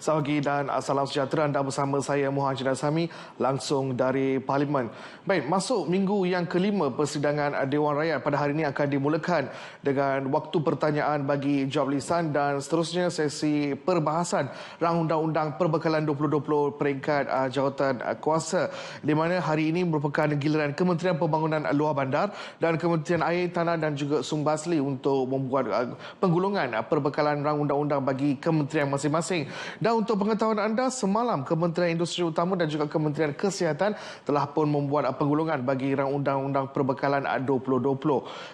Selamat pagi dan salam sejahtera. Anda bersama saya Muhammad Asami langsung dari Parlimen. Baik, masuk minggu yang kelima persidangan Dewan Rakyat pada hari ini akan dimulakan dengan waktu pertanyaan bagi jawab lisan dan seterusnya sesi perbahasan rang undang-undang perbekalan 2020 peringkat jawatan kuasa, di mana hari ini merupakan giliran Kementerian Pembangunan Luar Bandar dan Kementerian Air, Tanah dan juga Sumber Asli untuk membuat penggulungan perbekalan rang undang-undang bagi kementerian masing-masing. Dan untuk pengetahuan anda, semalam Kementerian Industri Utama dan juga Kementerian Kesihatan telah pun membuat penggulungan bagi rang undang-undang perbekalan 2020.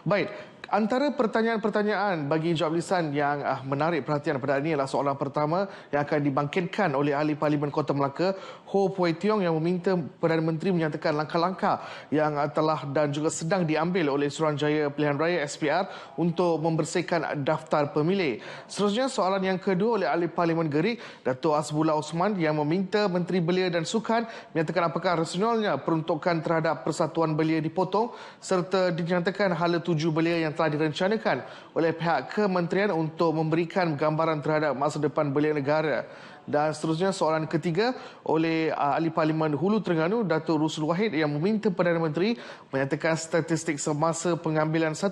Baik, antara pertanyaan-pertanyaan bagi jawab lisan yang menarik perhatian pada hari ini adalah soalan pertama yang akan dibangkitkan oleh Ahli Parlimen Kota Melaka, Ho Pui Tiong, yang meminta Perdana Menteri menyatakan langkah-langkah yang telah dan juga sedang diambil oleh Suruhanjaya Pilihan Raya SPR untuk membersihkan daftar pemilih. Seterusnya, soalan yang kedua oleh Ahli Parlimen Gerik, Dato' Hasbullah Osman, yang meminta Menteri Belia dan Sukan menyatakan apakah rasionalnya peruntukan terhadap Persatuan Belia dipotong serta dinyatakan hala tuju belia yang telah direncanakan oleh pihak kementerian untuk memberikan gambaran terhadap masa depan belia negara. Dan seterusnya, soalan ketiga oleh Ahli Parlimen Hulu Terengganu, Datuk Rusul Wahid, yang meminta Perdana Menteri menyatakan statistik semasa pengambilan 1%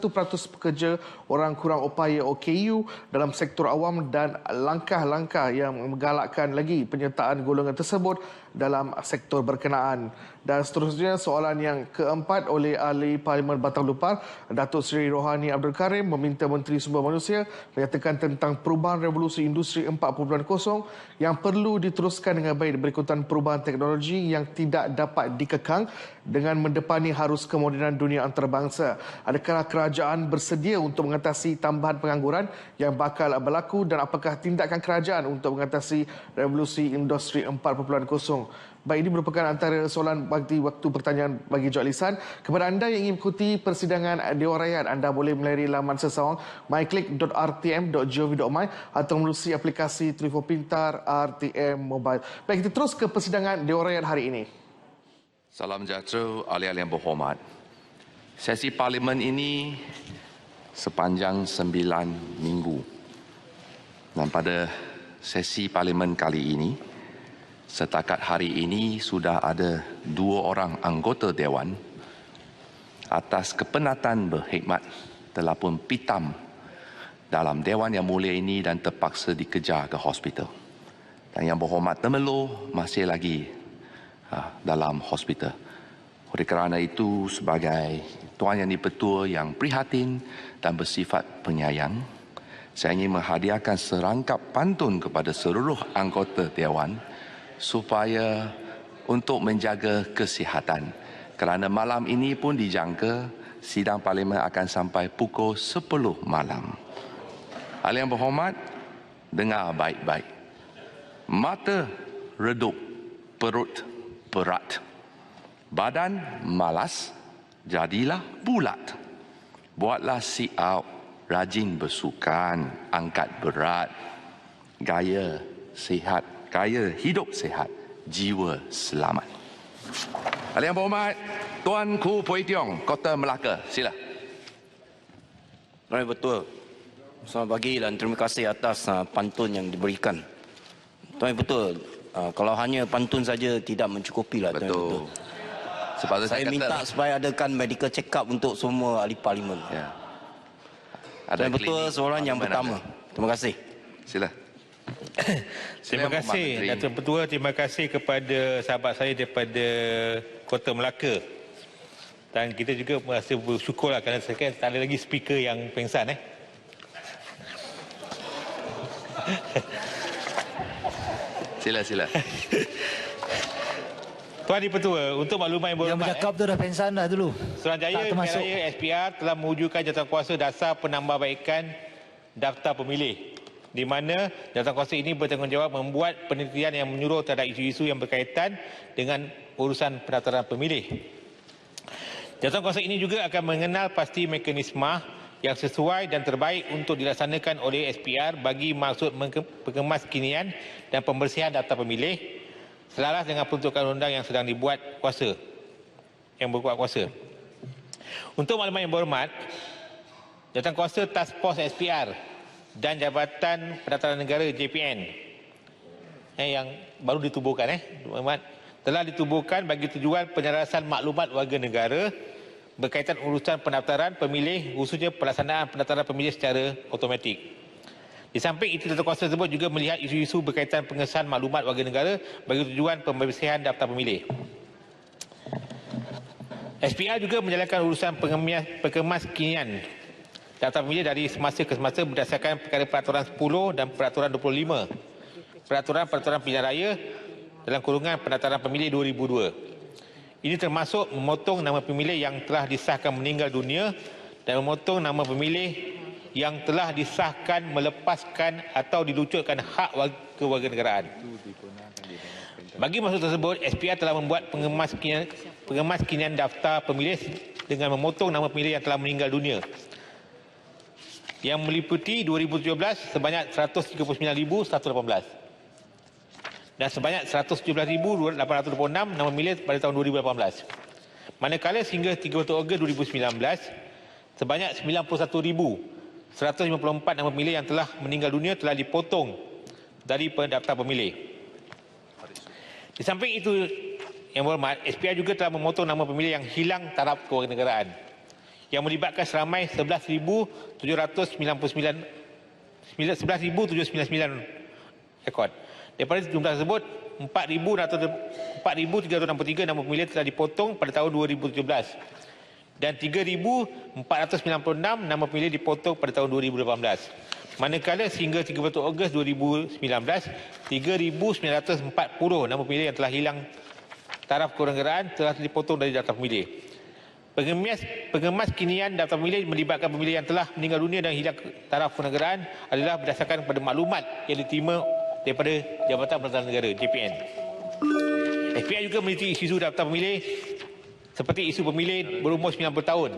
pekerja orang kurang upaya OKU dalam sektor awam dan langkah-langkah yang menggalakkan lagi penyertaan golongan tersebut dalam sektor berkenaan. Dan seterusnya, soalan yang keempat oleh Ahli Parlimen Batang Lupar, Datuk Seri Rohani Abdul Karim, meminta Menteri Sumber Manusia menyatakan tentang perubahan revolusi industri 4.0 yang perlu diteruskan dengan baik berikutan perubahan teknologi yang tidak dapat dikekang dengan mendepani harus kemodenan dunia antarabangsa. Adakah kerajaan bersedia untuk mengatasi tambahan pengangguran yang bakal berlaku dan apakah tindakan kerajaan untuk mengatasi revolusi industri 4.0? Baik, ini merupakan antara soalan bagi waktu pertanyaan bagi jawab lisan. Kepada anda yang ingin mengikuti persidangan Dewan Rakyat, anda boleh melalui laman sesawang myclick.rtm.gov.my atau melalui aplikasi telefon pintar RTM Mobile. Baik, kita terus ke persidangan Dewan Rakyat hari ini. Salam sejahtera, ahli-ahli yang berhormat. Sesi Parlimen ini sepanjang 9 minggu. Dan pada sesi Parlimen kali ini, setakat hari ini sudah ada 2 orang anggota Dewan atas kepenatan berkhidmat telah pun pitam dalam Dewan yang mulia ini dan terpaksa dikejar ke hospital. Dan yang berhormat Temerloh masih lagi dalam hospital. Oleh kerana itu, sebagai Tuan Yang di-Pertua yang prihatin dan bersifat penyayang, saya ingin menghadiahkan serangkap pantun kepada seluruh anggota Dewan supaya untuk menjaga kesihatan. Kerana malam ini pun dijangka sidang Parlimen akan sampai pukul 10 malam. Ahli yang berhormat, dengar baik-baik. Mata redup, perut berat. Badan malas, jadilah bulat. Buatlah sit out, rajin bersukan, angkat berat. Gaya sihat, gaya hidup sihat, jiwa selamat. Ahli yang berhormat, Tuan Ho Pui Tiong, Kota Melaka, sila. Tuan Betul, selamat pagi dan terima kasih atas pantun yang diberikan. Tuan Betul, kalau hanya pantun saja tidak mencukupi lah. Betul. Sebab saya minta supaya adakan medical check up untuk semua ahli parlimen. Ya. Tuan Betul, soalan yang pertama. Terima kasih. Sila. Terima kasih Datuk Ketua, terima kasih kepada sahabat saya daripada Kota Melaka. Dan kita juga merasa bersyukurlah kerana sekarang tak ada lagi speaker yang pengsan. Sila. Tuan di-Pertua, untuk makluman yang berhormat, yang bercakap tu dah pensan dah dulu. Suruhanjaya Pilihan Raya SPR telah mewujudkan jawatankuasa dasar penambahbaikan daftar pemilih, di mana jawatankuasa ini bertanggungjawab membuat penelitian yang menyuruh terhadap isu-isu yang berkaitan dengan urusan pendaftaran pemilih. Jawatankuasa ini juga akan mengenal pasti mekanisme yang sesuai dan terbaik untuk dilaksanakan oleh SPR bagi maksud pengemas kinian dan pembersihan daftar pemilih selaras dengan peruntukan undang yang sedang dibuat kuasa, yang berkuat kuasa. Untuk makluman yang berhormat, Jawatankuasa Task Force SPR dan Jabatan Pendaftaran Negara JPN yang baru ditubuhkan telah ditubuhkan bagi tujuan penyelarasan maklumat warga negara berkaitan urusan pendaftaran pemilih, khususnya pelaksanaan pendaftaran pemilih secara automatik. Di samping itu, Tentera tersebut juga melihat isu-isu berkaitan pengesahan maklumat warga negara bagi tujuan pembersihan daftar pemilih. SPR juga menjalankan urusan pengemaskinian daftar pemilih dari semasa ke semasa berdasarkan Peraturan 10 dan Peraturan 25. Peraturan Pilihan Raya dalam kurungan pendaftaran pemilih 2002. Ini termasuk memotong nama pemilih yang telah disahkan meninggal dunia dan memotong nama pemilih yang telah disahkan melepaskan atau dilucutkan hak kewarganegaraan. Bagi maksud tersebut, SPR telah membuat pengemaskinian daftar pemilih dengan memotong nama pemilih yang telah meninggal dunia, yang meliputi 2017 sebanyak 139,118 dan sebanyak 117,826 nama pemilih pada tahun 2018. Manakala sehingga 31 Ogos 2019, sebanyak 91,154 nama pemilih yang telah meninggal dunia telah dipotong dari pendaftar pemilih. Di samping itu, yang berhormat, SPR juga telah memotong nama pemilih yang hilang taraf kewarganegaraan, yang melibatkan seramai 11,799 rekod. Daripada jumlah tersebut, 4,363 nama pemilih telah dipotong pada tahun 2017 dan 3,496 nama pemilih dipotong pada tahun 2018. Manakala sehingga 31 Ogos 2019, 3,940 nama pemilih yang telah hilang taraf kewarganegaraan telah dipotong dari daftar pemilih. Pengemaskinian daftar pemilih melibatkan pemilih yang telah meninggal dunia dan hilang taraf kewarganegaraan adalah berdasarkan kepada maklumat yang diterima daripada Jabatan Pertahanan Negara JPN. SPR juga meneliti isu daftar pemilih seperti isu pemilih berumur 90 tahun,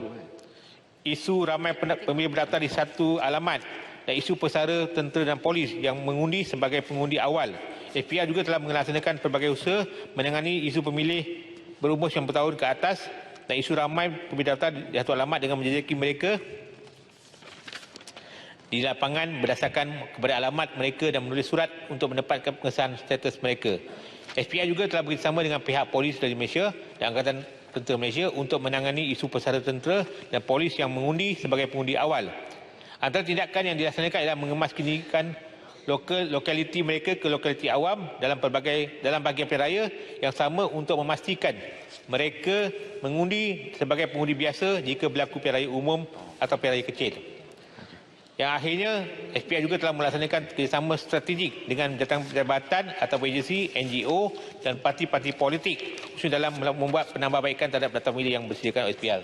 isu ramai pemilih berdaftar di satu alamat dan isu pesara tentera dan polis yang mengundi sebagai pengundi awal. SPR juga telah melaksanakan pelbagai usaha menangani isu pemilih berumur 90 tahun ke atas dan isu ramai pemilih daftar di satu alamat dengan menjejaki mereka di lapangan berdasarkan kepada alamat mereka dan menulis surat untuk mendapatkan pengesahan status mereka. SPR juga telah bekerjasama dengan pihak polis dari Malaysia dan Angkatan Tentera Malaysia untuk menangani isu pesara tentera dan polis yang mengundi sebagai pengundi awal. Antara tindakan yang dilaksanakan adalah mengemaskinikan lokaliti mereka ke lokaliti awam dalam bahagian pilihan raya yang sama untuk memastikan mereka mengundi sebagai pengundi biasa jika berlaku pilihan raya umum atau pilihan raya kecil. Yang akhirnya, SPR juga telah melaksanakan kerjasama strategik dengan jabatan atau agensi, NGO dan parti-parti politik khusus dalam membuat penambahbaikan terhadap daftar pemilih yang disediakan oleh SPR.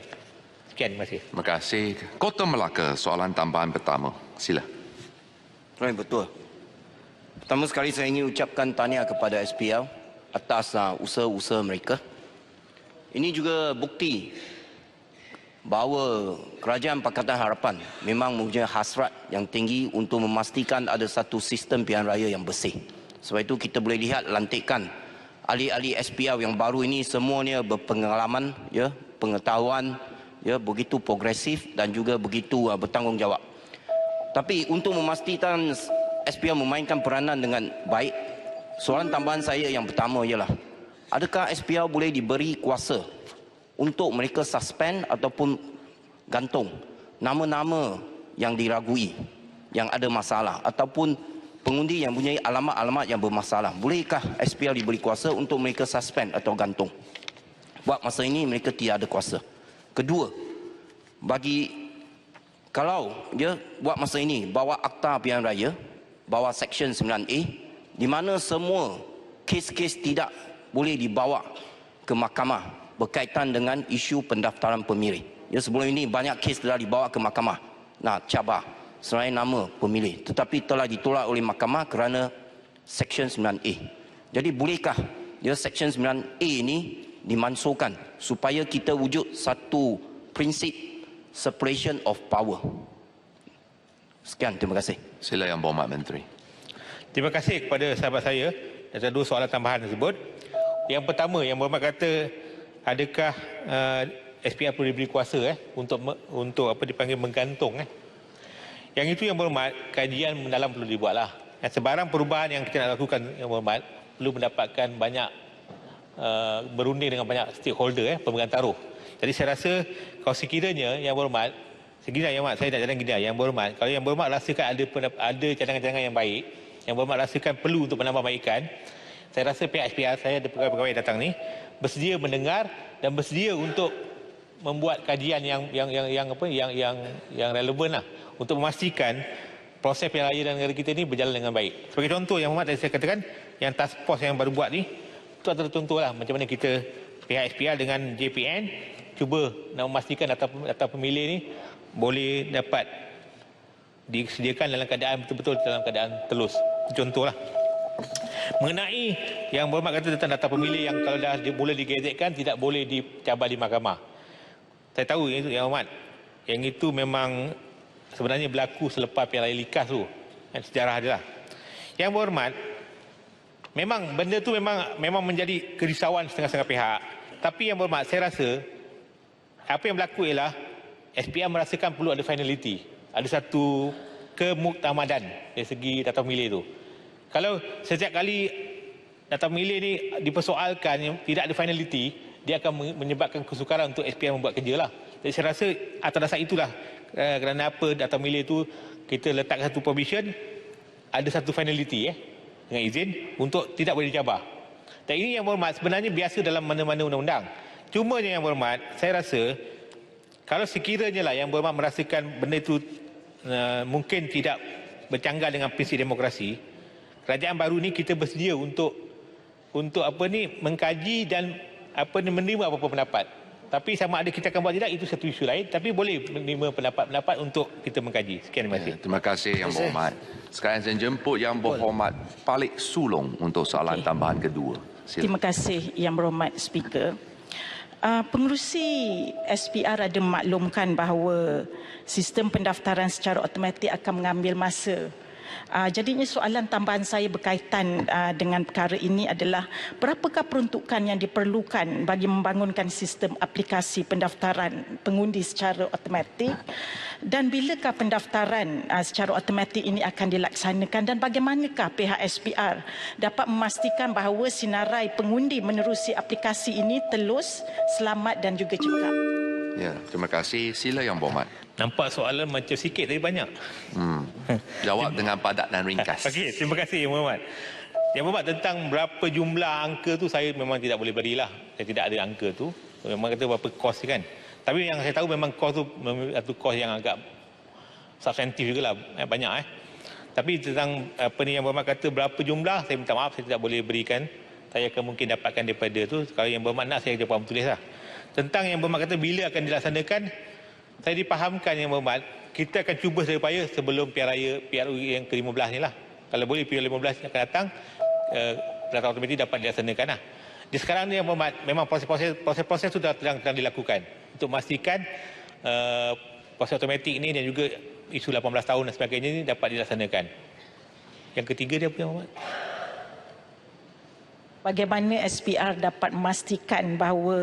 Sekian, terima kasih. Terima kasih. Kota Melaka, soalan tambahan pertama. Sila. Betul. Pertama sekali saya ingin ucapkan tahniah kepada SPR atas usaha-usaha mereka. Ini juga bukti bahawa Kerajaan Pakatan Harapan memang mempunyai hasrat yang tinggi untuk memastikan ada satu sistem pilihan raya yang bersih. Sebab itu kita boleh lihat lantikan ahli-ahli SPR yang baru ini semuanya berpengalaman, pengetahuan, begitu progresif dan juga begitu bertanggungjawab. Tapi untuk memastikan SPR memainkan peranan dengan baik, soalan tambahan saya yang pertama ialah, adakah SPR boleh diberi kuasa untuk mereka suspend ataupun gantung nama-nama yang diragui, yang ada masalah ataupun pengundi yang mempunyai alamat-alamat yang bermasalah? Bolehkah SPR diberi kuasa untuk mereka suspend atau gantung? Buat masa ini mereka tidak ada kuasa. Kedua, kalau dia buat masa ini bawa Akta Pilihan Raya, bawa Seksyen 9A, di mana semua kes-kes tidak boleh dibawa ke mahkamah berkaitan dengan isu pendaftaran pemilih. Sebelum ini banyak kes telah dibawa ke mahkamah nak cabar selain nama pemilih, tetapi telah ditolak oleh mahkamah kerana Seksyen 9A. Jadi bolehkah Seksyen 9A ini dimansuhkan supaya kita wujud satu prinsip separation of power? Sekian, terima kasih. Sila Yang Berhormat Menteri. Terima kasih kepada sahabat saya atas dua soalan tambahan tersebut. Yang pertama, Yang Berhormat kata adakah SPR perlu diberi kuasa untuk apa dipanggil menggantung. Yang itu, Yang Berhormat, kajian mendalam perlu dibuatlah. Dan sebarang perubahan yang kita nak lakukan, Yang Berhormat, perlu mendapatkan banyak berunding dengan banyak stakeholder, pemegang taruh. Jadi saya rasa kalau sekiranya Yang Berhormat, Yang Berhormat, saya nak jalan gini, Yang Berhormat, kalau Yang Berhormat rasakan ada cadangan-cadangan yang baik, Yang Berhormat rasakan perlu untuk menambahbaikan, saya rasa pihak SPR, saya ada pegawai-pegawai datang ni, bersedia mendengar dan bersedia untuk membuat kajian yang relevan lah, untuk memastikan proses pilihan raya dan negara kita ni berjalan dengan baik. Sebagai contoh, Yang Berhormat, saya katakan yang task force yang baru buat ni, itu adalah contohlah macam mana kita pihak SPR dengan JPN cuba nak memastikan data pemilih ni boleh dapat disediakan dalam keadaan betul-betul dalam keadaan telus. Contohlah. Mengenai Yang Berhormat kata tentang data pemilih yang kalau dah mula digazetkan tidak boleh dicabar di mahkamah. Saya tahu yang itu, Yang Berhormat, yang itu memang sebenarnya berlaku selepas Pilihan Raya Likas tu. Sejarah dia lah. Yang Berhormat, memang benda tu memang menjadi kerisauan setengah-setengah pihak. Tapi Yang Berhormat, saya rasa apa yang berlaku ialah SPR merasakan perlu ada finality. Ada satu kemuktamadan dari segi data pemilih tu. Kalau setiap kali data pemilih ni dipersoalkan yang tidak ada finality, dia akan menyebabkan kesukaran untuk SPR membuat kerja lah. Jadi saya rasa atas dasar itulah kerana apa data pemilih itu kita letakkan satu provision, ada satu finality dengan izin untuk tidak boleh dicabar. Dan ini Yang Berhormat sebenarnya biasa dalam mana-mana undang-undang. Cuma Yang Berhormat, saya rasa kalau sekiranya lah Yang Berhormat merasakan benda itu mungkin tidak bercanggah dengan prinsip demokrasi, kerajaan baru ni kita bersedia untuk mengkaji dan menerima apa-apa pendapat. Tapi sama ada kita akan buat tidak, itu satu isu lain. Tapi boleh menerima pendapat-pendapat untuk kita mengkaji. Sekian, terima kasih. Terima kasih Yang Berhormat. Sekarang saya jemput Yang Berhormat Palik Sulong untuk soalan tambahan kedua. Sila. Terima kasih Yang Berhormat Speaker. Pengerusi SPR ada memaklumkan bahawa sistem pendaftaran secara automatik akan mengambil masa. Jadinya soalan tambahan saya berkaitan dengan perkara ini adalah berapakah peruntukan yang diperlukan bagi membangunkan sistem aplikasi pendaftaran pengundi secara automatik, dan bilakah pendaftaran secara automatik ini akan dilaksanakan, dan bagaimanakah pihak SPR dapat memastikan bahawa sinarai pengundi menerusi aplikasi ini telus, selamat dan juga cekap. Ya, terima kasih. Sila Yang Berhormat. Nampak soalan macam sikit tapi banyak. Jawab dengan padat dan ringkas. Okey, terima kasih Yang Berhormat. Yang Berhormat, tentang berapa jumlah angka tu saya memang tidak boleh berilah. Saya tidak ada angka tu. Memang kata berapa kos kan. Tapi yang saya tahu memang kos tu satu kos yang agak substantif jugalah, banyak Tapi tentang Yang Berhormat kata berapa jumlah, saya minta maaf saya tidak boleh berikan. Saya akan mungkin dapatkan daripada tu. Kalau Yang Berhormat nak, saya jawab tulislah. Tentang Yang Berhormat kata bila akan dilaksanakan, saya dipahamkan Yang Berhormat, kita akan cuba sedaya upaya sebelum pilihan raya PRU yang ke-15 ni lah. Kalau boleh pilihan 15 yang akan datang, pendaftaran automatik dapat dilaksanakan lah. Di sekarang ni Yang Berhormat, memang proses-proses sudah sedang dilakukan untuk memastikan proses automatik ini dan juga isu 18 tahun dan sebagainya ini dapat dilaksanakan. Yang ketiga dia apa Yang Berhormat? Bagaimana SPR dapat memastikan bahawa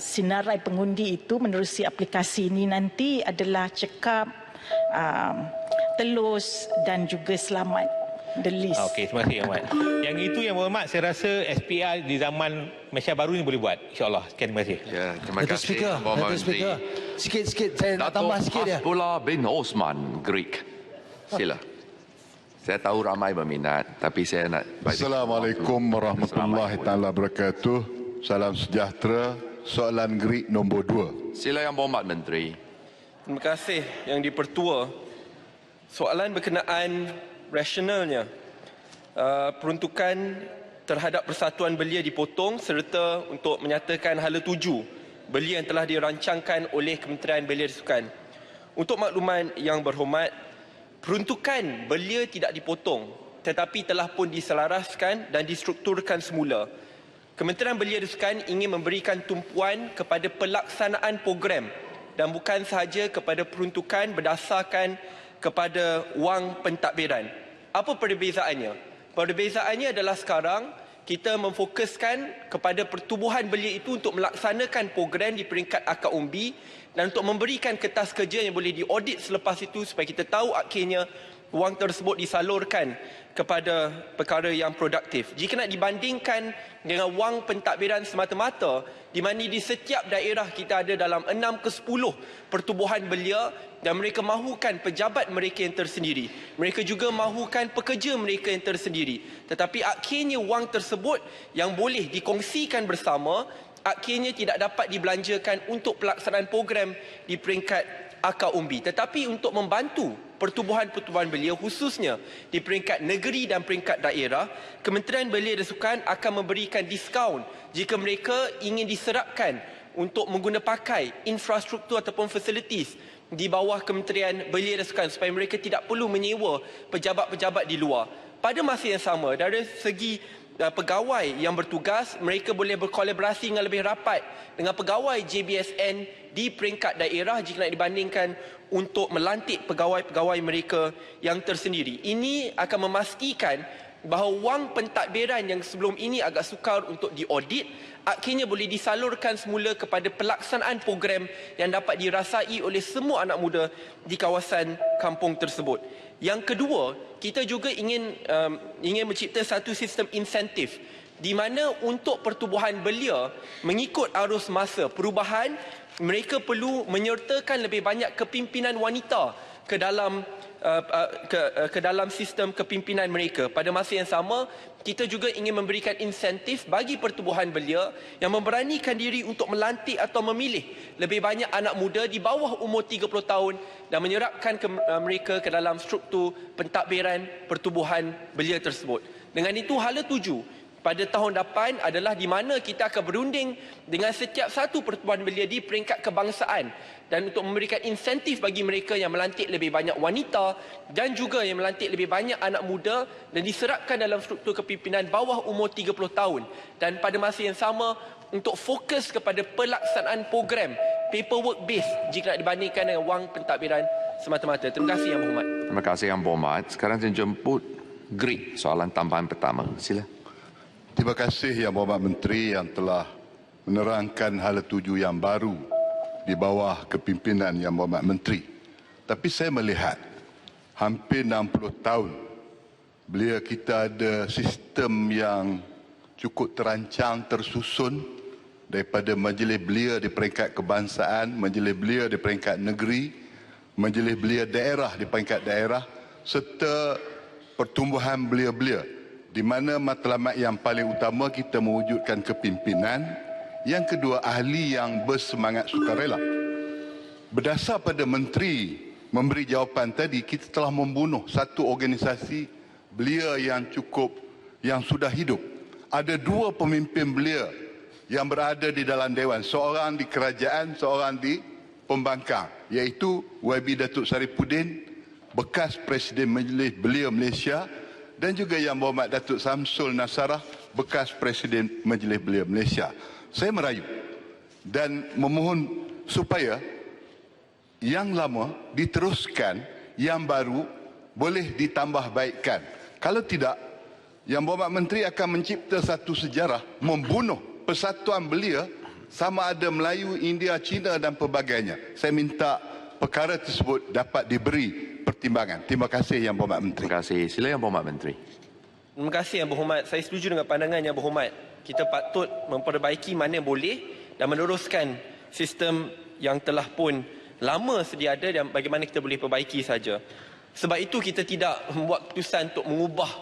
sinarai pengundi itu menerusi aplikasi ini nanti adalah cekap, telus dan juga selamat. The list. Okey, terima kasih Yang Berhormat. Yang itu Yang Berhormat, saya rasa SPR di zaman Malaysia baru ini boleh buat. InsyaAllah. Sekian, terima kasih. Ya, terima Datuk kasih. Speaker, Datuk Speaker. Sikit-sikit saya nak tambah sikit ya. Hasbullah bin Osman, Greek. Sila. Saya tahu ramai berminat, tapi saya nak bagi. Assalamualaikum warahmatullahi taala wabarakatuh. Salam sejahtera. Soalan Greek nombor 2. Sila Yang Berhormat Menteri. Terima kasih Yang di-Pertua. Soalan berkenaan rasionalnya peruntukan terhadap Persatuan Belia dipotong serta untuk menyatakan hala tuju belia yang telah dirancangkan oleh Kementerian Belia dan Sukan. Untuk makluman Yang Berhormat, peruntukan belia tidak dipotong tetapi telah pun diselaraskan dan distrukturkan semula. Kementerian Belia dan Sukan ingin memberikan tumpuan kepada pelaksanaan program dan bukan sahaja kepada peruntukan berdasarkan kepada wang pentadbiran. Apa perbezaannya? Perbezaannya adalah sekarang kita memfokuskan kepada pertubuhan belia itu untuk melaksanakan program di peringkat akar umbi dan untuk memberikan kertas kerja yang boleh diaudit selepas itu supaya kita tahu akhirnya wang tersebut disalurkan kepada perkara yang produktif. Jika nak dibandingkan dengan wang pentadbiran semata-mata, di mana di setiap daerah kita ada dalam 6 ke 10 pertubuhan belia dan mereka mahukan pejabat mereka yang tersendiri. Mereka juga mahukan pekerja mereka yang tersendiri. Tetapi akhirnya wang tersebut yang boleh dikongsikan bersama, akhirnya tidak dapat dibelanjakan untuk pelaksanaan program di peringkat akar umbi. Tetapi untuk membantu pertubuhan-pertubuhan belia khususnya di peringkat negeri dan peringkat daerah, Kementerian Belia dan Sukan akan memberikan diskaun jika mereka ingin diserapkan untuk mengguna pakai infrastruktur ataupun facilities di bawah Kementerian Belia dan Sukan supaya mereka tidak perlu menyewa pejabat-pejabat di luar. Pada masa yang sama, dari segi pegawai yang bertugas, mereka boleh berkolaborasi dengan lebih rapat dengan pegawai JBSN di peringkat daerah jika nak dibandingkan untuk melantik pegawai-pegawai mereka yang tersendiri. Ini akan memastikan bahawa wang pentadbiran yang sebelum ini agak sukar untuk diaudit akhirnya boleh disalurkan semula kepada pelaksanaan program yang dapat dirasai oleh semua anak muda di kawasan kampung tersebut. Yang kedua, kita juga ingin mencipta satu sistem insentif di mana untuk pertubuhan belia mengikut arus masa perubahan, mereka perlu menyertakan lebih banyak kepimpinan wanita ke dalam sistem kepimpinan mereka. Pada masa yang sama, kita juga ingin memberikan insentif bagi pertubuhan belia yang memberanikan diri untuk melantik atau memilih lebih banyak anak muda di bawah umur 30 tahun dan menyerapkan mereka ke dalam struktur pentadbiran pertubuhan belia tersebut. Dengan itu, hala tuju pada tahun depan adalah di mana kita akan berunding dengan setiap satu pertubuhan belia di peringkat kebangsaan dan untuk memberikan insentif bagi mereka yang melantik lebih banyak wanita dan juga yang melantik lebih banyak anak muda dan diserapkan dalam struktur kepimpinan bawah umur 30 tahun. Dan pada masa yang sama untuk fokus kepada pelaksanaan program paperwork based jika nak dibandingkan dengan wang pentadbiran semata-mata. Terima kasih Yang Berhormat. Terima kasih Yang Berhormat. Sekarang saya jemput Grit, soalan tambahan pertama. Sila. Terima kasih Yang Berhormat Menteri yang telah menerangkan hala tuju yang baru di bawah kepimpinan Yang Berhormat Menteri. Tapi saya melihat hampir 60 tahun belia kita ada sistem yang cukup terancang, tersusun daripada majlis belia di peringkat kebangsaan, majlis belia di peringkat negeri, majlis belia daerah di peringkat daerah serta pertumbuhan belia-belia di mana matlamat yang paling utama kita mewujudkan kepimpinan, yang kedua ahli yang bersemangat sukarela. Berdasar pada menteri memberi jawapan tadi, kita telah membunuh satu organisasi belia yang sudah hidup. Ada dua pemimpin belia yang berada di dalam dewan, seorang di kerajaan, seorang di pembangkang, iaitu YB Datuk Saripudin, bekas Presiden Majlis Belia Malaysia, dan juga Yang Berhormat Datuk Samsul Nasarah, bekas Presiden Majlis Belia Malaysia. Saya merayu dan memohon supaya yang lama diteruskan, yang baru boleh ditambah baikkan. Kalau tidak, Yang Berhormat Menteri akan mencipta satu sejarah membunuh persatuan belia sama ada Melayu, India, Cina dan pelbagainya. Saya minta perkara tersebut dapat diberi pertimbangan. Terima kasih Yang Berhormat Menteri. Terima kasih. Sila Yang Berhormat Menteri. Terima kasih Yang Berhormat. Saya setuju dengan pandangan Yang Berhormat. Kita patut memperbaiki mana boleh dan meneruskan sistem yang telah pun lama sedia ada dan bagaimana kita boleh perbaiki saja. Sebab itu kita tidak membuat keputusan untuk mengubah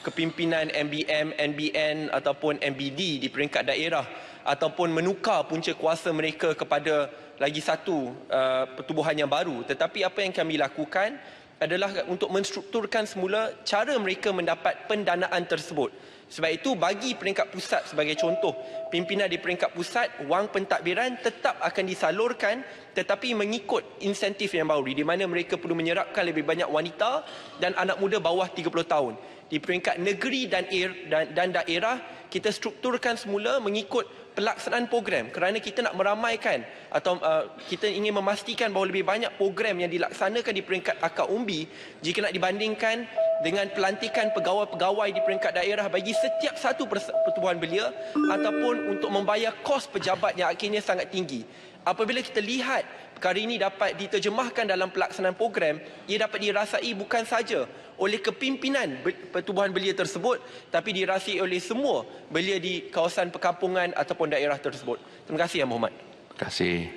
kepimpinan MBM, NBN ataupun MBD di peringkat daerah ataupun menukar punca kuasa mereka kepada lagi satu pertubuhan yang baru. Tetapi apa yang kami lakukan adalah untuk menstrukturkan semula cara mereka mendapat pendanaan tersebut. Sebab itu bagi peringkat pusat sebagai contoh, pimpinan di peringkat pusat, wang pentadbiran tetap akan disalurkan tetapi mengikut insentif yang baru di mana mereka perlu menyerapkan lebih banyak wanita dan anak muda bawah 30 tahun. Di peringkat negeri dan daerah, kita strukturkan semula mengikut pelaksanaan program kerana kita nak meramaikan atau kita ingin memastikan bahawa lebih banyak program yang dilaksanakan di peringkat akar umbi jika nak dibandingkan dengan pelantikan pegawai-pegawai di peringkat daerah bagi setiap satu pertubuhan belia ataupun untuk membayar kos pejabat yang akhirnya sangat tinggi. Apabila kita lihat perkara ini dapat diterjemahkan dalam pelaksanaan program, ia dapat dirasai bukan saja oleh kepimpinan pertubuhan belia tersebut, tapi dirasai oleh semua belia di kawasan perkampungan ataupun daerah tersebut. Terima kasih Yang Berhormat. Terima kasih.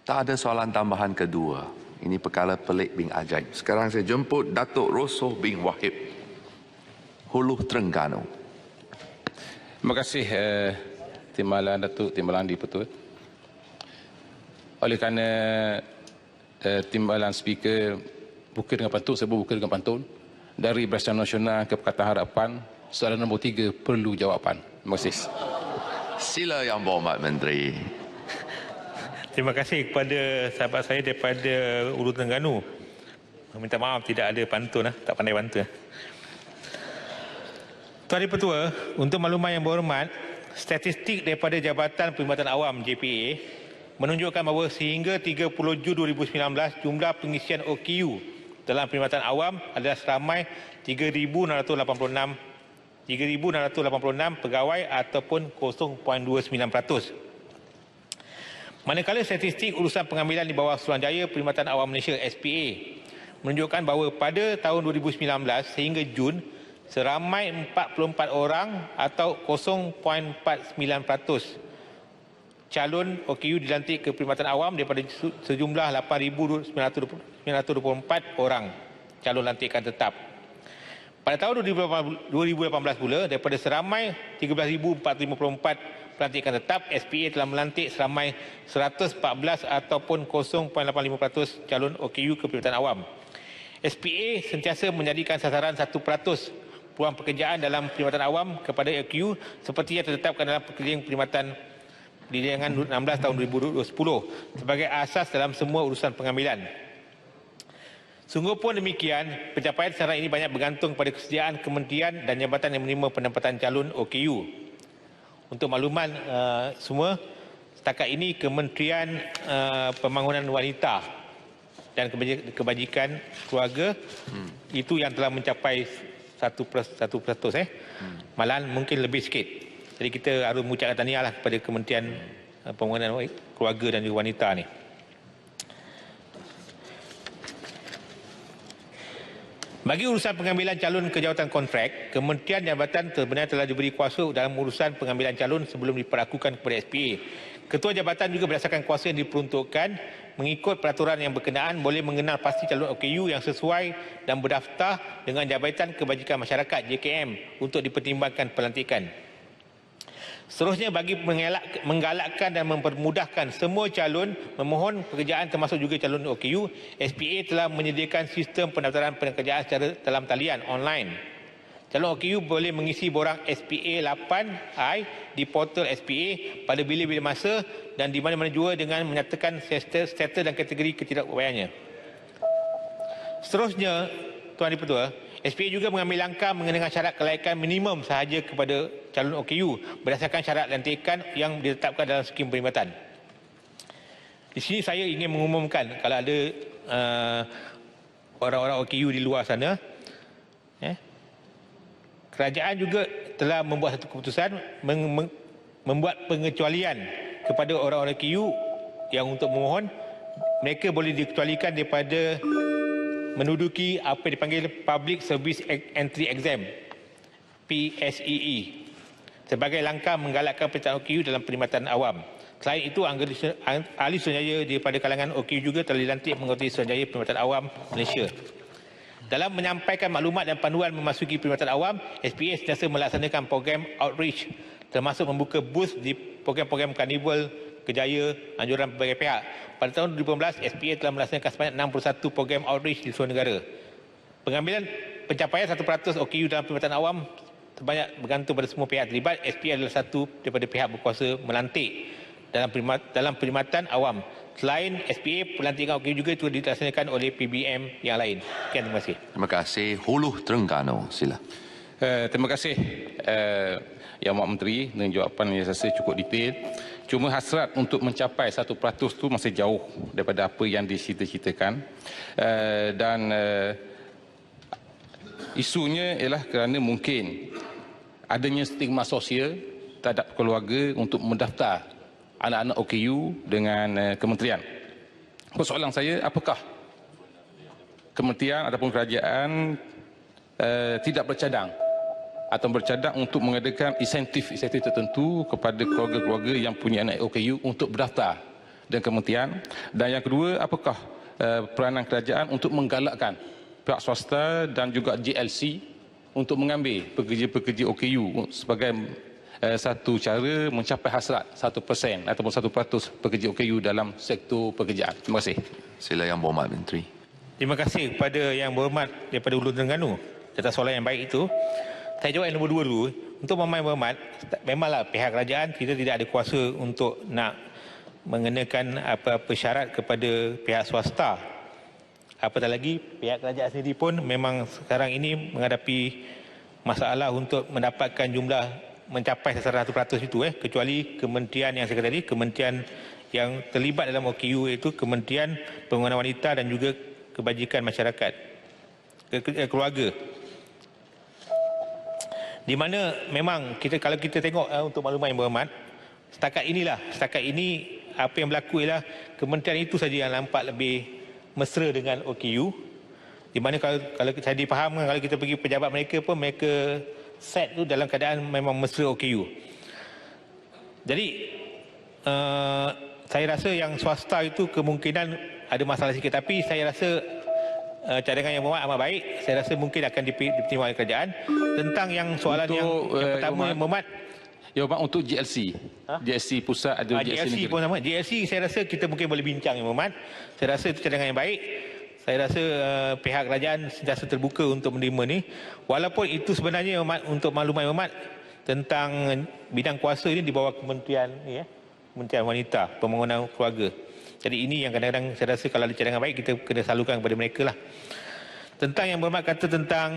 Tak ada soalan tambahan kedua. Ini perkara pelik bin ajaib. Sekarang saya jemput Datuk Rosoh bin Wahib, Hulu Terengganu. Terima kasih Timbalan Datuk Timbalan di-Pertua. Oleh kerana Timbalan Speaker buka dengan pantun, saya buka dengan pantun. Dari Barisan Nasional ke Pakatan Harapan, soalan nombor 3 perlu jawapan. Terima kasih. Sila Yang Berhormat Menteri. Terima kasih kepada sahabat saya daripada Hulu Terengganu. Minta maaf tidak ada pantun, tak pandai pantun. Tuan Di-Pertua, untuk makluman Yang Berhormat, statistik daripada Jabatan Perkhidmatan Awam JPA menunjukkan bahawa sehingga 30 Jun 2019 jumlah pengisian OKU dalam perkhidmatan awam adalah seramai 3,686 pegawai ataupun 0.29%. Manakala statistik urusan pengambilan di bawah Suruhanjaya Perkhidmatan Awam Malaysia SPA menunjukkan bahawa pada tahun 2019 sehingga Jun seramai 44 orang atau 0.49% calon OKU dilantik ke perkhidmatan awam daripada sejumlah 8,924 orang calon lantikan tetap. Pada tahun 2018 pula, daripada seramai 13,454 pelantikan tetap, SPA telah melantik seramai 114 ataupun 0.85% calon OKU ke perkhidmatan awam. SPA sentiasa menjadikan sasaran 1% peluang pekerjaan dalam perkhidmatan awam kepada OKU seperti yang tertetapkan dalam Perkeliling Perkhidmatan Perundangan 16 tahun 2010 sebagai asas dalam semua urusan pengambilan. Sungguh pun demikian, pencapaian sasaran ini banyak bergantung pada kesediaan kementerian dan jabatan yang menerima pendapatan calon OKU. Untuk makluman semua, setakat ini Kementerian Pembangunan Wanita dan Kebajikan Keluarga itu yang telah mencapai 1%. Malahan mungkin lebih sikit. Jadi kita harus mengucapkan tahniah lah kepada Kementerian Pembangunan Keluarga dan juga Wanita ni. Bagi urusan pengambilan calon ke jawatan kontrak, Kementerian Jabatan sebenarnya telah diberi kuasa dalam urusan pengambilan calon sebelum diperlakukan kepada SPA. Ketua Jabatan juga berdasarkan kuasa yang diperuntukkan mengikut peraturan yang berkenaan boleh mengenal pasti calon OKU yang sesuai dan berdaftar dengan Jabatan Kebajikan Masyarakat JKM untuk dipertimbangkan pelantikan. Seterusnya, bagi menggalakkan dan mempermudahkan semua calon memohon pekerjaan termasuk juga calon OKU, SPA telah menyediakan sistem pendaftaran pekerjaan secara dalam talian online. Calon OKU boleh mengisi borang SPA 8I di portal SPA pada bila-bila masa dan di mana-mana jua dengan menyatakan status dan kategori ketidakupayanya. Seterusnya, Tuan Di-Pertua, SPA juga mengambil langkah mengenakan syarat kelaikan minimum sahaja kepada calon OKU berdasarkan syarat lantikan yang ditetapkan dalam skim perkhidmatan. Di sini saya ingin mengumumkan kalau ada orang-orang OKU di luar sana, kerajaan juga telah membuat satu keputusan membuat pengecualian kepada orang-orang OKU yang untuk memohon, mereka boleh dikecualikan daripada menduduki apa yang dipanggil Public Service Entry Exam PSEE sebagai langkah menggalakkan pencapaian OKU dalam perkhidmatan awam. Selain itu, ahli Suruhanjaya daripada kalangan OKU juga telah dilantik mengerusi Suruhanjaya Perkhidmatan Awam Malaysia. Dalam menyampaikan maklumat dan panduan memasuki perkhidmatan awam, SPA sentiasa melaksanakan program outreach termasuk membuka booth di program-program karnival kerjaya anjuran berbagai pihak. Pada tahun 2018, SPA telah melaksanakan sebanyak 61 program outreach di seluruh negara. Pengambilan pencapaian 1% OKU dalam perkhidmatan awam sebanyak bergantung pada semua pihak terlibat. SPA adalah satu daripada pihak berkuasa melantik dalam perkhidmatan awam. Selain SPA, pelantikan OKU juga dilaksanakan oleh PBM yang lain. Sekian, terima kasih. Terima kasih. Hulu Terengganu, sila. Terima kasih Yang Berhormat Menteri dengan jawapan yang saya rasa cukup detail. Cuma hasrat untuk mencapai 1% itu masih jauh daripada apa yang dicita-citakan. Dan Isunya ialah kerana mungkin adanya stigma sosial terhadap keluarga untuk mendaftar anak-anak OKU dengan kementerian. Soalan saya, apakah kementerian ataupun kerajaan tidak bercadang atau bercadang untuk mengadakan insentif tertentu kepada keluarga-keluarga yang punya anak OKU untuk berdaftar dengan kementerian? Dan yang kedua, apakah peranan kerajaan untuk menggalakkan pihak swasta dan juga GLC untuk mengambil pekerja-pekerja OKU sebagai satu cara mencapai hasrat 1% ataupun 1% pekerja OKU dalam sektor pekerjaan? Terima kasih. Sila Yang Berhormat Menteri. Terima kasih kepada Yang Berhormat daripada Ulu Terengganu atas soalan yang baik itu. Saya jawab yang nombor 2 dulu. Untuk Yang Berhormat, memanglah pihak kerajaan kita tidak ada kuasa untuk nak mengenakan apa-apa syarat kepada pihak swasta. Apatah lagi pihak kerajaan sendiri pun memang sekarang ini menghadapi masalah untuk mendapatkan jumlah mencapai sasaran 100% itu, kecuali kementerian yang saya kata tadi, kementerian yang terlibat dalam OKU, iaitu Kementerian Pembangunan Wanita dan juga Kebajikan Masyarakat Keluarga. Di mana memang kalau kita tengok untuk maklumat Yang Berhormat, setakat ini apa yang berlaku ialah kementerian itu saja yang nampak lebih mesra dengan OKU. Di mana kalau saya difahamkan, kalau kita pergi pejabat mereka pun mereka set tu dalam keadaan memang mesra OKU. Jadi saya rasa yang swasta itu kemungkinan ada masalah sikit, tapi saya rasa cadangan Yang Berhormat amat baik. Saya rasa mungkin akan diterima oleh kerajaan. Tentang yang soalan yang pertama Yang Berhormat, untuk GLC. GLC pusat ada GLC pun sama. GLC saya rasa kita mungkin boleh bincang Yang Berhormat. Saya rasa itu cadangan yang baik. Saya rasa pihak kerajaan sentiasa terbuka untuk menerima ni. Walaupun itu sebenarnya untuk maklumat Yang Berhormat, tentang bidang kuasa ini di bawah kementerian ni, Kementerian Wanita, Pembangunan Keluarga. Jadi ini yang kadang-kadang saya rasa kalau ada cadangan baik kita kena salurkan kepada mereka lah. Tentang Yang Berhormat kata tentang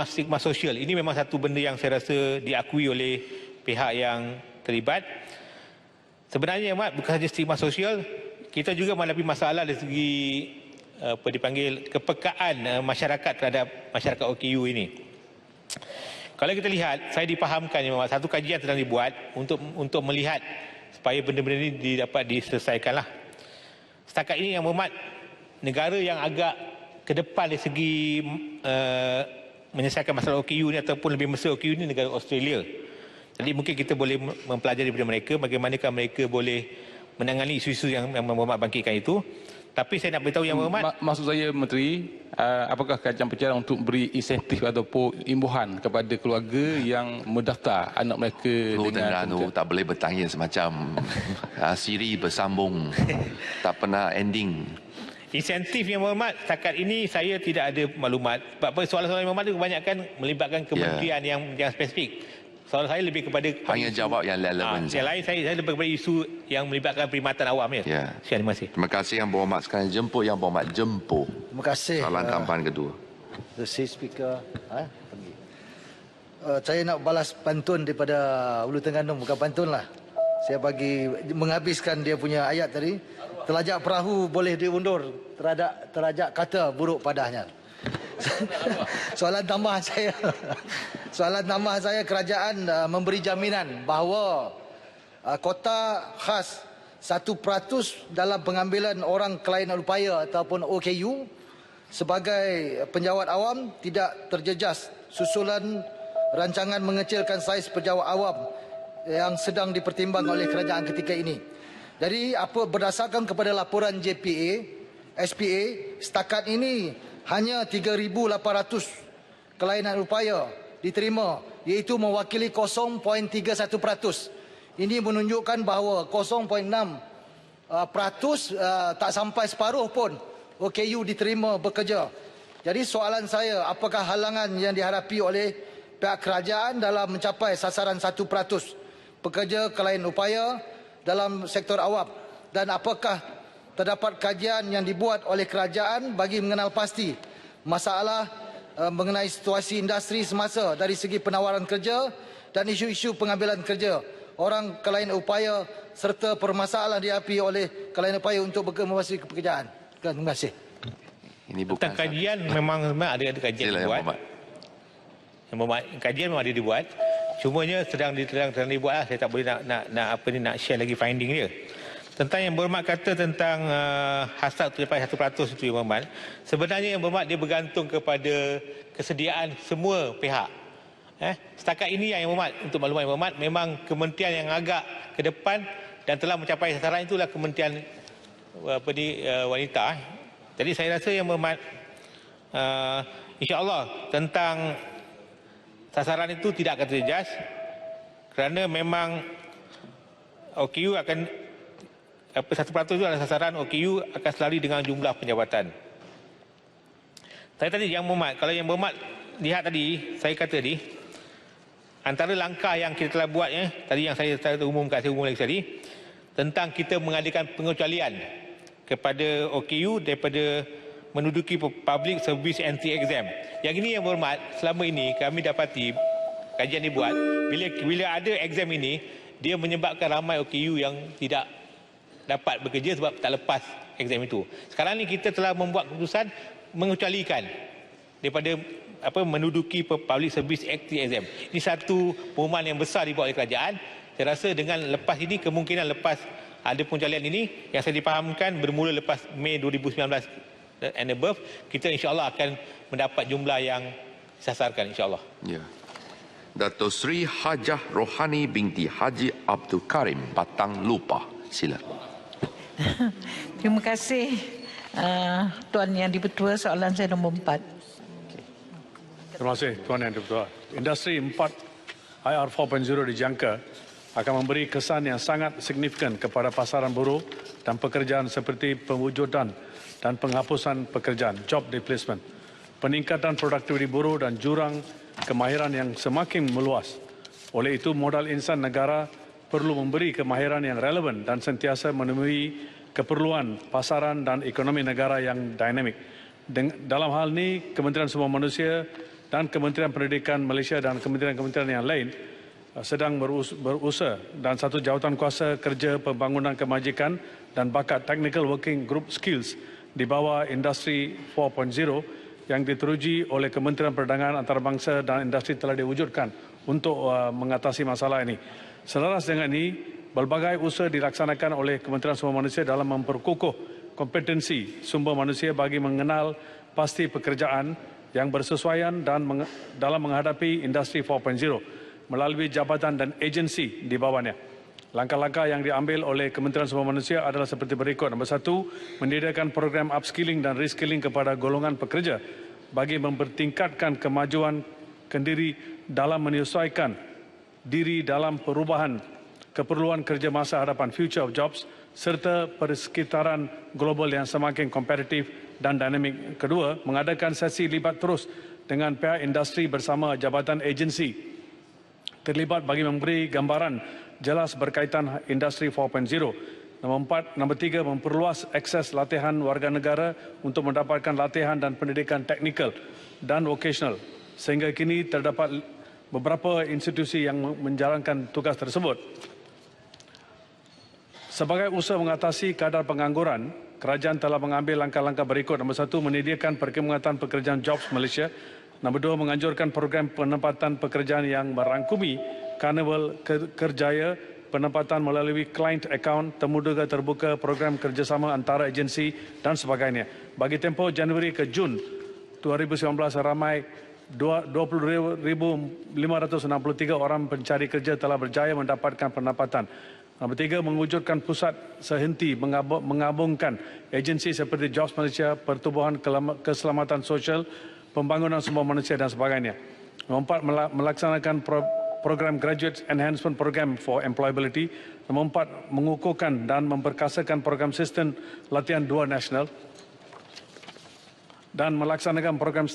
stigma sosial, ini memang satu benda yang saya rasa diakui oleh pihak yang terlibat. Sebenarnya Yang Berhormat, bukan saja stigma sosial, kita juga menghadapi masalah dari segi kepekaan masyarakat terhadap masyarakat OKU ini. Kalau kita lihat, saya dipahamkan Yang Berhormat, satu kajian sedang dibuat untuk melihat supaya benda-benda ini dapat diselesaikanlah. Setakat ini Yang Berhormat, negara yang agak ke depan dari segi menyelesaikan masalah OKU ini ataupun lebih mesra OKU ini negara Australia. Jadi mungkin kita boleh mempelajari daripada mereka bagaimanakah mereka boleh menangani isu-isu yang Yang Berhormat bangkitkan itu. Tapi saya nak beritahu Yang Berhormat, maksud saya Menteri, apakah kerajaan bercadang untuk beri insentif ataupun imbuhan kepada keluarga yang mendaftar anak mereka dengan tak boleh bertanya semacam Siri bersambung tak pernah ending. insentif Yang Berhormat, setakat ini saya tidak ada maklumat. Sebab soalan-soalan Yang Berhormat itu kebanyakan melibatkan kementerian yang spesifik. Soalan saya lebih kepada hanya jawab yang relevan. Yang lain saya lebih kepada isu yang melibatkan perkhidmatan awam ya. Terima kasih. Terima kasih Yang Berhormat. Sekarang jemput Yang Berhormat Jempo. Terima kasih. Soalan tambahan kedua. Terima Speaker. Saya nak balas pantun daripada Ulu Terengganu, bukan pantun lah. Saya bagi menghabiskan dia punya ayat tadi. Terajak perahu boleh diundur, terajak kata buruk padanya. Soalan tambahan saya, kerajaan memberi jaminan bahawa kota khas 1% dalam pengambilan orang kelainan upaya ataupun OKU sebagai penjawat awam tidak terjejas susulan rancangan mengecilkan saiz penjawat awam yang sedang dipertimbangkan oleh kerajaan ketika ini. Jadi berdasarkan kepada laporan SPA, setakat ini hanya 3,800 kelainan upaya diterima, iaitu mewakili 0.31%. Ini menunjukkan bahawa 0.6% tak sampai separuh pun OKU diterima bekerja. Jadi soalan saya, apakah halangan yang dihadapi oleh pihak kerajaan dalam mencapai sasaran 1% pekerja kelainan upaya dalam sektor awam, dan apakah terdapat kajian yang dibuat oleh kerajaan bagi mengenal pasti masalah mengenai situasi industri semasa dari segi penawaran kerja dan isu-isu pengambilan kerja orang kelainan upaya serta permasalahan dihadapi oleh kelainan upaya untuk memasuki pekerjaan. Terima kasih. Ini bukan Tentang kajian memang ada kajian Sila, dibuat. Yang Berhormat. Kajian memang ada dibuat. Cumanya sedang dibuat lah. Saya tak boleh nak share lagi finding dia. Tentang Yang Berhormat kata tentang hasrat terlepas 1% itu Yang Berhormat. Sebenarnya Yang Berhormat dia bergantung kepada kesediaan semua pihak. Setakat ini Yang Berhormat, untuk maklumat Yang Berhormat, memang kementerian yang agak ke depan dan telah mencapai sasaran itulah Kementerian Wanita. Jadi saya rasa Yang Berhormat, insya-Allah tentang sasaran itu tidak akan terjejas kerana memang OKU akan 1% itu adalah sasaran OKU akan selari dengan jumlah penjabatan. Saya tadi Yang Berhormat, kalau Yang Berhormat lihat tadi, saya kata tadi, antara langkah yang kita telah buat tadi yang saya umum lagi tadi, tentang kita mengadakan pengecualian kepada OKU daripada menduduki Public Service Entry Exam. Yang ini Yang Berhormat, selama ini kami dapati kajian dibuat, bila ada exam ini, dia menyebabkan ramai OKU yang tidak dapat bekerja sebab tak lepas exam itu. Sekarang ni kita telah membuat keputusan mengecualikan daripada menduduki Public Service Entry Exam. Ini satu pengumuman yang besar dibuat oleh kerajaan. Saya rasa dengan lepas ini, kemungkinan lepas ada pengecualian ini, yang saya dipahamkan bermula lepas Mei 2019 and above, kita insya-Allah akan mendapat jumlah yang disasarkan insya-Allah. Ya. Dato' Sri Hajah Rohani binti Haji Abdul Karim Batang Lupa. Sila. Terima kasih Tuan Yang Dipertua. Soalan saya nombor 4. Terima kasih Tuan Yang Dipertua. Industri 4 IR 4.0 dijangka akan memberi kesan yang sangat signifikan kepada pasaran buruh dan pekerjaan seperti pewujudan dan penghapusan pekerjaan, job displacement, peningkatan produktiviti buruh dan jurang kemahiran yang semakin meluas. Oleh itu, modal insan negara perlu memberi kemahiran yang relevan dan sentiasa memenuhi keperluan pasaran dan ekonomi negara yang dinamik. Dalam hal ini, Kementerian Sumber Manusia dan Kementerian Pendidikan Malaysia dan kementerian-kementerian yang lain sedang berusaha dan satu jawatan kuasa kerja pembangunan kemajikan dan bakat Technical Working Group Skills di bawah Industri 4.0 yang diteruji oleh Kementerian Perdagangan Antarabangsa dan Industri telah diwujudkan untuk mengatasi masalah ini. Selaras dengan ini, berbagai usaha dilaksanakan oleh Kementerian Sumber Manusia dalam memperkukuh kompetensi sumber manusia bagi mengenal pasti pekerjaan yang bersesuaian dan dalam menghadapi Industri 4.0 melalui jabatan dan agensi di bawahnya. Langkah-langkah yang diambil oleh Kementerian Sumber Manusia adalah seperti berikut. Nombor 1, menyediakan program upskilling dan reskilling kepada golongan pekerja bagi mempertingkatkan kemajuan kendiri dalam menyesuaikan diri dalam perubahan keperluan kerja masa hadapan future of jobs serta persekitaran global yang semakin kompetitif dan dinamik. Kedua, mengadakan sesi libat terus dengan pihak industri bersama jabatan agensi terlibat bagi memberi gambaran jelas berkaitan Industri 4.0. Nombor 3, memperluas akses latihan warga negara untuk mendapatkan latihan dan pendidikan teknikal dan vocational. Sehingga kini terdapat beberapa institusi yang menjalankan tugas tersebut. Sebagai usaha mengatasi kadar pengangguran, kerajaan telah mengambil langkah-langkah berikut. Nombor 1, menyediakan perkhidmatan pekerjaan Jobs Malaysia. Nombor 2, menganjurkan program penempatan pekerjaan yang merangkumi Karnival Kerjaya, penempatan melalui client account, temuduga terbuka, program kerjasama antara agensi dan sebagainya. Bagi tempoh Januari ke Jun 2019, ramai 20,563 orang pencari kerja telah berjaya mendapatkan pendapatan. Nombor 3, mewujudkan pusat sehenti mengabungkan agensi seperti Jobs Malaysia, Pertubuhan Keselamatan Sosial, Pembangunan Sumber Manusia dan sebagainya. Nombor 4, melaksanakan program Graduate Enhancement Program for Employability. Nombor 4, mengukuhkan dan memperkasakan program sistem latihan dual nasional dan melaksanakan program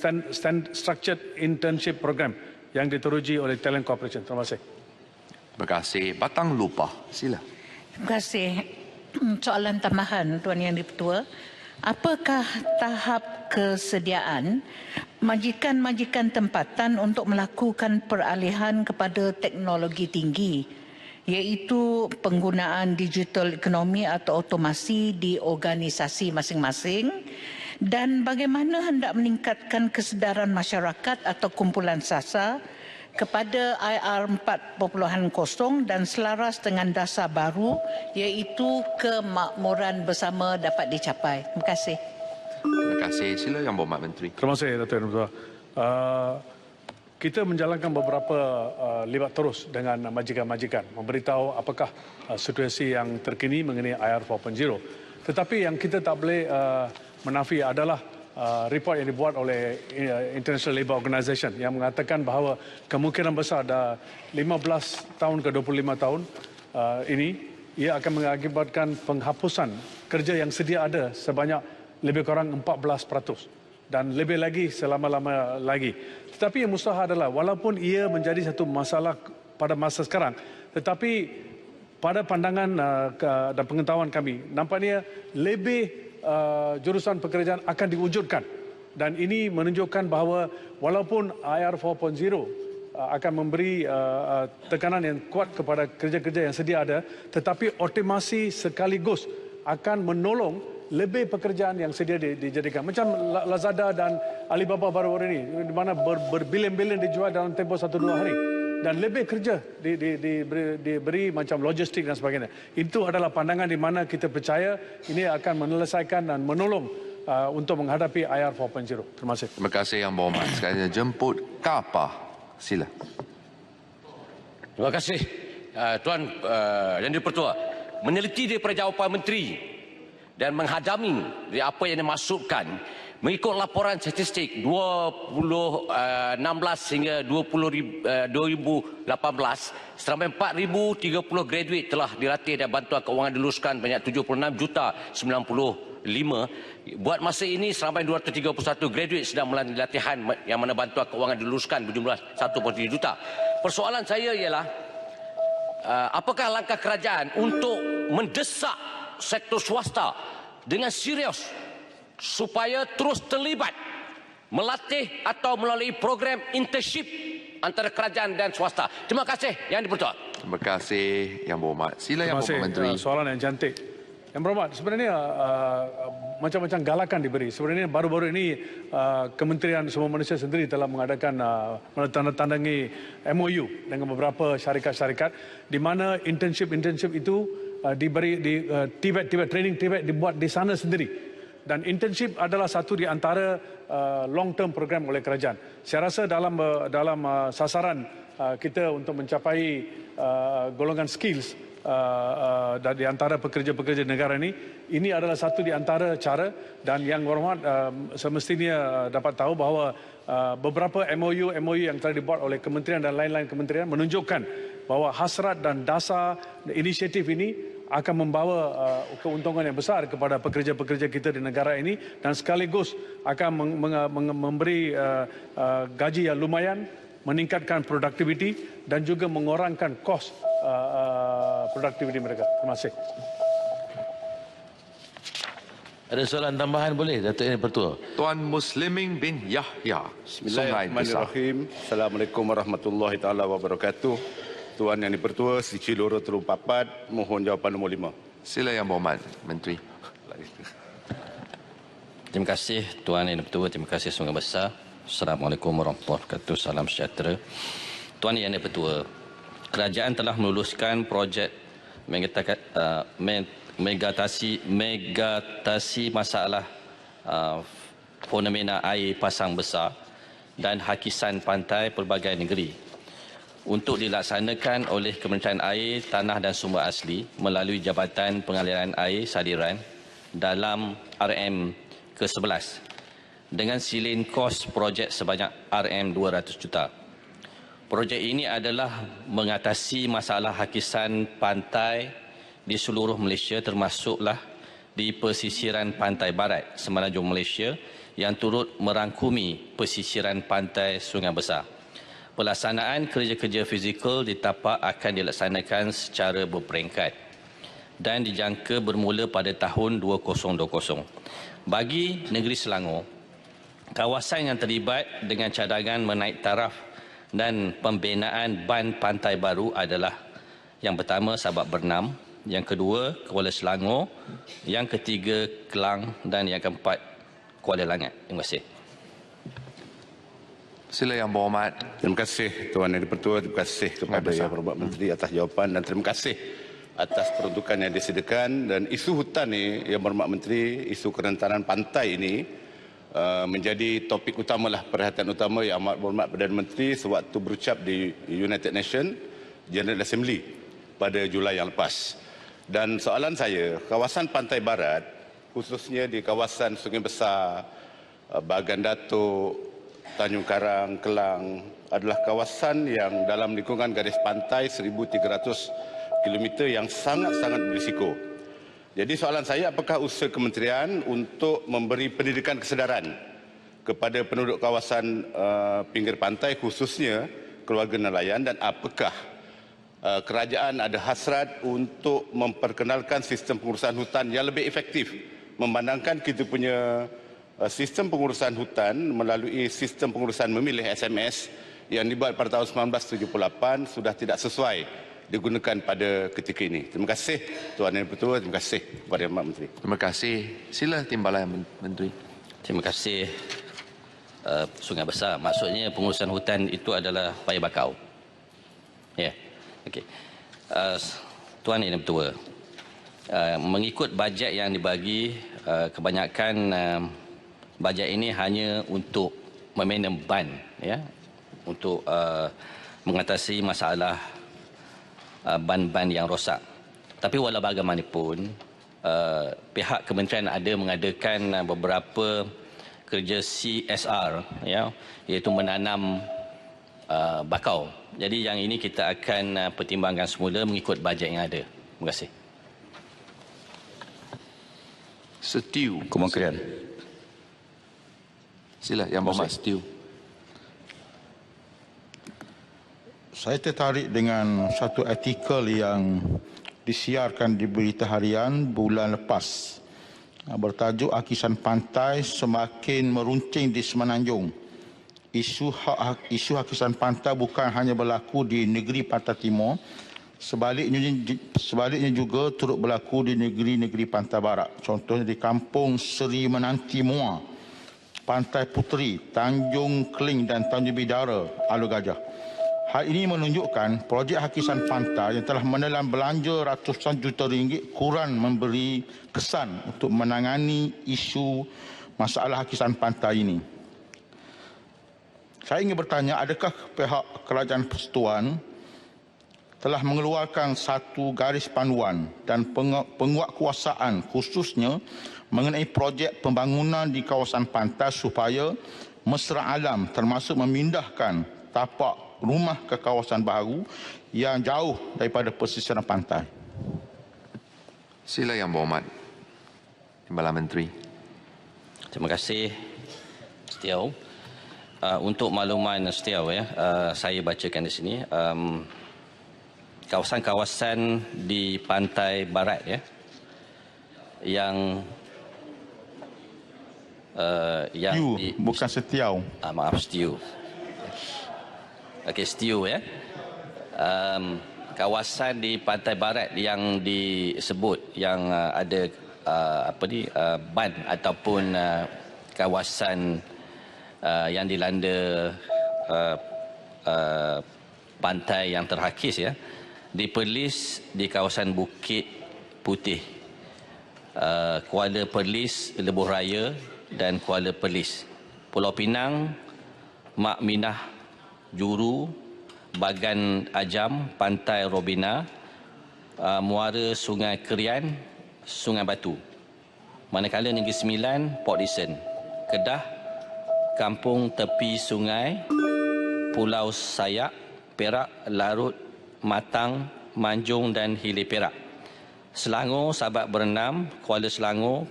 Structured Internship Program yang diteruji oleh Talent Corporation. Terima kasih. Terima kasih. Batang Lupa. Sila. Terima kasih. Soalan tambahan Tuan Yang Dipertua. Apakah tahap kesediaan majikan-majikan tempatan untuk melakukan peralihan kepada teknologi tinggi, iaitu penggunaan digital ekonomi atau otomasi di organisasi masing-masing Dan bagaimana hendak meningkatkan kesedaran masyarakat atau kumpulan SASA kepada IR 4.0 dan selaras dengan dasar baru iaitu kemakmuran bersama dapat dicapai. Terima kasih. Terima kasih. Sila Yang Berhormat Menteri. Terima kasih, Dato' Yang Bertuah. Kita menjalankan beberapa libat terus dengan majikan-majikan, memberitahu apakah situasi yang terkini mengenai IR 4.0. Tetapi yang kita tak boleh menafi adalah report yang dibuat oleh International Labour Organization yang mengatakan bahawa kemungkinan besar dah 15 tahun ke 25 tahun ini ia akan mengakibatkan penghapusan kerja yang sedia ada sebanyak lebih kurang 14% dan lebih lagi selama-lama lagi. Tetapi yang mustahil adalah walaupun ia menjadi satu masalah pada masa sekarang, tetapi pada pandangan dan pengetahuan kami nampaknya lebih jurusan pekerjaan akan diwujudkan, dan ini menunjukkan bahawa walaupun IR 4.0 akan memberi tekanan yang kuat kepada kerja-kerja yang sedia ada, tetapi otomasi sekaligus akan menolong lebih pekerjaan yang sedia dijadikan. Macam Lazada dan Alibaba baru-baru ini, di mana berbilion-bilion dijual dalam tempoh 1-2 hari. Dan lebih kerja diberi macam logistik dan sebagainya. Itu adalah pandangan di mana kita percaya ini akan menyelesaikan dan menolong untuk menghadapi IR 4.0. Terima kasih. Terima kasih Yang Berhormat. Sekarang jemput Kapah. Sila. Terima kasih Tuan Yang di-Pertua. Meneliti daripada jawapan Menteri dan menghadami dari apa yang dimasukkan, mengikut laporan statistik 2016 hingga 2018, seramai 4,030 graduate telah dilatih dan bantuan keuangan diluluskan banyak 76,95. Buat masa ini seramai 231 graduate sedang melalui latihan yang mana bantuan keuangan diluluskan berjumlah 1.3 juta. Persoalan saya ialah apakah langkah kerajaan untuk mendesak sektor swasta dengan serius supaya terus terlibat melatih atau melalui program internship antara kerajaan dan swasta. Terima kasih Yang di-Pertua. Terima kasih Yang Berhormat. Sila Yang Berhormat Menteri. Soalan yang cantik. Yang Berhormat, sebenarnya macam-macam galakan diberi. Sebenarnya baru-baru ini Kementerian Sumber Manusia sendiri telah mengadakan menandatangani MOU dengan beberapa syarikat-syarikat di mana internship itu diberi training Tibet dibuat di sana sendiri, dan internship adalah satu di antara long term program oleh kerajaan. Saya rasa dalam sasaran kita untuk mencapai golongan skills di antara pekerja-pekerja negara ini adalah satu di antara cara, dan Yang Berhormat semestinya dapat tahu bahawa beberapa MOU yang telah dibuat oleh kementerian dan lain-lain kementerian menunjukkan bahawa hasrat dan dasar inisiatif ini akan membawa keuntungan yang besar kepada pekerja-pekerja kita di negara ini, dan sekaligus akan memberi gaji yang lumayan, meningkatkan produktiviti dan juga mengurangkan kos produktiviti mereka. Terima kasih. Ada soalan tambahan boleh, Datuk Yang Pertua? Tuan Muslimin bin Yahya. Bismillahirrahmanirrahim. Assalamualaikum warahmatullahi taala wabarakatuh. Tuan Yang di-Pertua, Siti Loro Terung Papat, mohon jawapan nombor 5. Sila Yang Berhormat Menteri. Terima kasih Tuan Yang di-Pertua, terima kasih Sungai Besar. Assalamualaikum warahmatullahi wabarakatuh, salam sejahtera. Tuan Yang di-Pertua, kerajaan telah meluluskan projek mengatasi masalah fenomena air pasang besar dan hakisan pantai pelbagai negeri untuk dilaksanakan oleh Kementerian Air, Tanah dan Sumber Asli melalui Jabatan Pengaliran Air Sadiran dalam RM ke-11 dengan silin kos projek sebanyak RM200 juta. Projek ini adalah mengatasi masalah hakisan pantai di seluruh Malaysia, termasuklah di pesisiran pantai barat Semenanjung Malaysia yang turut merangkumi pesisiran pantai Sungai Besar. Pelaksanaan kerja-kerja fizikal di tapak akan dilaksanakan secara berperingkat dan dijangka bermula pada tahun 2020. Bagi negeri Selangor, kawasan yang terlibat dengan cadangan menaik taraf dan pembinaan ban pantai baru adalah yang pertama Sabak Bernam, yang kedua Kuala Selangor, yang ketiga Kelang dan yang keempat Kuala Langat. Terima kasih. Sila Yang Berhormat. Terima kasih Tuan Yang di-Pertua, terima kasih kepada Yang Berhormat Menteri atas jawapan dan terima kasih atas peruntukan yang disediakan. Dan isu hutan ni Yang Berhormat Menteri, isu kerentanan pantai ini menjadi topik utamalah, perhatian utama Yang Amat Berhormat Perdana Menteri sewaktu berucap di United Nations General Assembly pada Julai yang lepas. Dan soalan saya, kawasan pantai barat, khususnya di kawasan Sungai Besar, Bagan Datuk, Tanjung Karang, Kelang, adalah kawasan yang dalam lingkungan garis pantai 1,300 km yang sangat-sangat berisiko. Jadi soalan saya, apakah usaha kementerian untuk memberi pendidikan kesedaran kepada penduduk kawasan pinggir pantai, khususnya keluarga nelayan, dan apakah kerajaan ada hasrat untuk memperkenalkan sistem pengurusan hutan yang lebih efektif, memandangkan kita punya sistem pengurusan hutan melalui sistem pengurusan memilih SMS yang dibuat pada tahun 1978 sudah tidak sesuai digunakan pada ketika ini. Terima kasih Tuan Yang Pertua, terima kasih kepada Yang Amat Menteri. Terima kasih. Sila Timbalan Menteri. Terima kasih. Sungai Besar, maksudnya pengurusan hutan itu adalah paya bakau. Ya, okey. Tuan Yang Pertua, mengikut bajet yang dibagi, kebanyakan bajet ini hanya untuk memainten ban, ya, untuk mengatasi masalah ban-ban yang rosak. Tapi walau bagaimanapun, pihak kementerian ada mengadakan beberapa kerja CSR, ya, iaitu menanam bakau. Jadi yang ini kita akan pertimbangkan semula mengikut bajet yang ada. Terima kasih. Setiu. Kementerian. Sila Yang Berhormat Setiu. Saya tertarik dengan satu artikel yang disiarkan di Berita Harian bulan lepas bertajuk Hakisan Pantai Semakin Meruncing di Semenanjung. Isu hakisan pantai bukan hanya berlaku di negeri Pantai Timur, sebaliknya juga turut berlaku di negeri-negeri Pantai Barat. Contohnya di Kampung Seri Menanti Muar, Pantai Puteri, Tanjung Keling dan Tanjung Bidara, Alor Gajah. Hal ini menunjukkan projek hakisan pantai yang telah menelan belanja ratusan juta ringgit kurang memberi kesan untuk menangani isu masalah hakisan pantai ini. Saya ingin bertanya, adakah pihak Kerajaan Persekutuan telah mengeluarkan satu garis panduan dan penguatkuasaan khususnya mengenai projek pembangunan di kawasan pantai supaya mesra alam termasuk memindahkan tapak rumah ke kawasan baru yang jauh daripada pesisiran pantai? Sila Yang Berhormat Timbalan Menteri. Terima kasih Setiau. Untuk makluman Setiau, ya, saya bacakan di sini. Kawasan-kawasan di pantai barat, ya, yang bukan Setiau. Maaf, Setiau. Okey, Setiau, ya. Kawasan di pantai barat yang disebut yang ada ban ataupun kawasan yang dilanda pantai yang terhakis, ya, diperlis di kawasan Bukit Putih, Kuala Perlis, Lebuh Raya dan Kuala Perlis, Pulau Pinang, Mak Minah, Juru, Bagan Ajam, Pantai Robina, Muara Sungai Kerian, Sungai Batu. Manakala Negeri Sembilan, Port Dickson, Kedah, Kampung Tepi Sungai, Pulau Sayak, Perak, Larut, Matang, Manjung dan Hilir Perak. Selangor, Sabak Berenam, Kuala Selangor,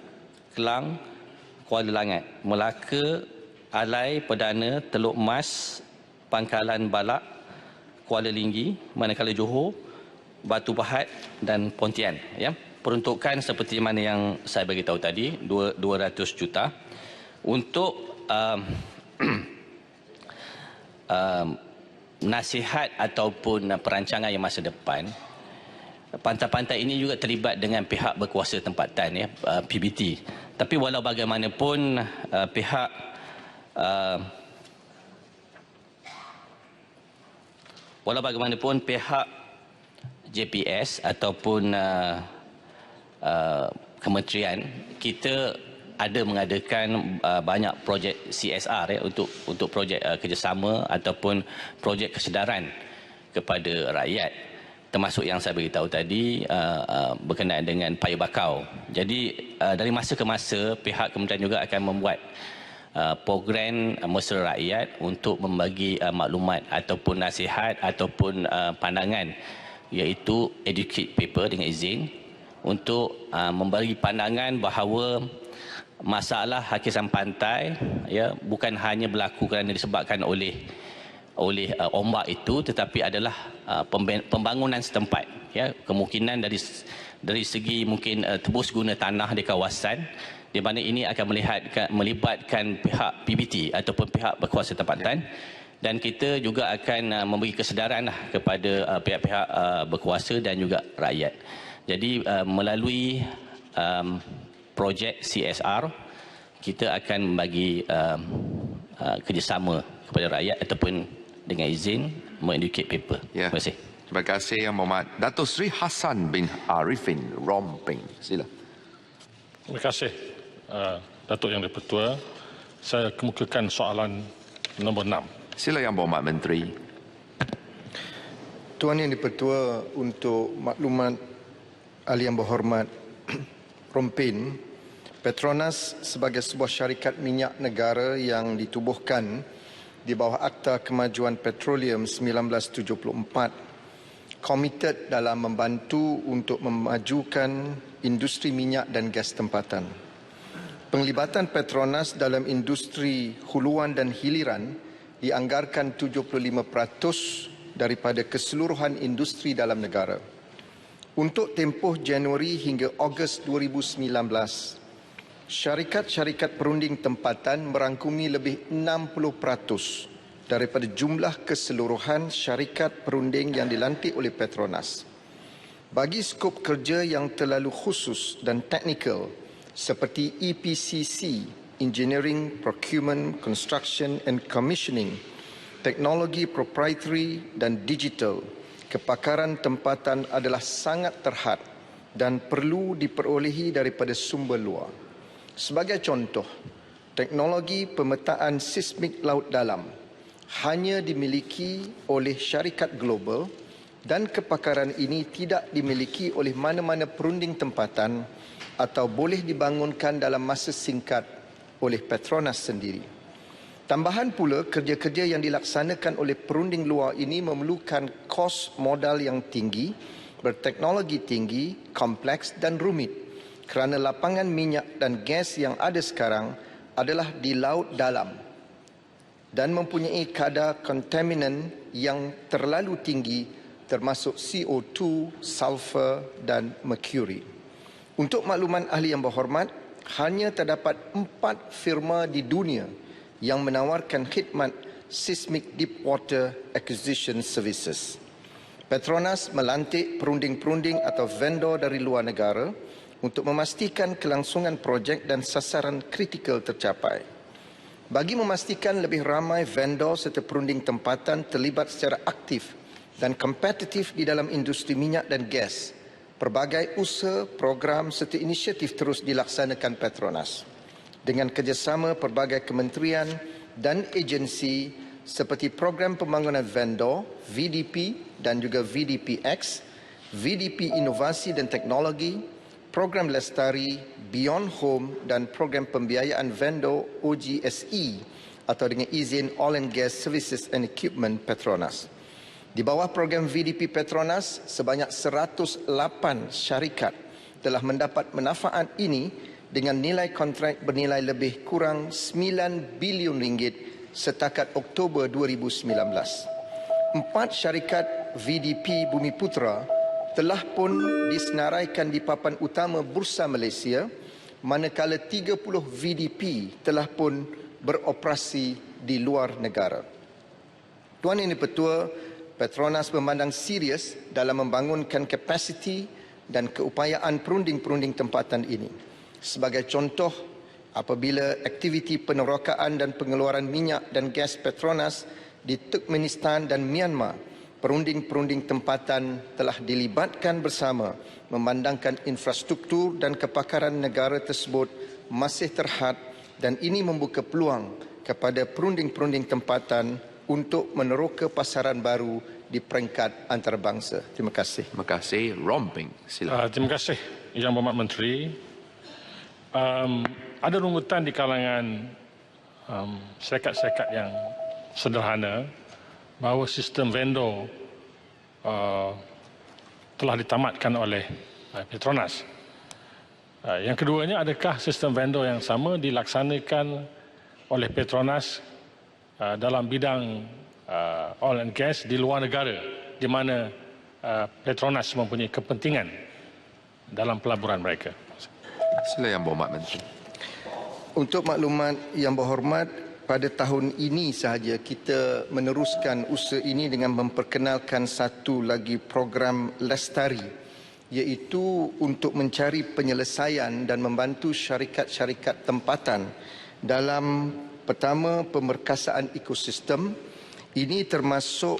Kelang, Kuala Langat, Melaka, Alai, Perdana, Teluk Mas, Pangkalan Balak, Kuala Linggi, manakala Johor, Batu Pahat dan Pontian. Ya. Peruntukan seperti mana yang saya bagi tahu tadi, 200 juta untuk nasihat ataupun perancangan yang masa depan. Pantai-pantai ini juga terlibat dengan pihak berkuasa tempatan, ya, PBT. Tapi walau bagaimanapun pihak JPS ataupun kementerian kita ada mengadakan banyak projek CSR untuk projek kerjasama ataupun projek kesedaran kepada rakyat, termasuk yang saya beritahu tadi berkenaan dengan payu bakau. Jadi dari masa ke masa pihak kementerian juga akan membuat program mesra rakyat untuk membagi maklumat ataupun nasihat ataupun pandangan, iaitu educate paper dengan izin, untuk memberi pandangan bahawa masalah hakisan pantai bukan hanya berlaku kerana disebabkan oleh ombak itu, tetapi adalah pembangunan setempat. Kemungkinan dari segi mungkin tebus guna tanah di kawasan, di mana ini akan melibatkan pihak PBT ataupun pihak berkuasa tempatan, dan kita juga akan memberi kesedaran kepada pihak-pihak berkuasa dan juga rakyat. Jadi melalui projek CSR, kita akan membagi kerjasama kepada rakyat ataupun dengan izin mengedukate paper. Terima kasih. Terima kasih Yang Berhormat Datuk Seri Hassan bin Arifin Romping. Sila. Terima kasih Datuk Yang di-Pertua. Saya kemukakan soalan nombor 6. Sila Yang Berhormat Menteri. Tuan Yang di-Pertua, untuk maklumat Ahli Yang Berhormat Rompin, Petronas sebagai sebuah syarikat minyak negara yang ditubuhkan di bawah Akta Kemajuan Petroleum 1974, komited dalam membantu untuk memajukan industri minyak dan gas tempatan. Penglibatan Petronas dalam industri huluan dan hiliran dianggarkan 75% daripada keseluruhan industri dalam negara. Untuk tempoh Januari hingga Ogos 2019, syarikat-syarikat perunding tempatan merangkumi lebih 60% daripada jumlah keseluruhan syarikat perunding yang dilantik oleh Petronas. Bagi skop kerja yang terlalu khusus dan teknikal seperti EPCC, Engineering, Procurement, Construction and Commissioning, teknologi proprietary dan digital, kepakaran tempatan adalah sangat terhad dan perlu diperolehi daripada sumber luar. Sebagai contoh, teknologi pemetaan seismik laut dalam hanya dimiliki oleh syarikat global dan kepakaran ini tidak dimiliki oleh mana-mana perunding tempatan atau boleh dibangunkan dalam masa singkat oleh Petronas sendiri. Tambahan pula, kerja-kerja yang dilaksanakan oleh perunding luar ini memerlukan kos modal yang tinggi, berteknologi tinggi, kompleks dan rumit, kerana lapangan minyak dan gas yang ada sekarang adalah di laut dalam dan mempunyai kadar kontaminan yang terlalu tinggi termasuk CO2, sulfur dan merkuri. Untuk makluman Ahli Yang Berhormat, hanya terdapat 4 firma di dunia yang menawarkan khidmat Seismic Deep Water Acquisition Services. Petronas melantik perunding-perunding atau vendor dari luar negara untuk memastikan kelangsungan projek dan sasaran kritikal tercapai. Bagi memastikan lebih ramai vendor serta perunding tempatan terlibat secara aktif dan kompetitif di dalam industri minyak dan gas, pelbagai usaha, program serta inisiatif terus dilaksanakan Petronas dengan kerjasama pelbagai kementerian dan agensi seperti Program Pembangunan Vendor, VDP dan juga VDPX, VDP Inovasi dan Teknologi, Program Lestari, Beyond Home dan Program Pembiayaan Vendor OGSE atau dengan izin Oil and Gas Services and Equipment Petronas. Di bawah program VDP Petronas, sebanyak 108 syarikat telah mendapat manfaat ini dengan nilai kontrak bernilai lebih kurang 9 bilion ringgit setakat Oktober 2019. 4 syarikat VDP Bumiputra telah pun disenaraikan di papan utama Bursa Malaysia, manakala 30 VDP telah pun beroperasi di luar negara. Tuan Yang di-Pertua, Petronas memandang serius dalam membangunkan kapasiti dan keupayaan perunding-perunding tempatan ini. Sebagai contoh, apabila aktiviti penerokaan dan pengeluaran minyak dan gas Petronas di Turkmenistan dan Myanmar, perunding-perunding tempatan telah dilibatkan bersama memandangkan infrastruktur dan kepakaran negara tersebut masih terhad dan ini membuka peluang kepada perunding-perunding tempatan untuk meneroka pasaran baru di peringkat antarabangsa. Terima kasih. Terima kasih. Romping, silakan. Terima kasih Yang Berhormat Menteri. Ada rungutan di kalangan syarikat-syarikat yang sederhana bahawa sistem vendor telah ditamatkan oleh Petronas. Yang keduanya, adakah sistem vendor yang sama dilaksanakan oleh Petronas dalam bidang oil and gas di luar negara di mana Petronas mempunyai kepentingan dalam pelaburan mereka? Sila Yang Berhormat Menteri. Untuk maklumat Yang Berhormat, pada tahun ini sahaja kita meneruskan usaha ini dengan memperkenalkan satu lagi program Lestari, iaitu untuk mencari penyelesaian dan membantu syarikat-syarikat tempatan dalam pertama pemerkasaan ekosistem. Ini termasuk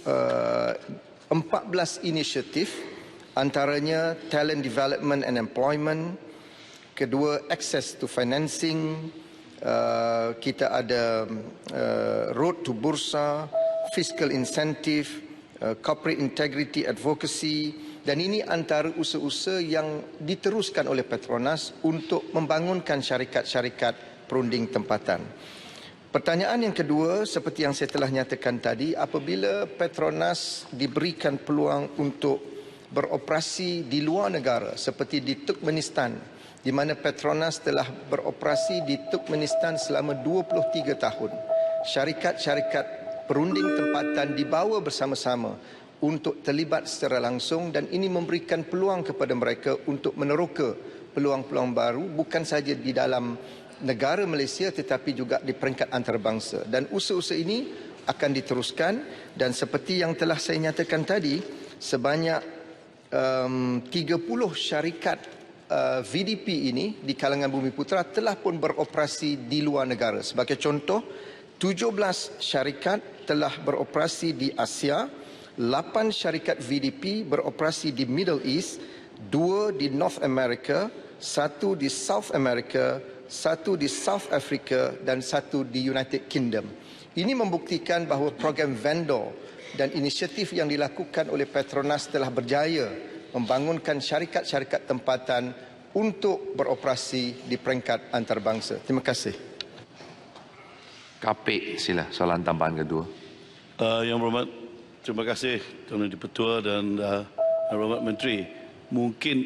14 inisiatif, antaranya talent development and employment, kedua access to financing, kita ada road to bursa, fiscal incentive, corporate integrity advocacy, dan ini antara usaha-usaha yang diteruskan oleh Petronas untuk membangunkan syarikat-syarikat perunding tempatan. Pertanyaan yang kedua, seperti yang saya telah nyatakan tadi, apabila Petronas diberikan peluang untuk beroperasi di luar negara seperti di Turkmenistan, di mana Petronas telah beroperasi di Turkmenistan selama 23 tahun. Syarikat-syarikat perunding tempatan dibawa bersama-sama untuk terlibat secara langsung dan ini memberikan peluang kepada mereka untuk meneroka peluang-peluang baru bukan sahaja di dalam negara Malaysia tetapi juga di peringkat antarabangsa. Dan usaha-usaha ini akan diteruskan dan seperti yang telah saya nyatakan tadi, sebanyak 30 syarikat VDP ini di kalangan Bumiputera telah pun beroperasi di luar negara. Sebagai contoh, 17 syarikat telah beroperasi di Asia, 8 syarikat VDP beroperasi di Middle East, 2 di North America, 1 di South America, 1 di South Africa dan 1 di United Kingdom. Ini membuktikan bahawa program vendor dan inisiatif yang dilakukan oleh Petronas telah berjaya membangunkan syarikat-syarikat tempatan untuk beroperasi di peringkat antarabangsa. Terima kasih. Kapik, sila soalan tambahan kedua. Yang Berhormat, terima kasih Tuan Di-Pertua dan Yang Berhormat Menteri. Mungkin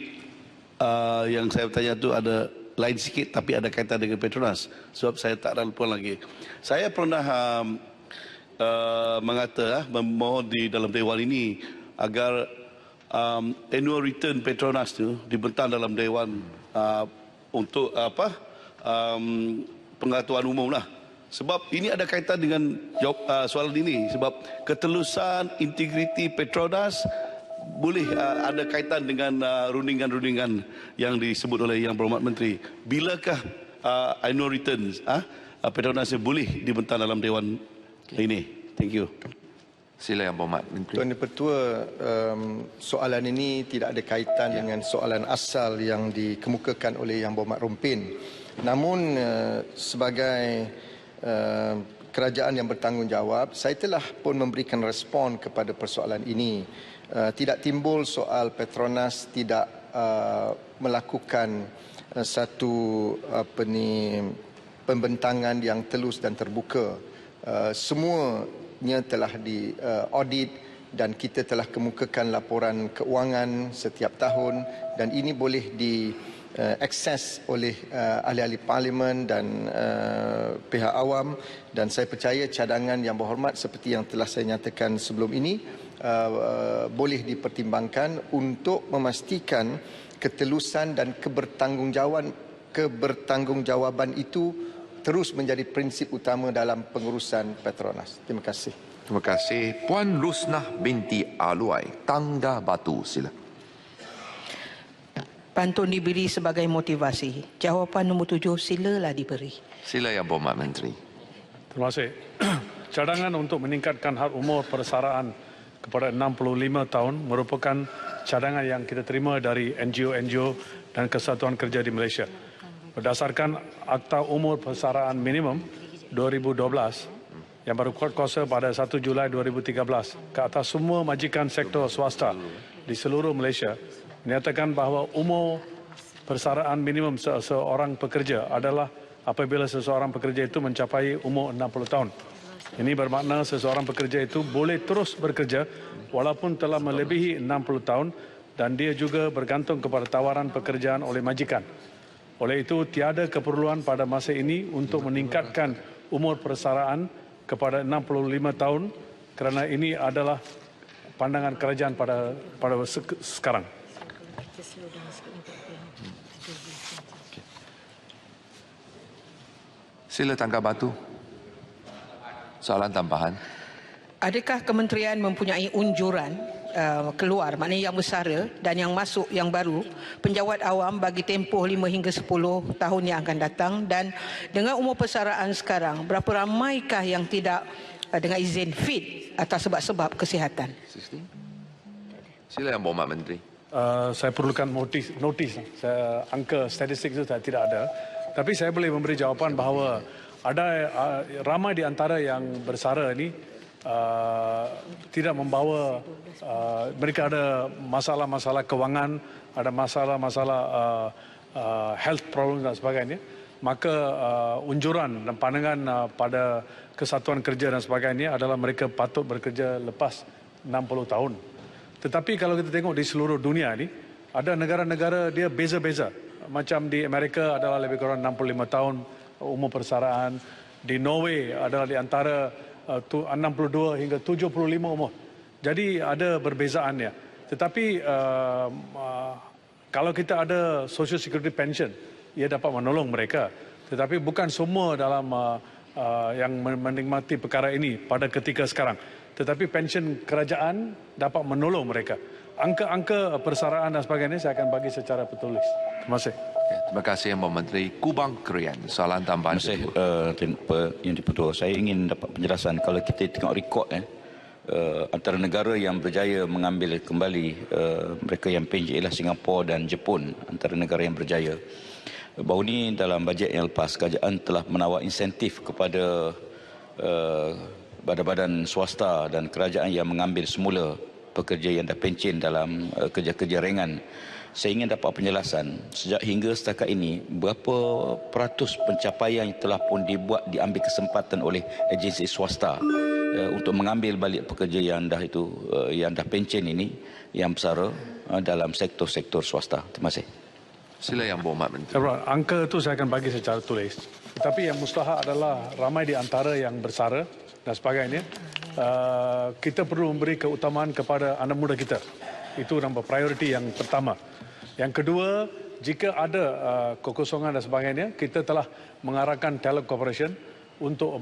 yang saya tanya itu ada lain sikit tapi ada kaitan dengan Petronas sebab saya tak ada lupa lagi. Saya pernah memohon di dalam Dewan ini agar annual return Petronas itu dibentang dalam Dewan untuk pengetahuan umum lah. Sebab ini ada kaitan dengan soalan ini sebab ketelusan integriti Petronas boleh ada kaitan dengan rundingan-rundingan yang disebut oleh Yang Berhormat Menteri. Bilakah annual returns Petronas boleh dibentang dalam Dewan ini? Thank you. Sila Yang Berhormat Menteri. Tuan Di-Pertua, soalan ini tidak ada kaitan dengan soalan asal yang dikemukakan oleh Yang Berhormat Rompin. Namun sebagai kerajaan yang bertanggungjawab, saya telah pun memberikan respon kepada persoalan ini. Tidak timbul soal Petronas tidak melakukan satu pembentangan yang telus dan terbuka. Semuanya telah diaudit dan kita telah kemukakan laporan keuangan setiap tahun dan ini boleh diakses oleh ahli-ahli parlimen dan pihak awam dan saya percaya cadangan Yang Berhormat seperti yang telah saya nyatakan sebelum ini boleh dipertimbangkan untuk memastikan ketelusan dan kebertanggungjawab itu terus menjadi prinsip utama dalam pengurusan Petronas. Terima kasih. Terima kasih. Puan Rusnah binti Aluai, Tangga Batu, sila. pantun diberi sebagai motivasi. Jawapan nombor 7 silalah diberi. Sila Yang Berhormat Menteri. Terima kasih. Cadangan untuk meningkatkan had umur persaraan kepada 65 tahun merupakan cadangan yang kita terima dari NGO-NGO dan Kesatuan Kerja di Malaysia. Berdasarkan Akta Umur Persaraan Minimum 2012 yang baru kuat kuasa pada 1 Julai 2013 ke atas semua majikan sektor swasta di seluruh Malaysia menyatakan bahawa umur persaraan minimum seorang pekerja adalah apabila seseorang pekerja itu mencapai umur 60 tahun. Ini bermakna seseorang pekerja itu boleh terus bekerja walaupun telah melebihi 60 tahun dan dia juga bergantung kepada tawaran pekerjaan oleh majikan. Oleh itu, tiada keperluan pada masa ini untuk meningkatkan umur persaraan kepada 65 tahun kerana ini adalah pandangan kerajaan pada sekarang. Sila Tangkap Batu. Soalan tambahan. Adakah kementerian mempunyai unjuran keluar, maknanya yang bersara dan yang masuk yang baru, penjawat awam bagi tempoh 5 hingga 10 tahun yang akan datang, dan dengan umur persaraan sekarang, berapa ramaikah yang tidak dengan izin fit atas sebab-sebab kesihatan? Sila Yang Berhormat Menteri. Saya perlukan notis. Angka statistik itu saya tidak ada. Tapi saya boleh memberi jawapan bahawa ada ramai di antara yang bersara ini tidak membawa, mereka ada masalah-masalah kewangan, ada masalah-masalah health problem dan sebagainya. Maka unjuran dan pandangan pada Kesatuan Kerja dan sebagainya adalah mereka patut bekerja lepas 60 tahun. Tetapi kalau kita tengok di seluruh dunia ni, ada negara-negara dia beza-beza. Macam di Amerika adalah lebih kurang 65 tahun umur persaraan. Di Norway adalah di antara 62 hingga 75 umur. Jadi ada perbezaannya. Tetapi kalau kita ada Social Security Pension, ia dapat menolong mereka. Tetapi bukan semua dalam yang menikmati perkara ini pada ketika sekarang. Tetapi pension kerajaan dapat menolong mereka. Angka-angka persaraan dan sebagainya saya akan bagi secara tertulis. Terima kasih. Terima kasih Yang Berhormat Menteri. Kubang Krian, soalan tambahan. Terima kasih Yang di-Pertua. Saya ingin dapat penjelasan kalau kita tengok rekod antara negara yang berjaya mengambil kembali mereka yang PNJ ialah Singapura dan Jepun, antara negara yang berjaya. Baru ini dalam bajet yang lepas, kerajaan telah menawar insentif kepada badan-badan swasta dan kerajaan yang mengambil semula pekerja yang dah pencen dalam kerja-kerja ringan. Saya ingin dapat penjelasan sejak hingga setakat ini berapa peratus pencapaian yang telah pun diambil kesempatan oleh agensi swasta untuk mengambil balik pekerja yang dah pencen ini yang bersara dalam sektor-sektor swasta. Terima kasih. Sila Yang Berhormat Menteri. Angka itu saya akan bagi secara tulis. Tetapi yang mustahak adalah ramai di antara yang bersara dan sebagainya. Kita perlu memberi keutamaan kepada anak muda kita. Itu nombor prioriti yang pertama. Yang kedua, jika ada kekosongan dan sebagainya, kita telah mengarahkan Talent Corporation untuk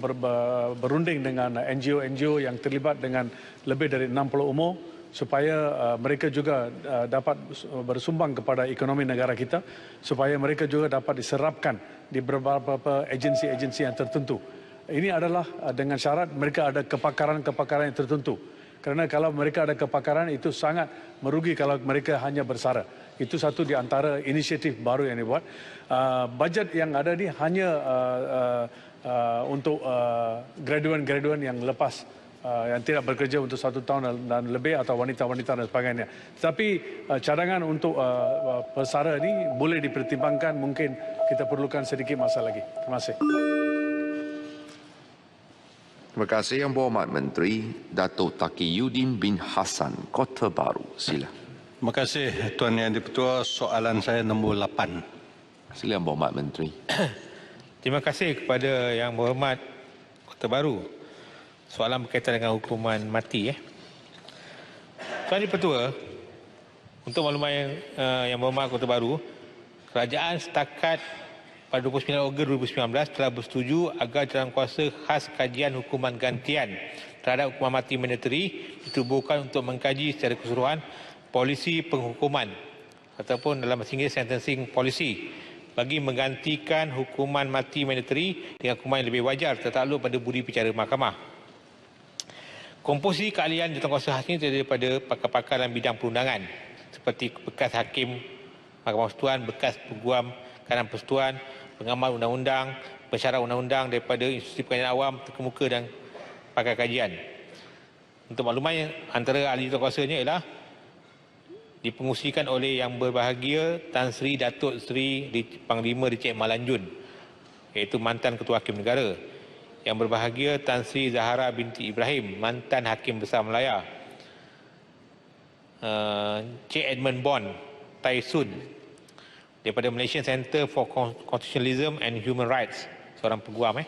berunding dengan NGO-NGO yang terlibat dengan lebih dari 60 umur supaya mereka juga dapat bersumbang kepada ekonomi negara kita, supaya mereka juga dapat diserapkan di beberapa agensi-agensi yang tertentu. Ini adalah dengan syarat mereka ada kepakaran-kepakaran yang tertentu. Kerana kalau mereka ada kepakaran itu sangat merugi kalau mereka hanya bersara. Itu satu di antara inisiatif baru yang dibuat. Bajet yang ada ni hanya untuk graduan-graduan yang lepas, yang tidak bekerja untuk 1 tahun dan lebih atau wanita-wanita dan sebagainya. Tetapi cadangan untuk bersara ni boleh dipertimbangkan, mungkin kita perlukan sedikit masa lagi. Terima kasih. Terima kasih Yang Berhormat Menteri Datuk Taqiyuddin bin Hassan, Kota Baru. Sila. Terima kasih Tuan Yang di-Pertua. Soalan saya nombor 8. Sila Yang Berhormat Menteri. Terima kasih kepada Yang Berhormat Kota Baru. Soalan berkaitan dengan hukuman mati. Tuan di-Pertua, untuk makluman Yang Berhormat Kota Baru, kerajaan setakat pada 29 Ogos 2019 telah bersetuju agar Jawatankuasa Khas Kajian Hukuman Gantian terhadap hukuman mati mandatory ditubuhkan untuk mengkaji secara keseluruhan polisi penghukuman ataupun dalam bahasa Inggeris sentencing policy bagi menggantikan hukuman mati mandatory dengan hukuman yang lebih wajar tertakluk pada budi bicara mahkamah. Komposisi keahlian jawatankuasa khas ini terdiri daripada pakar-pakar dalam bidang perundangan seperti bekas hakim Mahkamah Persekutuan, bekas peguam Kanan Persekutuan, pengamal undang-undang, pensyarah undang-undang daripada institusi pengadilan awam, terkemuka dan pakar kajian. Untuk makluman, antara ahli jawatankuasanya ialah dipengusikan oleh Yang Berbahagia Tan Sri Datuk Seri Panglima Richard Malanjun, iaitu mantan Ketua Hakim Negara. Yang Berbahagia Tan Sri Zahara binti Ibrahim, mantan Hakim Besar Melaya. Cik Edmund Bond Tai Sun daripada Malaysian Centre for Constitutionalism and Human Rights, seorang peguam.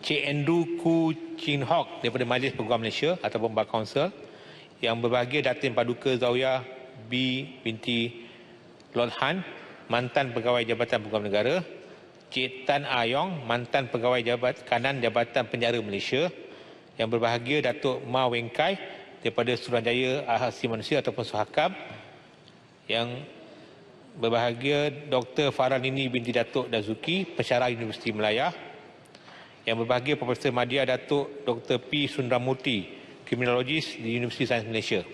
Cik Andrew Koo Chin Hock daripada Majlis Peguam Malaysia ataupun Bar Council. Yang Berbahagia Datin Paduka Zawiyah binti Lord Han, mantan Pegawai Jabatan Peguam Negara. Cik Tan Ayong, mantan Pegawai Kanan Jabatan Penjara Malaysia. Yang Berbahagia Datuk Ma Weng Kai daripada Suruhanjaya Hak Asasi Manusia ataupun Suhakam. Yang Berbahagia Dr. Farah Nini binti Datuk Dazuki, pensyarah Universiti Melaya. Yang Berbahagia Profesor Madya Datuk Dr. P. Sundramoorthy, kriminologis di Universiti Sains Malaysia.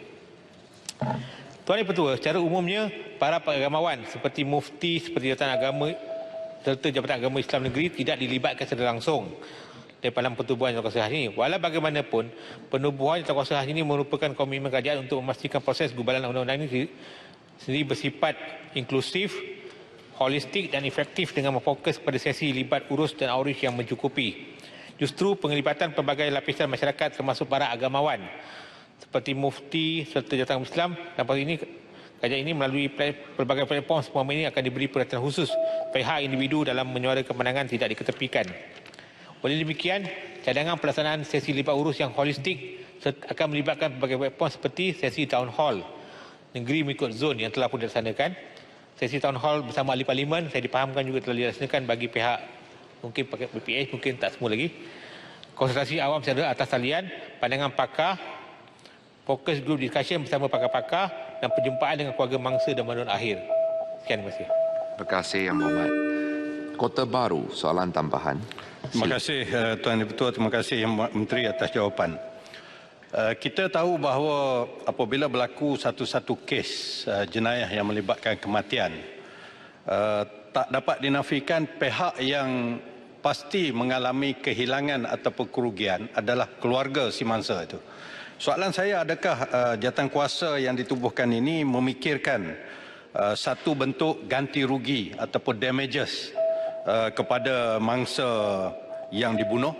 Tuan Yang Pertua, secara umumnya para agamawan seperti mufti, seperti Jabatan Agama serta Jabatan Agama Islam Negeri tidak dilibatkan secara langsung dalam pertubuhan jawatankuasa khas ini. Walau bagaimanapun, penubuhan jawatankuasa khas ini merupakan komitmen kerajaan untuk memastikan proses gubalan undang-undang ini sendiri bersifat inklusif, holistik dan efektif dengan memfokus pada sesi libat urus dan aurus yang mencukupi. Justru penglibatan pelbagai lapisan masyarakat termasuk para agamawan seperti mufti serta jawatan Islam dalam ini kerajaan ini melalui pelbagai platform semua ini akan diberi perhatian khusus supaya hak individu dalam menyuarakan kemenangan tidak diketepikan. Oleh demikian, cadangan pelaksanaan sesi libat urus yang holistik akan melibatkan pelbagai platform seperti sesi town hall negeri mengikut zon yang telah pun dilaksanakan. Sesi town hall bersama ahli parlimen saya dipahamkan juga telah dilaksanakan bagi pihak mungkin pakai BPS, mungkin tak semua lagi. Konsultasi awam secara atas talian, pandangan pakar, fokus group discussion bersama pakar-pakar dan perjumpaan dengan keluarga mangsa dan menurut akhir. Sekian, terima kasih. Terima kasih Yang Berhormat. Kota Baru, soalan tambahan. Terima kasih Tuan Yang Pertua, terima kasih Yang Menteri atas jawapan. Kita tahu bahawa apabila berlaku satu-satu kes jenayah yang melibatkan kematian, tak dapat dinafikan pihak yang pasti mengalami kehilangan ataupun kerugian adalah keluarga si mangsa itu. Soalan saya, adakah jawatankuasa yang ditubuhkan ini memikirkan satu bentuk ganti rugi ataupun damages kepada mangsa yang dibunuh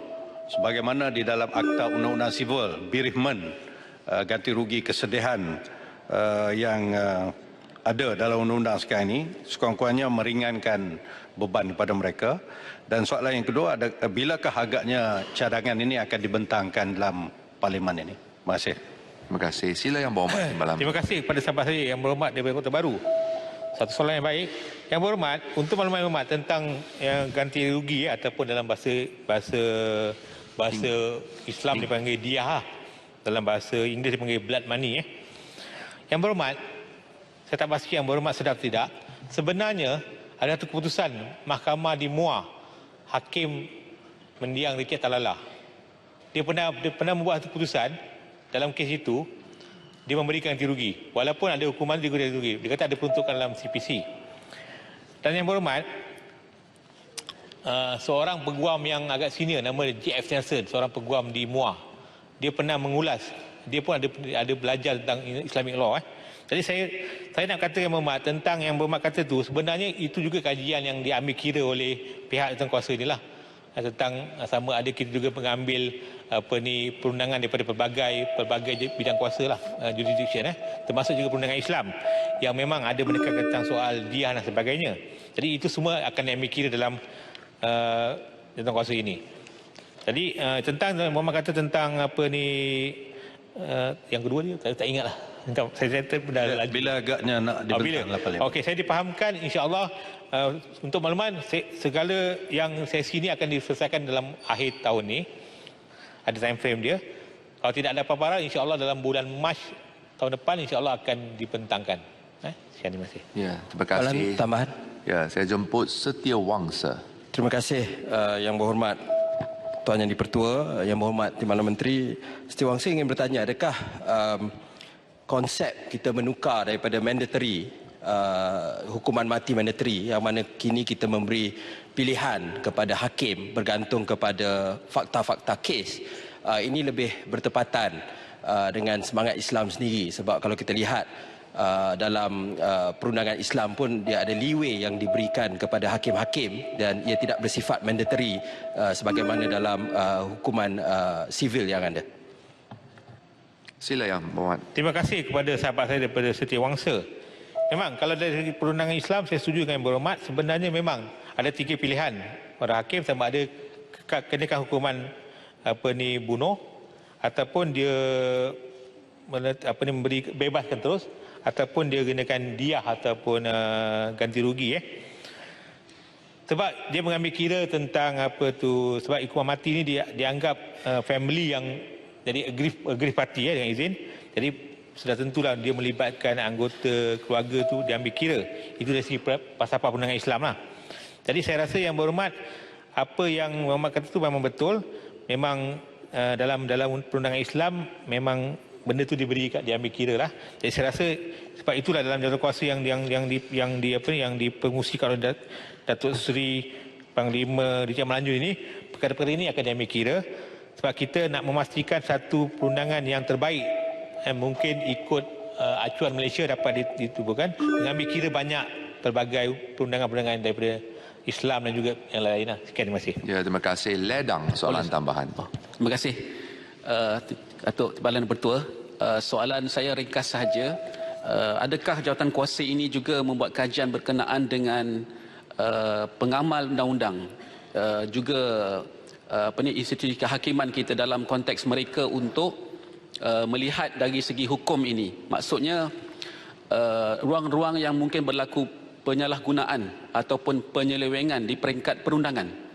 sebagaimana di dalam Akta Undang-Undang Sivil, bereavement, ganti rugi kesedihan yang ada dalam undang-undang sekarang ini, sekurang-kurangnya meringankan beban kepada mereka. Dan soalan yang kedua, bilakah agaknya cadangan ini akan dibentangkan dalam parlimen ini? Terima kasih. Terima kasih. Sila Yang Berhormat. Terima kasih kepada sahabat saya Yang Berhormat daripada Kota Baru. Satu soalan yang baik. Yang Berhormat, untuk maklumat Yang Berhormat tentang yang ganti rugi ataupun dalam bahasa Islam dipanggil diyah, dalam bahasa Inggeris dipanggil blood money. Yang Berhormat, saya tak pasti Yang Berhormat sedar tidak, sebenarnya ada satu keputusan Mahkamah di Muar, Hakim Mendiang Richard Talala. Dia pernah membuat satu keputusan dalam kes itu, dia memberikan ganti rugi. Walaupun ada hukuman, dia ganti rugi. Dia kata ada peruntukan dalam CPC. Dan Yang Berhormat, seorang peguam yang agak senior nama J.F. Nelson, seorang peguam di Muar, dia pernah mengulas, dia pun ada belajar tentang Islamic law. Jadi saya nak kata Yang Berhormat tentang Yang Berhormat kata tu, sebenarnya itu juga kajian yang diambil kira oleh pihak jawatankuasa inilah, tentang sama ada kita juga mengambil perundangan daripada pelbagai bidang kuasa lah, jurisdiction, termasuk juga perundangan Islam yang memang ada menekankan tentang soal diah dan sebagainya. Jadi itu semua akan diambil kira dalam jawatankuasa ini. Jadi tentang Muhammad kata tentang yang kedua dia tak ingat lah. Saya bila agaknya nak dibentang lah paling. Okey, saya dipahamkan insya-Allah untuk makluman segala yang sesi ini akan diselesaikan dalam akhir tahun ni. Ada time frame dia. Kalau tidak ada paparan, insya-Allah dalam bulan Mac tahun depan insya-Allah akan dibentangkan. Sekian, terima kasih. Ya, terima kasih. Tambahan. Ya, saya jemput Setia Wangsa. Terima kasih Yang Berhormat Tuan Yang Dipertua, Yang Berhormat Timbalan Menteri. Setia Wangsa ingin bertanya, adakah konsep kita menukar daripada mandatory hukuman mati mandatory yang mana kini kita memberi pilihan kepada hakim bergantung kepada fakta-fakta kes, ini lebih bertepatan dengan semangat Islam sendiri, sebab kalau kita lihat dalam perundangan Islam pun dia ada leeway yang diberikan kepada hakim-hakim dan ia tidak bersifat mandatory sebagaimana dalam hukuman sivil yang ada. Sila Yang Berhormat. Terima kasih kepada sahabat saya daripada Setia Wangsa. Memang kalau dari segi perundangan Islam saya setuju dengan Yang Berhormat, sebenarnya memang ada 3 pilihan para hakim, sama ada kenakan hukuman bunuh, ataupun dia memberi bebaskan terus, ataupun dia kenakan diah ataupun ganti rugi. Sebab dia mengambil kira tentang sebab hukuman mati ni dia dianggap family yang jadi aggrieved party dengan izin. Jadi sudah tentulah dia melibatkan anggota keluarga tu diambil kira. Itu dari segi pasal perundangan Islam lah. Jadi saya rasa Yang Berhormat, apa yang Muhammad kata tu memang betul. Memang dalam perundangan Islam memang benda tu diambil kira lah. Jadi saya rasa sebab itulah dalam jawatankuasa yang dipengusikan oleh Datuk Seri Panglima Richard Melanjut ini, perkara-perkara ini akan diambil kira sebab kita nak memastikan satu perundangan yang terbaik. Mungkin ikut acuan Malaysia dapat ditubuhkan, mengambil kira banyak pelbagai perundangan-perundangan daripada Islam dan juga yang lain. Sekian, terima kasih. Ya, terima kasih. Ledang, soalan tambahan. Terima kasih Datuk Timbalan Bertua. Soalan saya ringkas sahaja. Adakah jawatankuasa ini juga membuat kajian berkenaan dengan pengamal undang-undang, juga institusi kehakiman kita dalam konteks mereka untuk melihat dari segi hukum ini? Maksudnya ruang-ruang yang mungkin berlaku penyalahgunaan ataupun penyelewengan di peringkat perundangan.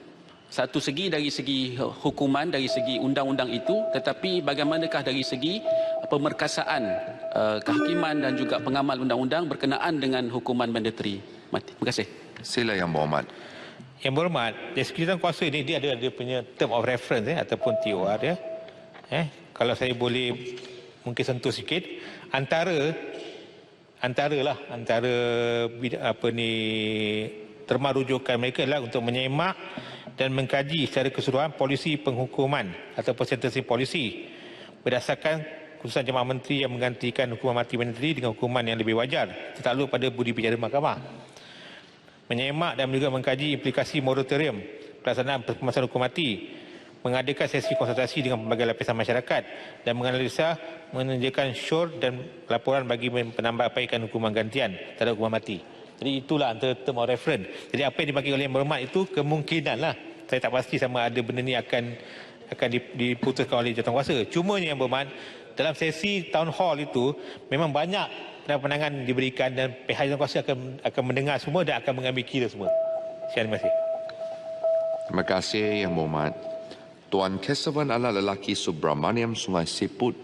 Satu segi dari segi hukuman, dari segi undang-undang itu, tetapi bagaimanakah dari segi pemerkasaan kehakiman dan juga pengamal undang-undang berkenaan dengan hukuman mandatory mati. Terima kasih. Sila Yang Berhormat. Yang Berhormat, dari segi kuasa ini dia ada punya term of reference ataupun TOR dia. Kalau saya boleh mungkin sentuh sikit, antara terma rujukan mereka adalah untuk menyemak dan mengkaji secara keseluruhan polisi penghukuman ataupun sentencing polisi berdasarkan keputusan Jemaah Menteri yang menggantikan hukuman mati mandatory dengan hukuman yang lebih wajar tertakluk pada budi bicara mahkamah. Menyemak dan juga mengkaji implikasi moratorium pelaksanaan permasalahan hukuman mati, mengadakan sesi konsultasi dengan pelbagai lapisan masyarakat dan menganalisa, menyediakan syur dan laporan bagi penambahbaikan hukuman gantian terhadap hukuman mati. Jadi itulah antara term of reference. Jadi apa yang dibagi oleh Yang Berhormat itu kemungkinan lah. Saya tak pasti sama ada benda ni akan diputuskan oleh jawatankuasa. Cumanya Yang Berhormat, dalam sesi town hall itu memang banyak penangan diberikan dan pihak jawatankuasa akan mendengar semua dan akan mengambil kira semua. Terima kasih. Terima kasih Yang Berhormat. Tuan Kesavan Ala Lelaki Subramaniam Sungai Siput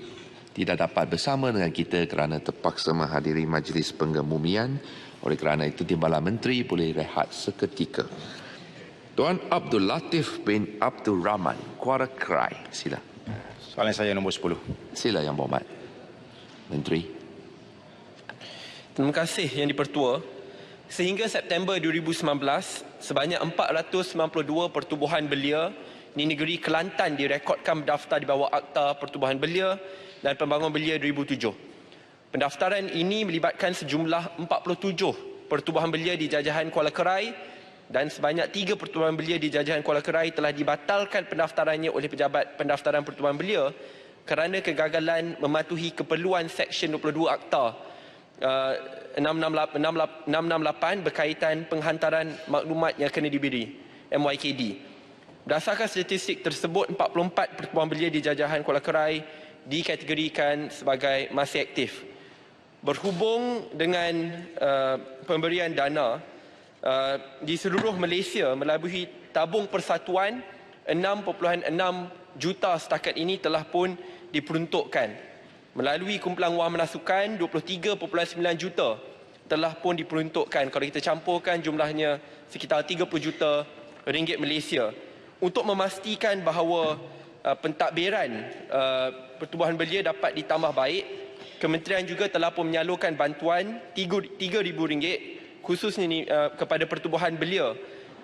tidak dapat bersama dengan kita kerana terpaksa menghadiri majlis pengemumian. Oleh kerana itu, Timbalan Menteri boleh rehat seketika. Tuan Abdul Latif bin Abdul Rahman, Kuala Krai. Sila. Soalan saya nombor 10. Sila Yang Berhormat. Menteri. Terima kasih Yang Dipertua. Sehingga September 2019, sebanyak 492 pertubuhan belia di negeri Kelantan direkodkan berdaftar di bawah Akta Pertubuhan Belia dan Pembangunan Belia 2007. Pendaftaran ini melibatkan sejumlah 47 pertubuhan belia di jajahan Kuala Krai dan sebanyak 3 pertubuhan belia di jajahan Kuala Krai telah dibatalkan pendaftarannya oleh pejabat pendaftaran pertubuhan belia kerana kegagalan mematuhi keperluan Seksyen 22 Akta 668 berkaitan penghantaran maklumat yang kena diberi MYKD. Berdasarkan statistik tersebut, 44 pertubuhan belia di jajahan Kuala Krai dikategorikan sebagai masih aktif. Berhubung dengan pemberian dana di seluruh Malaysia melalui tabung persatuan, 6.6 juta setakat ini telah pun diperuntukkan. Melalui kumpulan wang menasukan 23.9 juta telah pun diperuntukkan. Kalau kita campurkan jumlahnya sekitar 30 juta ringgit Malaysia. Untuk memastikan bahawa pentadbiran pertubuhan belia dapat ditambah baik, Kementerian juga telah pun menyalurkan bantuan RM3,000 khususnya kepada pertubuhan belia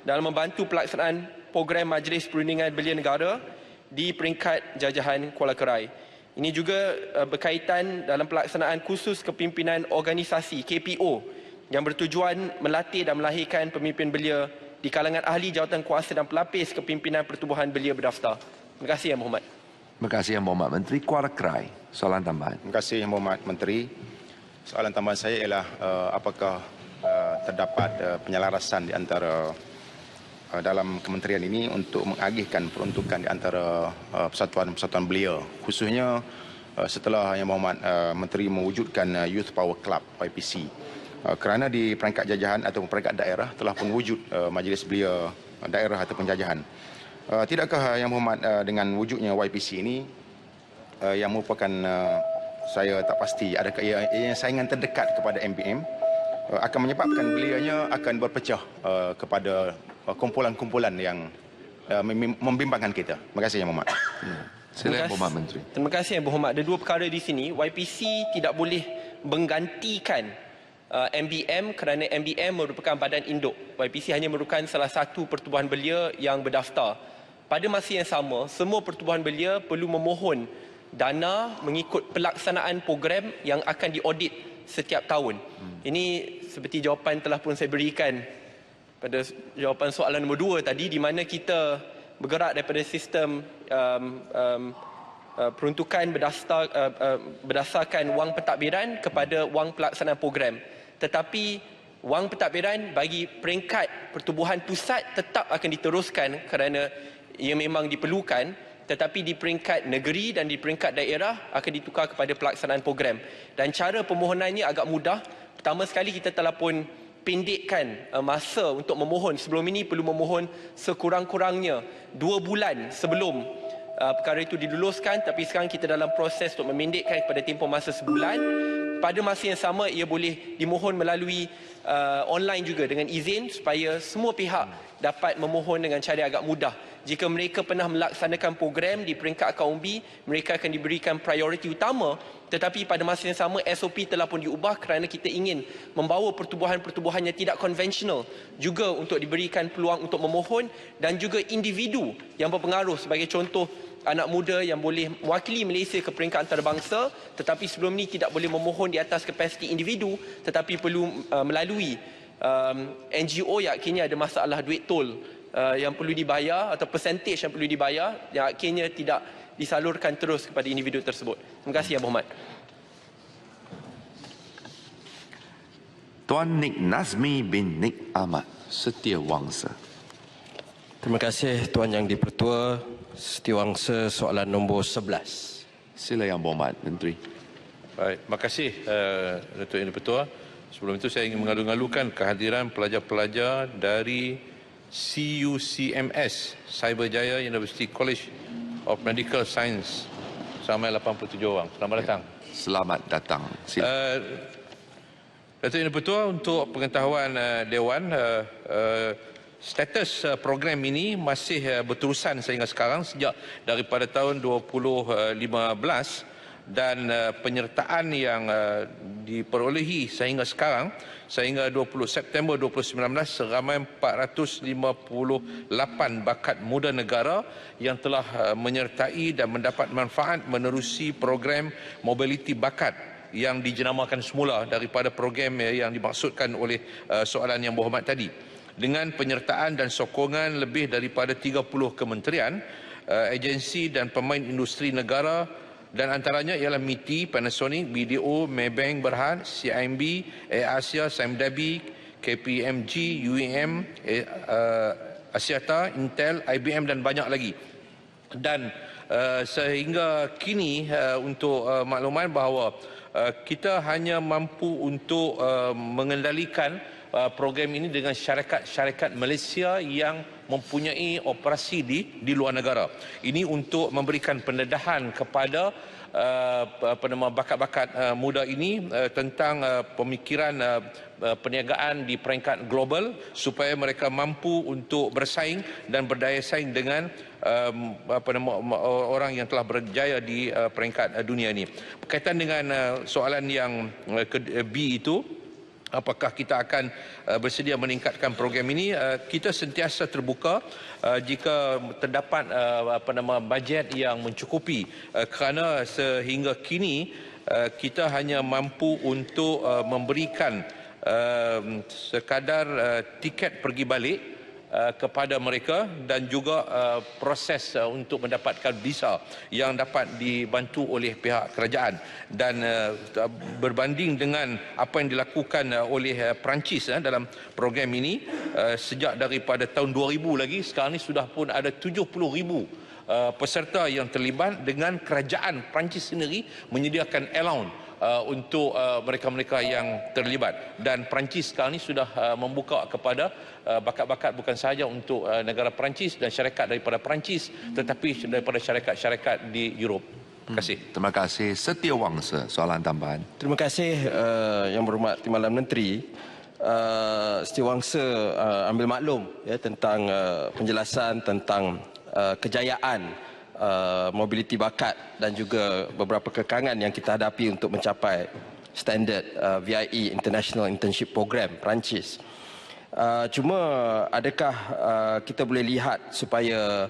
dalam membantu pelaksanaan program Majlis Perundingan Belia Negara di peringkat jajahan Kuala Kerai. Ini juga berkaitan dalam pelaksanaan kursus kepimpinan organisasi KPO yang bertujuan melatih dan melahirkan pemimpin belia di kalangan ahli jawatankuasa dan pelapis kepimpinan pertubuhan belia berdaftar. Terima kasih Yang Berhormat. Terima kasih Yang Berhormat Menteri. Kuala Kerai, soalan tambahan. Terima kasih Yang Berhormat Menteri. Soalan tambahan saya ialah apakah terdapat penyelarasan di antara dalam kementerian ini untuk mengagihkan peruntukan di antara persatuan-persatuan belia, khususnya setelah Yang Berhormat Menteri mewujudkan Youth Power Club YPC, kerana di peringkat jajahan ataupun peringkat daerah telah pun wujud Majlis Belia Daerah ataupun jajahan. Tidakkah Yang Berhormat dengan wujudnya YPC ini yang merupakan saya tak pasti adakah ia saingan terdekat kepada MBM akan menyebabkan belianya akan berpecah kepada kumpulan-kumpulan yang membimbangkan kita. Terima kasih Yang Berhormat. Sila Yang Berhormat Menteri. Terima kasih Yang Berhormat. Ada dua perkara di sini. YPC tidak boleh menggantikan MBM kerana MBM merupakan badan induk. YPC hanya merupakan salah satu pertubuhan belia yang berdaftar. Pada masa yang sama, semua pertubuhan belia perlu memohon dana mengikut pelaksanaan program yang akan diaudit setiap tahun. Ini seperti jawapan telah pun saya berikan pada jawapan soalan nombor 2 tadi, di mana kita bergerak daripada sistem peruntukan berdasarkan wang pentadbiran kepada wang pelaksanaan program. Tetapi wang pentadbiran bagi peringkat pertubuhan pusat tetap akan diteruskan kerana ia memang diperlukan, tetapi di peringkat negeri dan di peringkat daerah akan ditukar kepada pelaksanaan program. Dan cara permohonannya agak mudah. Pertama sekali kita telah pun pendekkan masa untuk memohon. Sebelum ini perlu memohon sekurang-kurangnya 2 bulan sebelum perkara itu diluluskan, tapi sekarang kita dalam proses untuk memendekkan kepada tempoh masa sebulan. Pada masa yang sama ia boleh dimohon melalui online juga dengan izin supaya semua pihak dapat memohon dengan cara agak mudah. Jika mereka pernah melaksanakan program di peringkat akaun mereka akan diberikan prioriti utama, tetapi pada masa yang sama SOP telah pun diubah kerana kita ingin membawa pertubuhan-pertubuhan yang tidak konvensional juga untuk diberikan peluang untuk memohon, dan juga individu yang berpengaruh, sebagai contoh anak muda yang boleh mewakili Malaysia ke peringkat antarabangsa, tetapi sebelum ini tidak boleh memohon di atas kapasiti individu, tetapi perlu melalui NGO yang akhirnya ada masalah duit tol yang perlu dibayar atau percentage yang perlu dibayar, yang akhirnya tidak disalurkan terus kepada individu tersebut. Terima kasih Yang Berhormat. Tuan Nik Nazmi bin Nik Ahmad Setiawangsa. Terima kasih Tuan Yang di-Pertua. Setiawangsa soalan nombor 11. Sila Yang Berhormat Menteri. Baik, terima kasih Datuk Yang di-Pertua. Sebelum itu saya ingin mengalu-alukan kehadiran pelajar-pelajar dari CUCMS Cyberjaya University College of Medical Science sampai 87 orang. Selamat datang. Selamat datang. Datuk Yang di-Pertua, untuk pengetahuan Dewan, status program ini masih berterusan sehingga sekarang sejak daripada tahun 2015, dan penyertaan yang diperolehi sehingga sekarang, sehingga 20 September 2019, seramai 458 bakat muda negara yang telah menyertai dan mendapat manfaat menerusi program mobiliti bakat yang dijenamakan semula daripada program yang dimaksudkan oleh soalan Yang Berhormat tadi. Dengan penyertaan dan sokongan lebih daripada 30 kementerian, agensi dan pemain industri negara, dan antaranya ialah MITI, Panasonic, BDO, Maybank Berhad, CIMB, Air Asia, Samdabi, KPMG, UEM, Axiata, Intel, IBM dan banyak lagi. Dan sehingga kini untuk makluman bahawa kita hanya mampu untuk mengendalikan program ini dengan syarikat-syarikat Malaysia yang mempunyai operasi di luar negara. Ini untuk memberikan pendedahan kepada bakat-bakat muda ini tentang pemikiran perniagaan di peringkat global supaya mereka mampu untuk bersaing dan berdaya saing dengan orang yang telah berjaya di peringkat dunia ini. Berkaitan dengan soalan yang B itu, apakah kita akan bersedia meningkatkan program ini? Kita sentiasa terbuka jika terdapat bajet yang mencukupi, kerana sehingga kini kita hanya mampu untuk memberikan sekadar tiket pergi balik kepada mereka dan juga proses untuk mendapatkan visa yang dapat dibantu oleh pihak kerajaan. Dan berbanding dengan apa yang dilakukan oleh Perancis dalam program ini, sejak daripada tahun 2000 lagi, sekarang ini sudah pun ada 70,000 peserta yang terlibat, dengan kerajaan Perancis sendiri menyediakan allowance untuk mereka-mereka yang terlibat. Dan Perancis sekarang ini sudah membuka kepada bakat-bakat bukan sahaja untuk negara Perancis dan syarikat daripada Perancis, tetapi daripada syarikat-syarikat di Europe. Terima kasih. Terima kasih. Setiawangsa, soalan tambahan. Terima kasih Yang Berhormat Timbalan Menteri. Setiawangsa ambil maklum tentang penjelasan tentang kejayaan mobiliti bakat dan juga beberapa kekangan yang kita hadapi untuk mencapai standard VIE International Internship Program Perancis. Cuma adakah kita boleh lihat supaya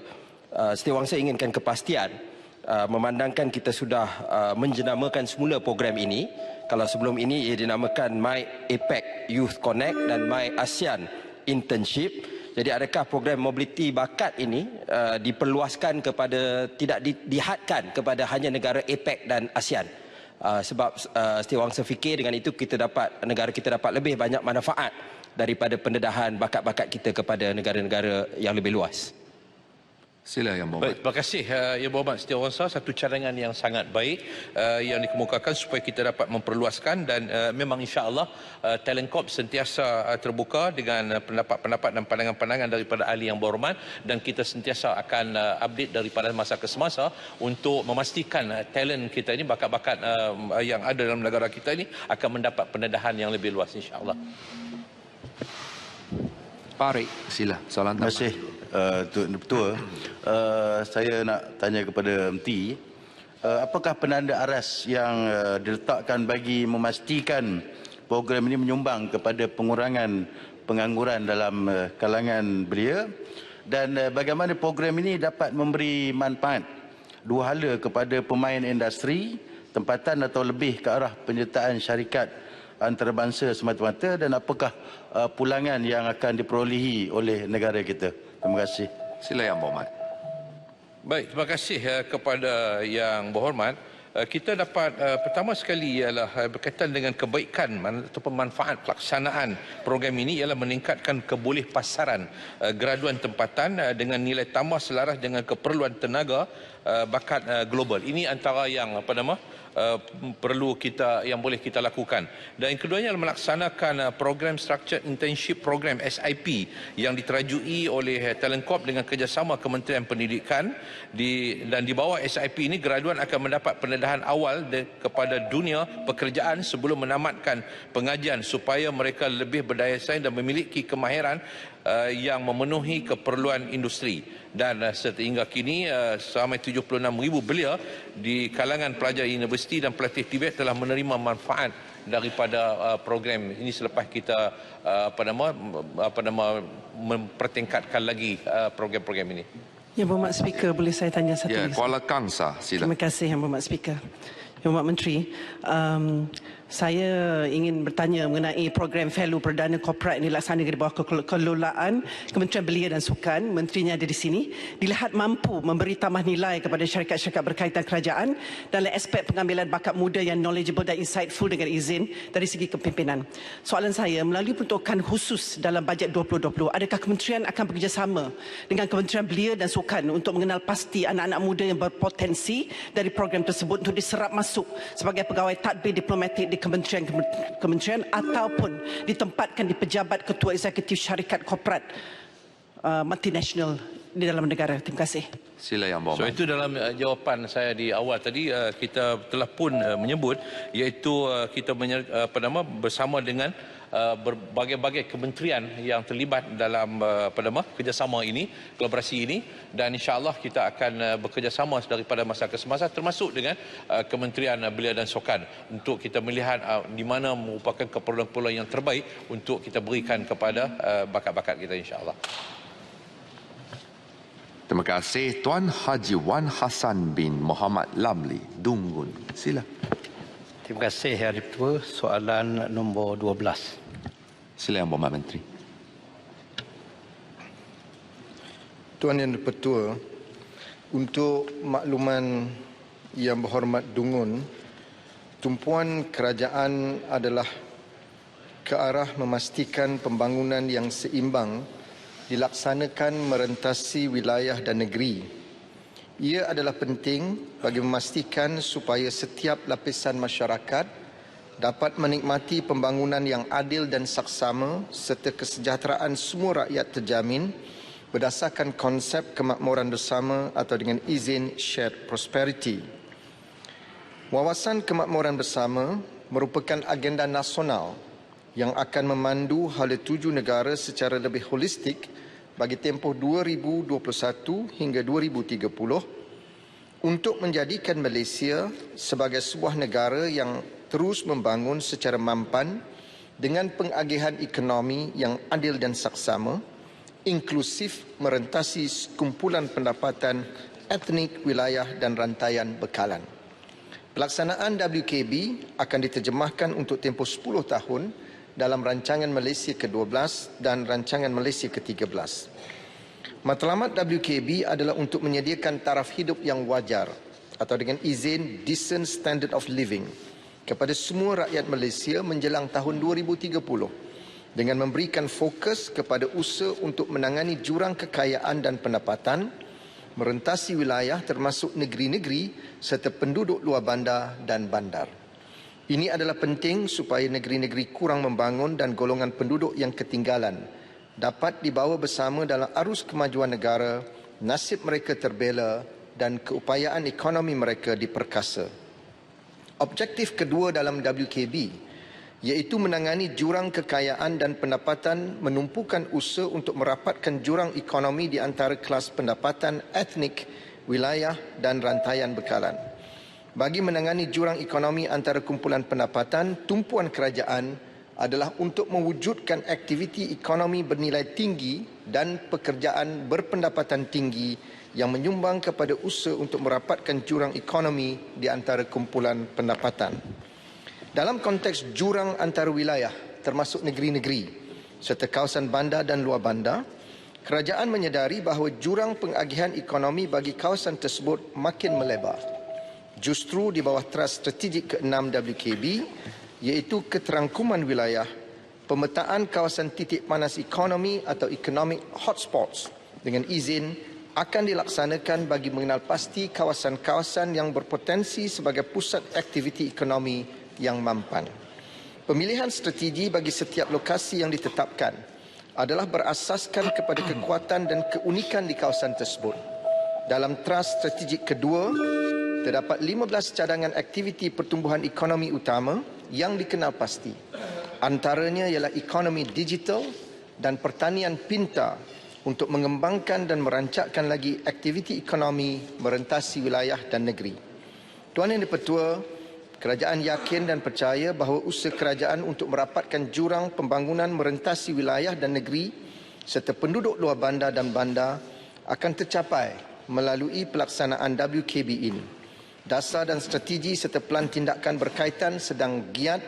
Setiawangsa inginkan kepastian, memandangkan kita sudah menjenamakan semula program ini. Kalau sebelum ini ia dinamakan My APEC Youth Connect dan My ASEAN Internship. Jadi adakah program mobiliti bakat ini diperluaskan kepada, tidak dihadkan kepada hanya negara APEC dan ASEAN? Sebab Setiawangsa fikir dengan itu negara kita dapat lebih banyak manfaat daripada pendedahan bakat-bakat kita kepada negara-negara yang lebih luas. Sila Yang Berhormat. Baik, terima kasih Yang Berhormat Setiawangsa. Satu cadangan yang sangat baik yang dikemukakan supaya kita dapat memperluaskan, dan memang insya-Allah Talent Corp sentiasa terbuka dengan pendapat-pendapat dan pandangan-pandangan daripada ahli yang berhormat, dan kita sentiasa akan update daripada masa ke semasa untuk memastikan talent kita ini, bakat-bakat yang ada dalam negara kita ini akan mendapat pendedahan yang lebih luas insya-Allah. Parik, sila. Soalan tambahan. Terima kasih Tuan Ketua. Saya nak tanya kepada Menteri, apakah penanda aras yang diletakkan bagi memastikan program ini menyumbang kepada pengurangan pengangguran dalam kalangan belia, dan bagaimana program ini dapat memberi manfaat dua hala kepada pemain industri tempatan atau lebih ke arah penyertaan syarikat antarabangsa semata-mata, dan apakah pulangan yang akan diperolehi oleh negara kita? Terima kasih. Sila Yang Berhormat. Baik, terima kasih kepada Yang Berhormat. Kita dapat pertama sekali ialah berkaitan dengan kebaikan ataupun manfaat pelaksanaan program ini ialah meningkatkan kebolehpasaran graduan tempatan dengan nilai tambah selaras dengan keperluan tenaga bakat global. Ini antara yang perlu kita, yang boleh kita lakukan. Dan yang keduanya adalah melaksanakan program Structured Internship Program SIP yang diterajui oleh Talent Corp dengan kerjasama Kementerian Pendidikan, dan di bawah SIP ini graduan akan mendapat pendedahan awal kepada dunia pekerjaan sebelum menamatkan pengajian supaya mereka lebih berdaya saing dan memiliki kemahiran yang memenuhi keperluan industri. Dan sehingga kini selama 76,000 belia di kalangan pelajar universiti dan pelatih Tibet telah menerima manfaat daripada program ini selepas kita mempertingkatkan lagi program-program ini. Yang Berhormat Speaker, boleh saya tanya satu lagi? Kuala Kangsar, sila. Terima kasih Yang Berhormat Speaker. Yang Berhormat Menteri, saya ingin bertanya mengenai program Value Perdana Korporat yang dilaksanakan di bawah kelolaan Kementerian Belia dan Sukan. Menterinya ada di sini. Dilihat mampu memberi tambah nilai kepada syarikat-syarikat berkaitan kerajaan dalam aspek pengambilan bakat muda yang knowledgeable dan insightful dengan izin dari segi kepimpinan. Soalan saya, melalui peruntukan khusus dalam bajet 2020, adakah kementerian akan bekerjasama dengan Kementerian Belia dan Sukan untuk mengenal pasti anak-anak muda yang berpotensi dari program tersebut untuk diserap masuk sebagai pegawai tadbir diplomatik di di kementerian ataupun ditempatkan di pejabat ketua eksekutif syarikat korporat multinasional di dalam negara. Terima kasih. Sila Yang Berhormat. So itu dalam jawapan saya di awal tadi, kita telah pun menyebut iaitu kita bersama dengan berbagai-bagai kementerian yang terlibat dalam kerjasama ini, kolaborasi ini, dan insya-Allah kita akan bekerjasama daripada masa ke semasa termasuk dengan Kementerian Belia dan Sukan untuk kita melihat di mana merupakan keperluan-keperluan yang terbaik untuk kita berikan kepada bakat-bakat kita insya-Allah. Terima kasih Tuan Haji Wan Hassan bin Muhammad Lamli, Dungun. Sila. Terima kasih Yang Dipertua. Soalan nombor 12. Sila Yang Berhormat Menteri. Tuan Yang Dipertua, untuk makluman Yang Berhormat Dungun, tumpuan kerajaan adalah ke arah memastikan pembangunan yang seimbang dilaksanakan merentasi wilayah dan negeri. Ia adalah penting bagi memastikan supaya setiap lapisan masyarakat dapat menikmati pembangunan yang adil dan saksama serta kesejahteraan semua rakyat terjamin berdasarkan konsep kemakmuran bersama atau dengan izin shared prosperity. Wawasan kemakmuran bersama merupakan agenda nasional yang akan memandu hala tuju negara secara lebih holistik bagi tempoh 2021 hingga 2030 untuk menjadikan Malaysia sebagai sebuah negara yang terus membangun secara mampan dengan pengagihan ekonomi yang adil dan saksama, inklusif merentasi kumpulan pendapatan etnik, wilayah dan rantaian bekalan. Pelaksanaan WKB akan diterjemahkan untuk tempoh 10 tahun dalam rancangan Malaysia ke-12 dan rancangan Malaysia ke-13. Matlamat WKB adalah untuk menyediakan taraf hidup yang wajar atau dengan izin decent standard of living kepada semua rakyat Malaysia menjelang tahun 2030 dengan memberikan fokus kepada usaha untuk menangani jurang kekayaan dan pendapatan, merentasi wilayah termasuk negeri-negeri serta penduduk luar bandar dan bandar. Ini adalah penting supaya negeri-negeri kurang membangun dan golongan penduduk yang ketinggalan dapat dibawa bersama dalam arus kemajuan negara, nasib mereka terbela dan keupayaan ekonomi mereka diperkasa. Objektif kedua dalam WKB iaitu menangani jurang kekayaan dan pendapatan, menumpukan usaha untuk merapatkan jurang ekonomi di antara kelas pendapatan etnik, wilayah dan rantaian bekalan. Bagi menangani jurang ekonomi antara kumpulan pendapatan, tumpuan kerajaan adalah untuk mewujudkan aktiviti ekonomi bernilai tinggi dan pekerjaan berpendapatan tinggi yang menyumbang kepada usaha untuk merapatkan jurang ekonomi di antara kumpulan pendapatan. Dalam konteks jurang antara wilayah termasuk negeri-negeri serta kawasan bandar dan luar bandar, kerajaan menyedari bahawa jurang pengagihan ekonomi bagi kawasan tersebut makin melebar. Justru di bawah teras strategik ke-6 WKB iaitu keterangkuman wilayah, pemetaan kawasan titik panas ekonomi atau economic hotspots dengan izin akan dilaksanakan bagi mengenal pasti kawasan-kawasan yang berpotensi sebagai pusat aktiviti ekonomi yang mampan. Pemilihan strategi bagi setiap lokasi yang ditetapkan adalah berasaskan kepada kekuatan dan keunikan di kawasan tersebut. Dalam teras strategik kedua, terdapat 15 cadangan aktiviti pertumbuhan ekonomi utama yang dikenal pasti. Antaranya ialah ekonomi digital dan pertanian pintar untuk mengembangkan dan merancakkan lagi aktiviti ekonomi merentasi wilayah dan negeri. Tuan Yang Dipertua, kerajaan yakin dan percaya bahawa usaha kerajaan untuk merapatkan jurang pembangunan merentasi wilayah dan negeri serta penduduk luar bandar dan bandar akan tercapai melalui pelaksanaan WKB ini. Dasar dan strategi serta pelan tindakan berkaitan sedang giat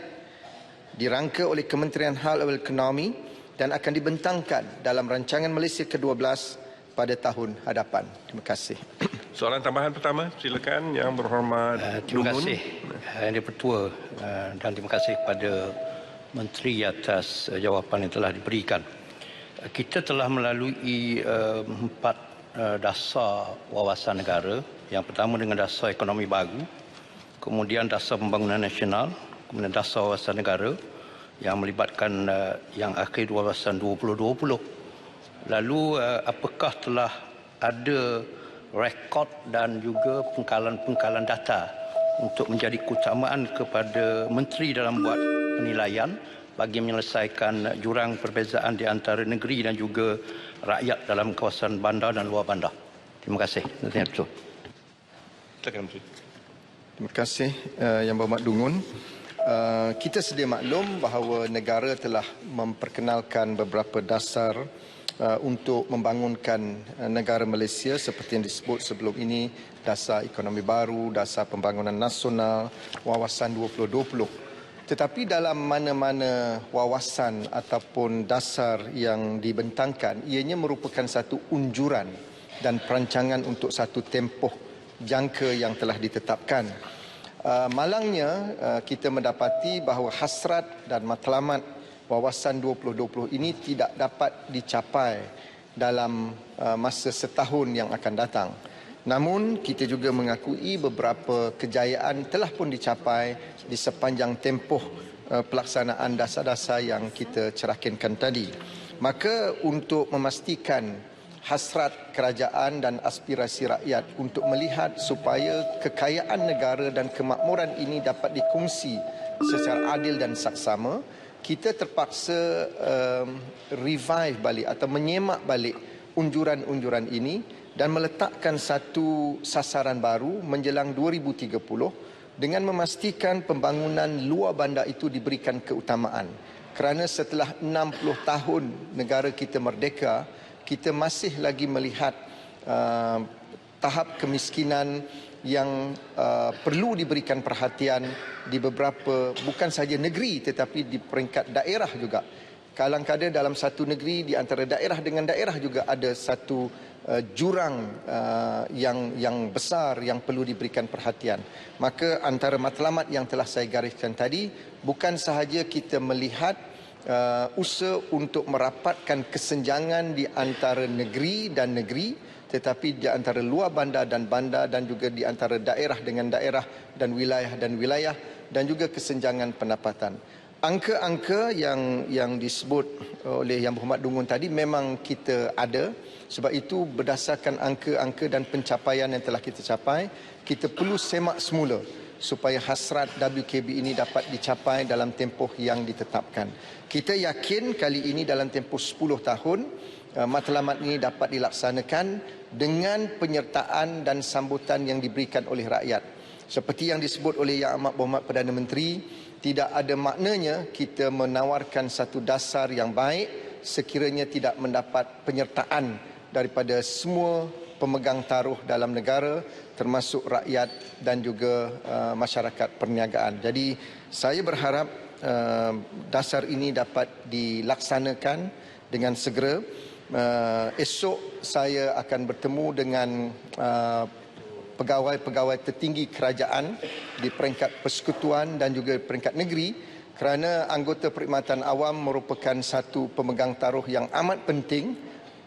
dirangka oleh Kementerian Hal Ehwal Ekonomi dan akan dibentangkan dalam rancangan Malaysia ke-12 pada tahun hadapan. Terima kasih. Soalan tambahan pertama, silakan Yang Berhormat Terima kasih Yang Dipertua dan terima kasih kepada Menteri atas jawapan yang telah diberikan. Kita telah melalui 4 dasar wawasan negara. Yang pertama dengan dasar ekonomi baru, kemudian dasar pembangunan nasional, kemudian dasar wawasan negara yang melibatkan yang akhir wawasan 2020. Lalu apakah telah ada rekod dan juga pengkalan data untuk menjadi keutamaan kepada menteri dalam buat penilaian bagi menyelesaikan jurang perbezaan di antara negeri dan juga rakyat dalam kawasan bandar dan luar bandar. Terima kasih. Terima kasih Yang Berhormat Dungun. Kita sedia maklum bahawa negara telah memperkenalkan beberapa dasar untuk membangunkan negara Malaysia seperti yang disebut sebelum ini, dasar ekonomi baru, dasar pembangunan nasional, wawasan 2020. Tetapi dalam mana-mana wawasan ataupun dasar yang dibentangkan, ianya merupakan satu unjuran dan perancangan untuk satu tempoh jangka yang telah ditetapkan. Malangnya kita mendapati bahawa hasrat dan matlamat wawasan 2020 ini tidak dapat dicapai dalam masa setahun yang akan datang. Namun kita juga mengakui beberapa kejayaan telah pun dicapai di sepanjang tempoh pelaksanaan dasar-dasar yang kita cerahkankan tadi. Maka untuk memastikan hasrat kerajaan dan aspirasi rakyat untuk melihat supaya kekayaan negara dan kemakmuran ini dapat dikongsi secara adil dan saksama, kita terpaksa revive balik atau menyemak balik unjuran-unjuran ini dan meletakkan satu sasaran baru menjelang 2030 dengan memastikan pembangunan luar bandar itu diberikan keutamaan. Kerana setelah 60 tahun negara kita merdeka, kita masih lagi melihat tahap kemiskinan yang perlu diberikan perhatian di beberapa, bukan sahaja negeri tetapi di peringkat daerah juga. Kadang-kadang dalam satu negeri di antara daerah dengan daerah juga ada satu jurang yang besar yang perlu diberikan perhatian. Maka antara matlamat yang telah saya gariskan tadi, bukan sahaja kita melihat usaha untuk merapatkan kesenjangan di antara negeri dan negeri, tetapi di antara luar bandar dan juga di antara daerah dengan daerah dan wilayah dan juga kesenjangan pendapatan. Angka-angka yang disebut oleh Yang Berhormat Dungun tadi memang kita ada. Sebab itu berdasarkan angka-angka dan pencapaian yang telah kita capai, kita perlu semak semula supaya hasrat WKB ini dapat dicapai dalam tempoh yang ditetapkan. Kita yakin kali ini dalam tempoh 10 tahun, matlamat ini dapat dilaksanakan dengan penyertaan dan sambutan yang diberikan oleh rakyat. Seperti yang disebut oleh Yang Amat Berhormat Perdana Menteri, tidak ada maknanya kita menawarkan satu dasar yang baik sekiranya tidak mendapat penyertaan daripada semua pemegang taruh dalam negara, termasuk rakyat dan juga masyarakat perniagaan. Jadi saya berharap dasar ini dapat dilaksanakan dengan segera. Esok saya akan bertemu dengan pegawai-pegawai tertinggi kerajaan di peringkat persekutuan dan juga peringkat negeri, kerana anggota perkhidmatan awam merupakan satu pemegang taruh yang amat penting,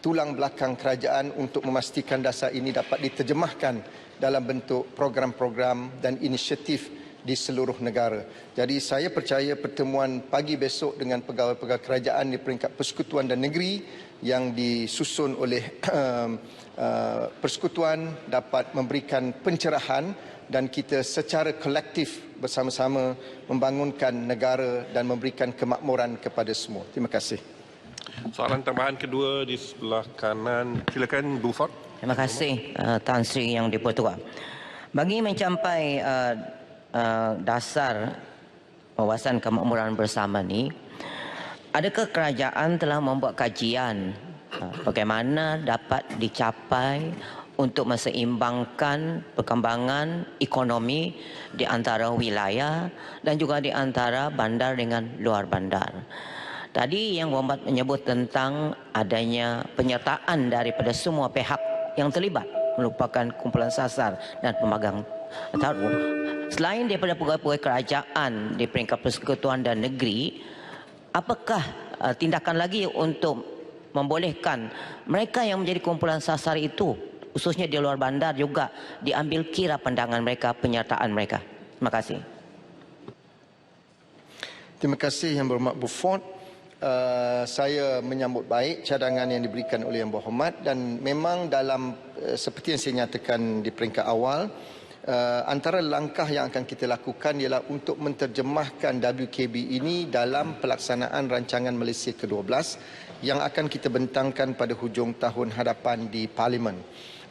tulang belakang kerajaan untuk memastikan dasar ini dapat diterjemahkan dalam bentuk program-program dan inisiatif di seluruh negara. Jadi saya percaya pertemuan pagi besok dengan pegawai-pegawai kerajaan di peringkat persekutuan dan negeri yang disusun oleh persekutuan dapat memberikan pencerahan dan kita secara kolektif bersama-sama membangunkan negara dan memberikan kemakmuran kepada semua. Terima kasih. Soalan tambahan kedua di sebelah kanan. Silakan Bu Ford. Terima kasih Tan Sri Yang Dipertua. Bagi mencapai dasar wawasan kemakmuran bersama ni, adakah kerajaan telah membuat kajian bagaimana dapat dicapai untuk menseimbangkan perkembangan ekonomi di antara wilayah dan juga di antara bandar dengan luar bandar? Tadi Yang Berhormat menyebut tentang adanya penyertaan daripada semua pihak yang terlibat, merupakan kumpulan sasar dan pemegang taruh. Selain daripada pegawai-pegawai kerajaan di peringkat persekutuan dan negeri, apakah tindakan lagi untuk membolehkan mereka yang menjadi kumpulan sasar itu, khususnya di luar bandar, juga diambil kira pandangan mereka, penyertaan mereka? Terima kasih. Terima kasih Yang Berhormat Beaufort. Saya menyambut baik cadangan yang diberikan oleh Yang Berhormat dan memang dalam seperti yang saya nyatakan di peringkat awal, antara langkah yang akan kita lakukan ialah untuk menterjemahkan WKB ini dalam pelaksanaan rancangan Malaysia ke-12 yang akan kita bentangkan pada hujung tahun hadapan di Parlimen.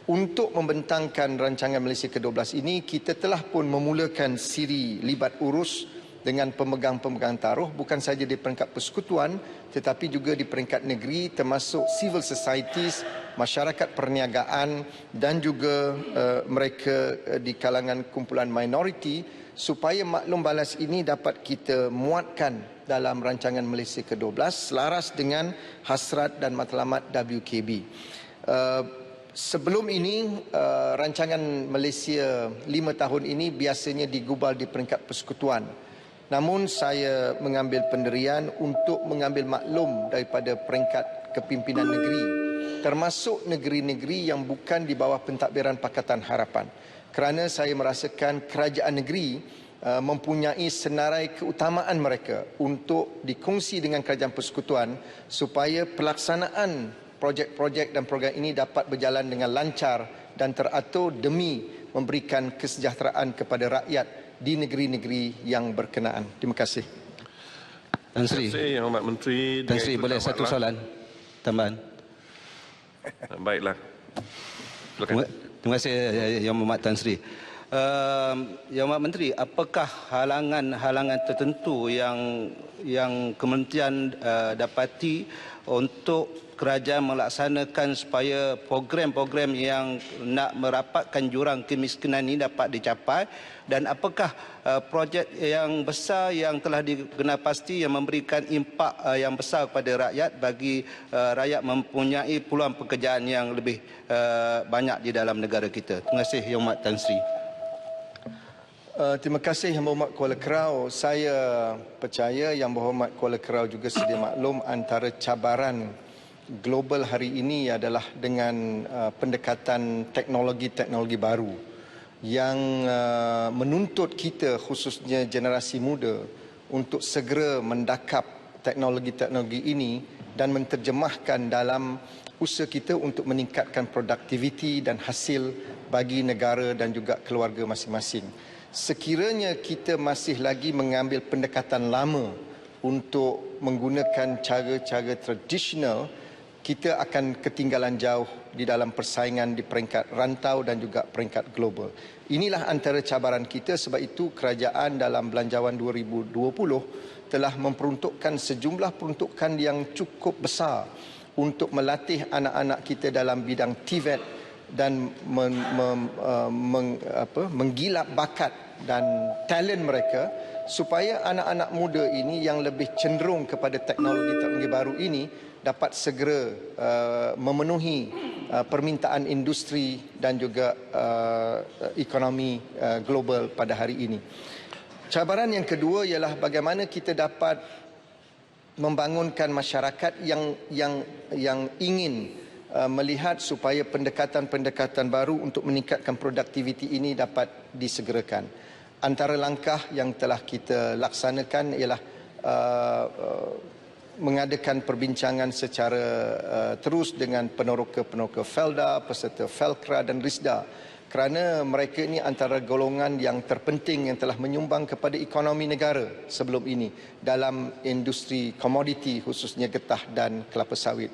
Untuk membentangkan rancangan Malaysia ke-12 ini, kita telah pun memulakan siri libat urus dengan pemegang-pemegang taruh bukan saja di peringkat persekutuan tetapi juga di peringkat negeri termasuk civil societies, masyarakat perniagaan dan juga mereka di kalangan kumpulan minoriti supaya maklum balas ini dapat kita muatkan dalam rancangan Malaysia ke-12 selaras dengan hasrat dan matlamat WKB. Sebelum ini, rancangan Malaysia 5 tahun ini biasanya digubal di peringkat persekutuan. Namun saya mengambil pendirian untuk mengambil maklum daripada peringkat kepimpinan negeri, termasuk negeri-negeri yang bukan di bawah pentadbiran Pakatan Harapan. Kerana saya merasakan kerajaan negeri mempunyai senarai keutamaan mereka untuk dikongsi dengan kerajaan persekutuan supaya pelaksanaan projek-projek dan program ini dapat berjalan dengan lancar dan teratur demi memberikan kesejahteraan kepada rakyat di negeri-negeri yang berkenaan. Terima kasih. Tan Sri. Terima kasih Yang Hormat Menteri. Tan Sri, boleh satu soalan tambahan? Baiklah. Silakan. Terima kasih Yang Hormat Tan Sri. Yang Hormat Menteri, apakah halangan-halangan tertentu yang kementerian dapati untuk kerajaan melaksanakan supaya program-program yang nak merapatkan jurang kemiskinan ini dapat dicapai, dan apakah projek yang besar yang telah dikenalpasti yang memberikan impak yang besar kepada rakyat bagi rakyat mempunyai peluang pekerjaan yang lebih banyak di dalam negara kita. Terima kasih Yang Hormat Tan Sri. Terima kasih Yang Berhormat Kuala Kerau. Saya percaya Yang Berhormat Kuala Kerau juga sedia maklum antara cabaran global hari ini adalah dengan pendekatan teknologi-teknologi baru yang menuntut kita khususnya generasi muda untuk segera mendakap teknologi-teknologi ini dan menterjemahkan dalam usaha kita untuk meningkatkan produktiviti dan hasil bagi negara dan juga keluarga masing-masing. Sekiranya kita masih lagi mengambil pendekatan lama untuk menggunakan cara-cara tradisional, kita akan ketinggalan jauh di dalam persaingan di peringkat rantau dan juga peringkat global. Inilah antara cabaran kita, sebab itu kerajaan dalam Belanjawan 2020 telah memperuntukkan sejumlah peruntukan yang cukup besar untuk melatih anak-anak kita dalam bidang TVET dan menggilap bakat dan talent mereka supaya anak-anak muda ini yang lebih cenderung kepada teknologi-teknologi baru ini dapat segera memenuhi permintaan industri dan juga ekonomi global pada hari ini. Cabaran yang kedua ialah bagaimana kita dapat membangunkan masyarakat yang ingin melihat supaya pendekatan-pendekatan baru untuk meningkatkan produktiviti ini dapat disegerakan. Antara langkah yang telah kita laksanakan ialah mengadakan perbincangan secara terus dengan peneroka-peneroka Felda, peserta Felkra dan Risda, kerana mereka ini antara golongan yang terpenting yang telah menyumbang kepada ekonomi negara sebelum ini dalam industri komoditi khususnya getah dan kelapa sawit.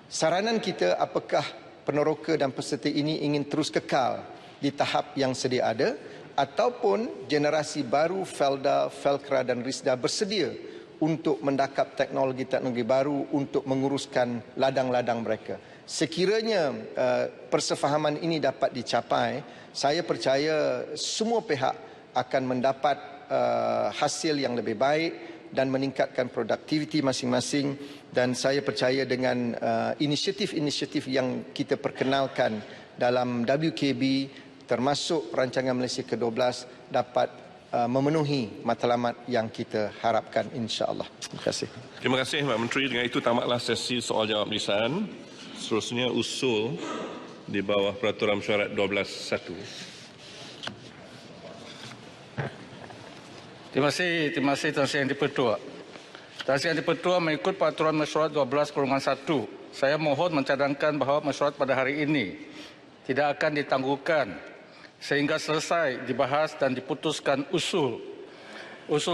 Saranan kita, apakah peneroka dan peserta ini ingin terus kekal di tahap yang sedia ada ataupun generasi baru Felda, Felkra dan Risda bersedia untuk mendakap teknologi-teknologi baru untuk menguruskan ladang-ladang mereka. Sekiranya persefahaman ini dapat dicapai, saya percaya semua pihak akan mendapat hasil yang lebih baik dan meningkatkan produktiviti masing-masing, dan saya percaya dengan inisiatif-inisiatif yang kita perkenalkan dalam WKB termasuk rancangan Malaysia ke-12 dapat memenuhi matlamat yang kita harapkan, insya-Allah. Terima kasih. Terima kasih Pak Menteri. Dengan itu tamatlah sesi soal jawab lisan. Seterusnya usul di bawah Peraturan Mesyuarat 12.1. Terima kasih Tuan Sri Yang di-Pertua. Tuan Sri Yang Dipertua, mengikut Peraturan Mesyuarat 12/1, saya mohon mencadangkan bahawa mesyuarat pada hari ini tidak akan ditangguhkan sehingga selesai dibahas dan diputuskan usul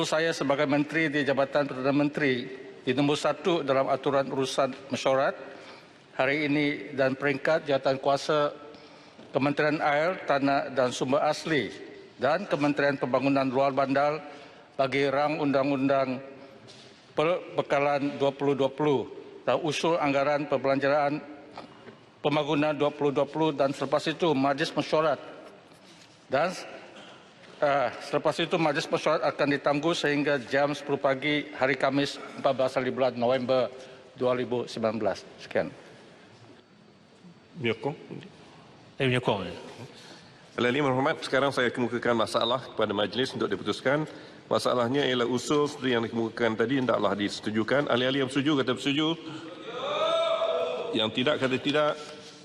saya sebagai Menteri di Jabatan Perdana Menteri di nombor 1 dalam aturan urusan mesyuarat hari ini dan peringkat jawatankuasa Kementerian Air, Tanah dan Sumber Asli dan Kementerian Pembangunan Luar Bandar bagi rang undang-undang Perbekalan 2020 dan usul anggaran perbelanjaan pembangunan 2020 dan selepas itu Majlis Mesyuarat akan ditangguh sehingga jam 10 pagi hari Khamis 14 hari bulan November 2019. Sekian. Menyokong. Menyokong. Ahli yang berhormat, sekarang saya kemukakan masalah kepada majlis untuk diputuskan. Masalahnya ialah usul seperti yang dikemukakan tadi hendaklah disetujukan. Ahli-ahli yang setuju kata bersetuju. Yang tidak kata tidak.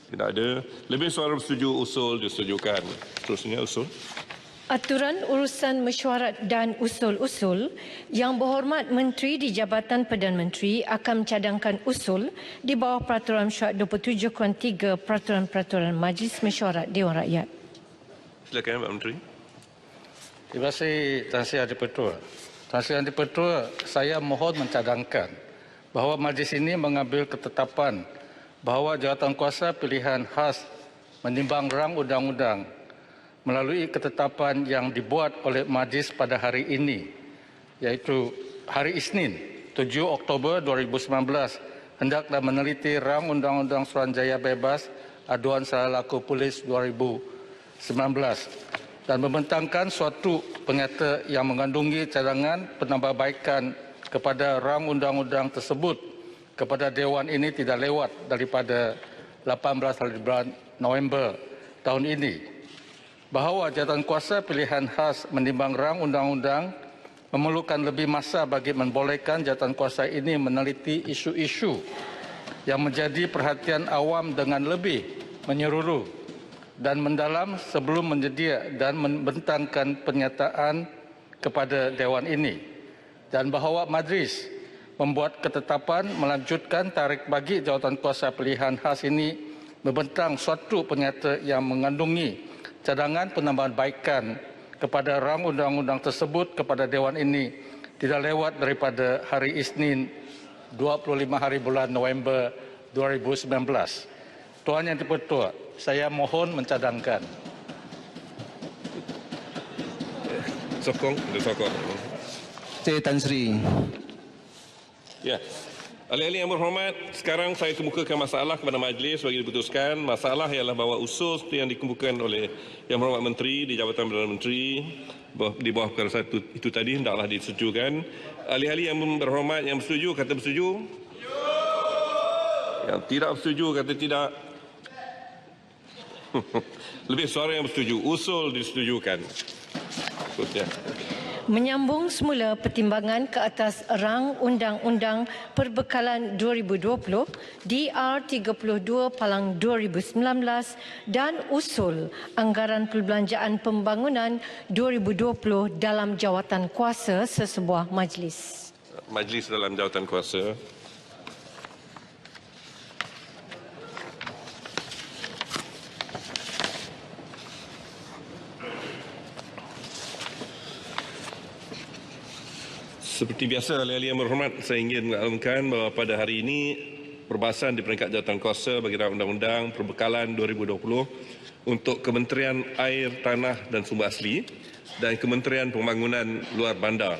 Tidak ada. Lebih suara bersetuju usul disetujukan. Terusnya usul. Aturan urusan mesyuarat dan usul-usul. Yang berhormat Menteri di Jabatan Perdana Menteri akan mencadangkan usul di bawah Peraturan Mesyuarat 27/3 Peraturan-Peraturan Majlis Mesyuarat Dewan Rakyat. Silakan Pak Menteri. Terima kasih Tuan Sri Yang Dipertua. Tuan Sri Yang Dipertua, saya mohon mencadangkan bahawa majlis ini mengambil ketetapan bahawa jawatankuasa pilihan khas menimbang rang undang-undang melalui ketetapan yang dibuat oleh majlis pada hari ini, iaitu hari Isnin 7 Oktober 2019, hendaklah meneliti rang undang-undang Suruhanjaya Bebas Aduan Salah Laku Polis 2019 dan membentangkan suatu pengata yang mengandungi cadangan penambahbaikan kepada rang undang-undang tersebut kepada Dewan ini tidak lewat daripada 18 hari bulan November tahun ini. Bahawa jawatankuasa pilihan khas menimbang rang undang-undang memerlukan lebih masa bagi membolehkan jawatankuasa ini meneliti isu-isu yang menjadi perhatian awam dengan lebih menyeluruh dan mendalam sebelum menyedia dan membentangkan pernyataan kepada Dewan ini, dan bahawa majlis membuat ketetapan melanjutkan tarikh bagi jawatankuasa pilihan khas ini membentang suatu pernyataan yang mengandungi cadangan penambahan baikan kepada rang undang-undang tersebut kepada Dewan ini tidak lewat daripada hari Isnin 25 hari bulan November 2019. Tuan Yang Dipertua, saya mohon mencadangkan. Sokong, sokong. Tan Sri. Ya. Ahli-ahli yang berhormat, sekarang saya kemukakan masalah kepada majlis bagi diputuskan. Masalah ialah bahawa usul seperti yang dikemukakan oleh Yang Berhormat Menteri di Jabatan Perdana Menteri di bawah perkara satu itu tadi hendaklah disetujukan. Ahli-ahli yang berhormat yang bersetuju kata bersetuju. Yang tidak bersetuju kata tidak. Lebih suara yang bersetuju. Usul disetujukan. Terusnya. Menyambung semula pertimbangan ke atas rang Undang-Undang Perbekalan 2020 DR 32/2019 dan usul Anggaran Perbelanjaan Pembangunan 2020 dalam jawatankuasa sesebuah majlis. Majlis dalam jawatankuasa. Seperti biasa, ahli-ahli yang berhormat, saya ingin mengumumkan bahawa pada hari ini perbahasan di peringkat jawatankuasa bagi rang undang-undang Perbekalan 2020 untuk Kementerian Air, Tanah dan Sumber Asli dan Kementerian Pembangunan Luar Bandar.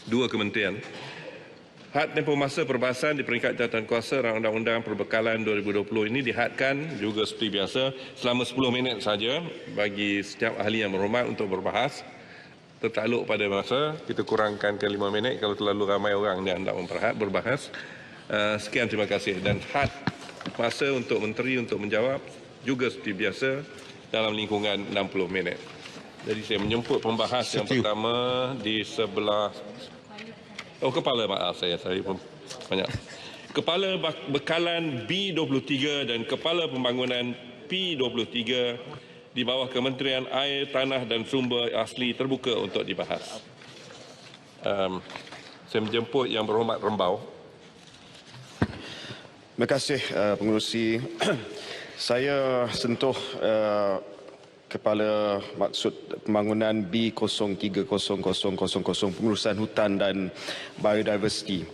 Dua kementerian. Had tempoh masa perbahasan di peringkat jawatankuasa rang undang-undang Perbekalan 2020 ini dihadkan juga seperti biasa selama 10 minit saja bagi setiap ahli yang berhormat untuk berbahas. Tertakluk pada masa, kita kurangkan ke 5 minit kalau terlalu ramai orang yang hendak berbahas. Sekian, terima kasih. Dan had masa untuk menteri untuk menjawab juga seperti biasa dalam lingkungan 60 minit. Jadi saya menjemput pembahas yang pertama di sebelah... Oh, kepala, maaf saya pun banyak. Kepala Bekalan B23 dan Kepala Pembangunan P23 di bawah Kementerian Air, Tanah dan Sumber Asli terbuka untuk dibahas. Saya menjemput Yang Berhormat Rembau. Terima kasih pengerusi. Saya sentuh kepala maksud pembangunan B030000 pengurusan hutan dan biodiversiti.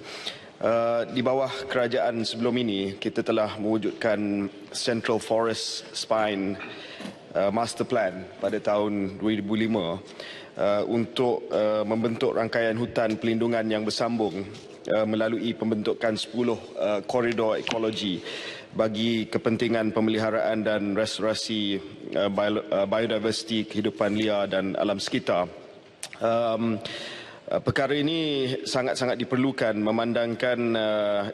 Di bawah kerajaan sebelum ini, kita telah mewujudkan Central Forest Spine Master Plan pada tahun 2005 untuk membentuk rangkaian hutan pelindungan yang bersambung melalui pembentukan 10 koridor ekologi bagi kepentingan pemeliharaan dan restorasi biodiversiti kehidupan liar dan alam sekitar. Perkara ini sangat-sangat diperlukan memandangkan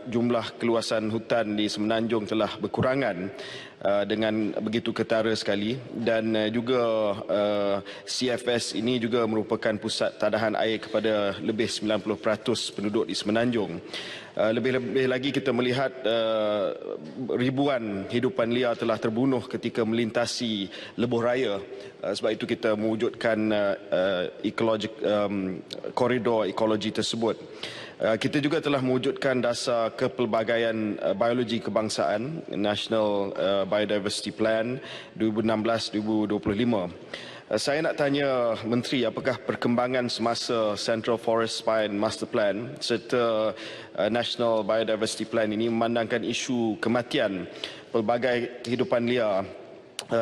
jumlah keluasan hutan di Semenanjung telah berkurangan dengan begitu ketara sekali, dan juga CFS ini juga merupakan pusat tadahan air kepada lebih 90% penduduk di Semenanjung. Lebih-lebih lagi kita melihat ribuan hidupan liar telah terbunuh ketika melintasi lebuh raya. Sebab itu kita mewujudkan koridor ekologi tersebut. Kita juga telah mewujudkan dasar kepelbagaian biologi kebangsaan National Biodiversity Plan 2016-2025. Saya nak tanya Menteri, apakah perkembangan semasa Central Forest Spine Master Plan serta National Biodiversity Plan ini memandangkan isu kematian pelbagai kehidupan liar,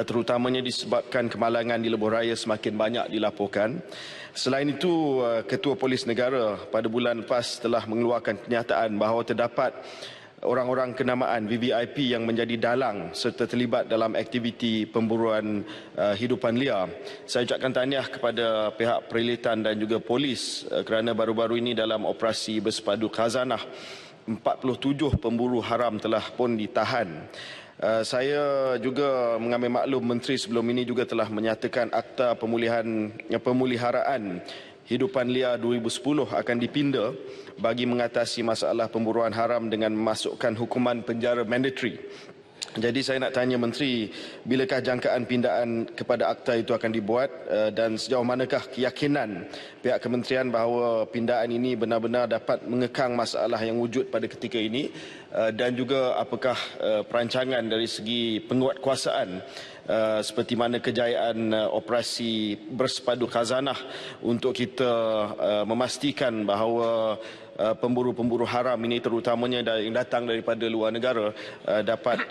terutamanya disebabkan kemalangan di lebuh raya semakin banyak dilaporkan. Selain itu, Ketua Polis Negara pada bulan lepas telah mengeluarkan kenyataan bahawa terdapat orang-orang kenamaan VVIP yang menjadi dalang serta terlibat dalam aktiviti pemburuan hidupan liar. Saya ucapkan tahniah kepada pihak perilitan dan juga polis kerana baru-baru ini dalam operasi bersepadu khazanah 47 pemburu haram telah pun ditahan. Saya juga mengambil maklum Menteri sebelum ini juga telah menyatakan Akta Pemeliharaan Hidupan Liar 2010 akan dipinda bagi mengatasi masalah pemburuan haram dengan memasukkan hukuman penjara mandatory. Jadi saya nak tanya Menteri, bilakah jangkaan pindaan kepada akta itu akan dibuat dan sejauh manakah keyakinan pihak kementerian bahawa pindaan ini benar-benar dapat mengekang masalah yang wujud pada ketika ini, dan juga apakah perancangan dari segi penguatkuasaan seperti mana kejayaan operasi bersepadu khazanah untuk kita memastikan bahawa pemburu-pemburu haram ini, terutamanya yang datang daripada luar negara, dapat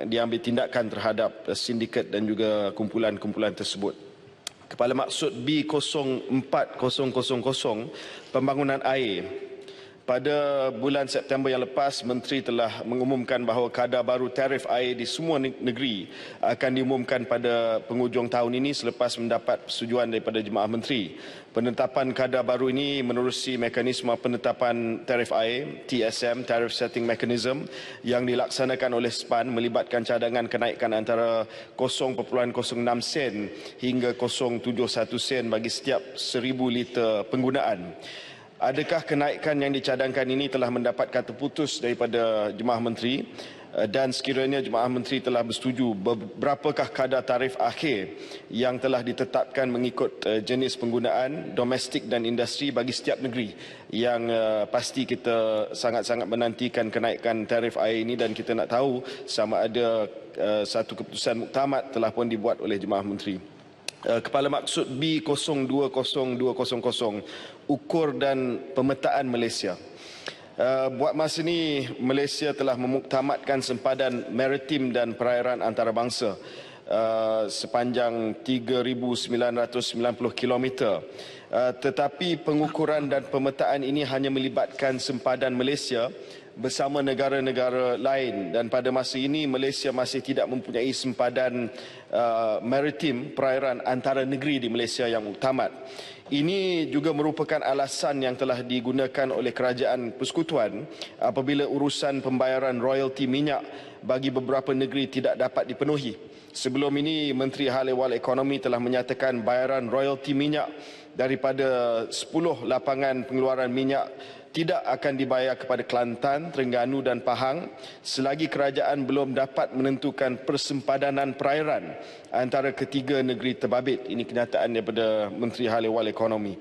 diambil tindakan terhadap sindiket dan juga kumpulan-kumpulan tersebut. Kepala maksud B04000 pembangunan air. Pada bulan September yang lepas, Menteri telah mengumumkan bahawa kadar baru tarif air di semua negeri akan diumumkan pada penghujung tahun ini selepas mendapat persetujuan daripada Jemaah Menteri. Penetapan kadar baru ini menerusi mekanisme penetapan tarif air TSM, Tariff Setting Mechanism, yang dilaksanakan oleh SPAN melibatkan cadangan kenaikan antara 0.06 sen hingga 0.71 sen bagi setiap 1,000 liter penggunaan. Adakah kenaikan yang dicadangkan ini telah mendapat kata putus daripada Jemaah Menteri, dan sekiranya Jemaah Menteri telah bersetuju, berapakah kadar tarif akhir yang telah ditetapkan mengikut jenis penggunaan domestik dan industri bagi setiap negeri, yang pasti kita sangat-sangat menantikan kenaikan tarif air ini, dan kita nak tahu sama ada satu keputusan muktamad telah pun dibuat oleh Jemaah Menteri. Kepala maksud B020200 ukur dan pemetaan Malaysia. Buat masa ini, Malaysia telah memuktamadkan sempadan maritim dan perairan antarabangsa sepanjang 3,990 km. Tetapi pengukuran dan pemetaan ini hanya melibatkan sempadan Malaysia bersama negara-negara lain, dan pada masa ini Malaysia masih tidak mempunyai sempadan maritim perairan antara negeri di Malaysia yang muktamad. Ini juga merupakan alasan yang telah digunakan oleh Kerajaan Persekutuan apabila urusan pembayaran royalti minyak bagi beberapa negeri tidak dapat dipenuhi. Sebelum ini, Menteri Hal Ehwal Ekonomi telah menyatakan bayaran royalti minyak daripada 10 lapangan pengeluaran minyak tidak akan dibayar kepada Kelantan, Terengganu dan Pahang selagi kerajaan belum dapat menentukan persempadanan perairan antara ketiga negeri terbabit. Ini kenyataan daripada Menteri Hal Ehwal Ekonomi.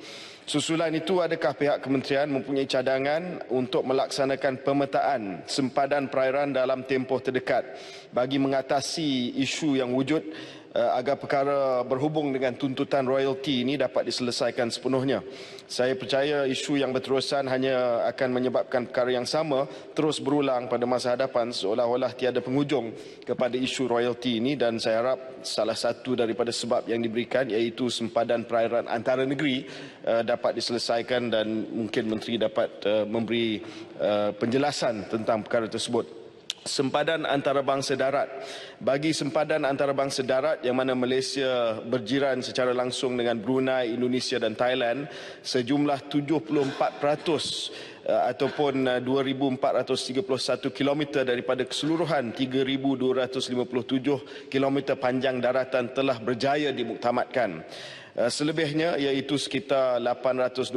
Susulan itu, adakah pihak kementerian mempunyai cadangan untuk melaksanakan pemetaan sempadan perairan dalam tempoh terdekat bagi mengatasi isu yang wujud agar perkara berhubung dengan tuntutan royalti ini dapat diselesaikan sepenuhnya. Saya percaya isu yang berterusan hanya akan menyebabkan perkara yang sama terus berulang pada masa hadapan seolah-olah tiada penghujung kepada isu royalti ini, dan saya harap salah satu daripada sebab yang diberikan iaitu sempadan perairan antara negeri dapat diselesaikan dan mungkin menteri dapat memberi penjelasan tentang perkara tersebut. Sempadan antarabangsa darat. Bagi sempadan antarabangsa darat yang mana Malaysia berjiran secara langsung dengan Brunei, Indonesia dan Thailand, sejumlah 74% ataupun 2,431 kilometer daripada keseluruhan 3,257 kilometer panjang daratan telah berjaya dimuktamadkan. Selebihnya iaitu sekitar 826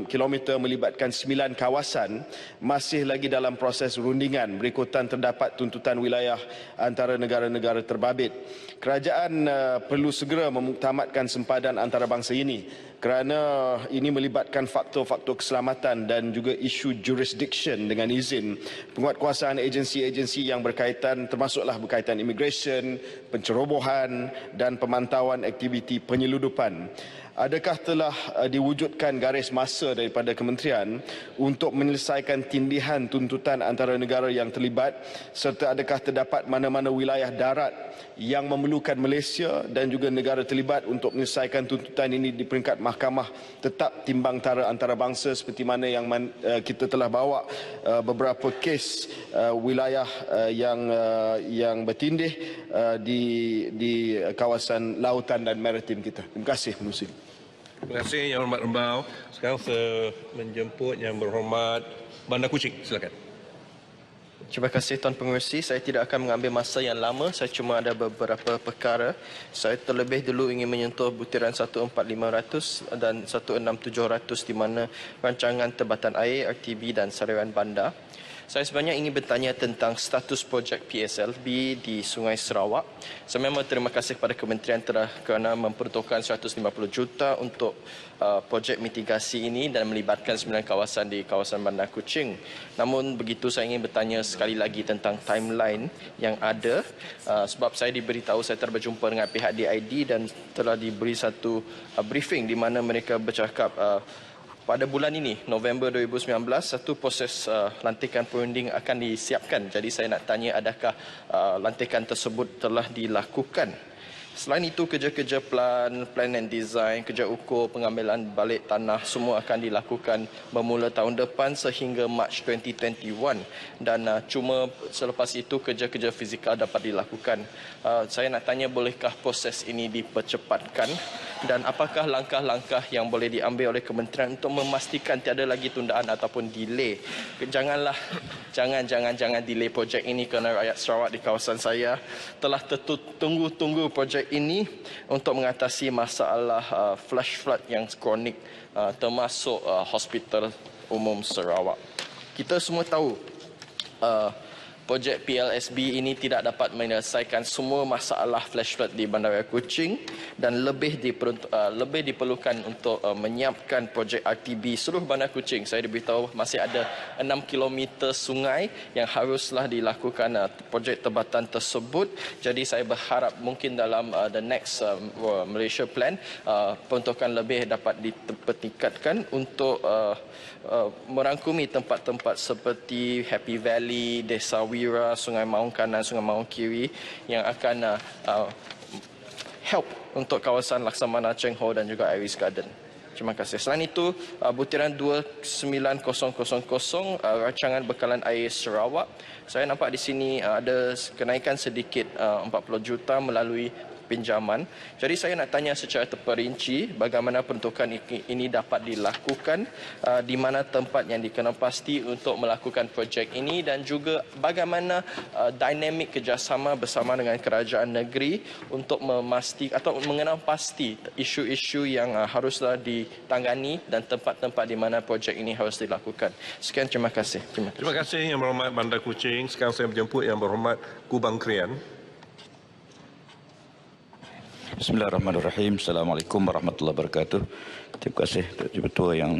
km melibatkan 9 kawasan masih lagi dalam proses rundingan berikutan terdapat tuntutan wilayah antara negara-negara terbabit. Kerajaan perlu segera memuktamadkan sempadan antarabangsa ini kerana ini melibatkan faktor-faktor keselamatan dan juga isu jurisdiction dengan izin, penguatkuasaan agensi-agensi yang berkaitan termasuklah berkaitan immigration, pencerobohan dan pemantauan aktiviti penyeludupan. Adakah telah diwujudkan garis masa daripada kementerian untuk menyelesaikan tindihan tuntutan antara negara yang terlibat, serta adakah terdapat mana-mana wilayah darat yang memerlukan Malaysia dan juga negara terlibat untuk menyelesaikan tuntutan ini di peringkat mahkamah tetap timbang tara antarabangsa seperti mana yang kita telah bawa beberapa kes wilayah yang bertindih di kawasan lautan dan maritim kita. Terima kasih Menerusi. Terima kasih Yang Berhormat Rembau. Sekarang saya menjemput Yang Berhormat Bandar Kuching. Silakan. Terima kasih Tuan Pengerusi. Saya tidak akan mengambil masa yang lama. Saya cuma ada beberapa perkara. Saya terlebih dulu ingin menyentuh butiran 14500 dan 16700 di mana rancangan Tempatan Air, RTB dan Saliran Bandar. Saya sebenarnya ingin bertanya tentang status projek PSLB di Sungai Sarawak. Saya memang terima kasih kepada kementerian kerana memperuntukkan 150 juta untuk projek mitigasi ini dan melibatkan 9 kawasan di kawasan Bandar Kuching. Namun begitu, saya ingin bertanya sekali lagi tentang timeline yang ada sebab saya diberitahu, saya telah berjumpa dengan pihak DID dan telah diberi satu briefing di mana mereka bercakap pada bulan ini, November 2019, satu proses lantikan perunding akan disiapkan. Jadi saya nak tanya, adakah lantikan tersebut telah dilakukan? Selain itu, kerja-kerja plan and design, kerja ukur, pengambilan balik tanah semua akan dilakukan bermula tahun depan sehingga Mac 2021 dan cuma selepas itu kerja-kerja fizikal dapat dilakukan. Saya nak tanya, bolehkah proses ini dipercepatkan dan apakah langkah-langkah yang boleh diambil oleh kementerian untuk memastikan tiada lagi tundaan ataupun delay? Jangan delay projek ini kerana rakyat Sarawak di kawasan saya telah tunggu projek ini untuk mengatasi masalah flash flood yang kronik termasuk Hospital Umum Sarawak. Kita semua tahu projek PLSB ini tidak dapat menyelesaikan semua masalah flash flood di Bandaraya Kuching dan lebih diperlukan untuk menyiapkan projek RTB seluruh Bandar Kuching. Saya diberitahu masih ada 6 km sungai yang haruslah dilakukan projek tebatan tersebut. Jadi saya berharap mungkin dalam the next Malaysia Plan peruntukan lebih dapat dipertingkatkan untuk merangkumi tempat-tempat seperti Happy Valley, Desa Wira, Sungai Maung Kanan, Sungai Maung Kiri yang akan help untuk kawasan Laksamana Cheng Ho dan juga Iris Garden. Terima kasih. Selain itu, butiran 29000 rancangan bekalan air Sarawak. Saya nampak di sini ada kenaikan sedikit 40 juta melalui pinjaman. Jadi saya nak tanya secara terperinci bagaimana peruntukan ini dapat dilakukan, di mana tempat yang dikenal pasti untuk melakukan projek ini, dan juga bagaimana dinamik kerjasama bersama dengan kerajaan negeri untuk memastikan atau mengenal pasti isu-isu yang haruslah ditangani dan tempat-tempat di mana projek ini harus dilakukan. Sekian, terima kasih. Terima kasih Yang Berhormat Bandar Kuching. Sekarang saya menjemput Yang Berhormat Kubang Krian. Bismillahirrahmanirrahim. Assalamualaikum warahmatullahi wabarakatuh. Terima kasih Tuan Ketua yang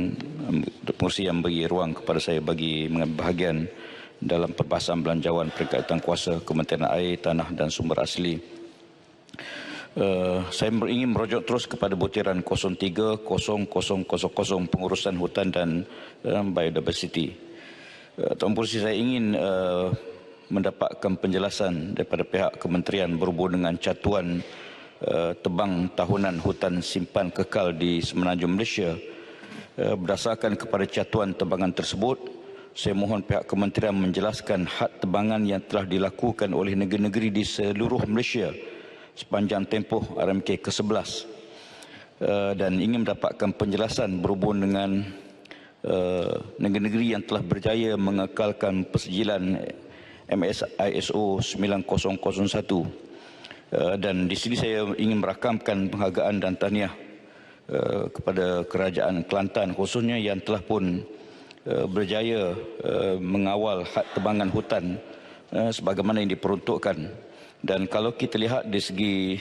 Pengerusi yang bagi ruang kepada saya bagi mengambil bahagian dalam perbahasan belanjawan peringkat jawatankuasa Kementerian Air, Tanah dan Sumber Asli. Saya ingin merujuk terus kepada butiran 03.0000 pengurusan hutan dan biodiversity. Tuan Pengerusi, saya ingin mendapatkan penjelasan daripada pihak kementerian berhubung dengan catuan tebang tahunan hutan simpan kekal di Semenanjung Malaysia. Berdasarkan kepada catuan tebangan tersebut, saya mohon pihak kementerian menjelaskan had tebangan yang telah dilakukan oleh negeri-negeri di seluruh Malaysia sepanjang tempoh RMK ke-11, dan ingin mendapatkan penjelasan berhubung dengan negeri-negeri yang telah berjaya mengekalkan persejilan ISO 9001. Dan di sini saya ingin merakamkan penghargaan dan tahniah kepada Kerajaan Kelantan khususnya yang telah pun berjaya mengawal had tebangan hutan sebagaimana yang diperuntukkan. Dan kalau kita lihat dari segi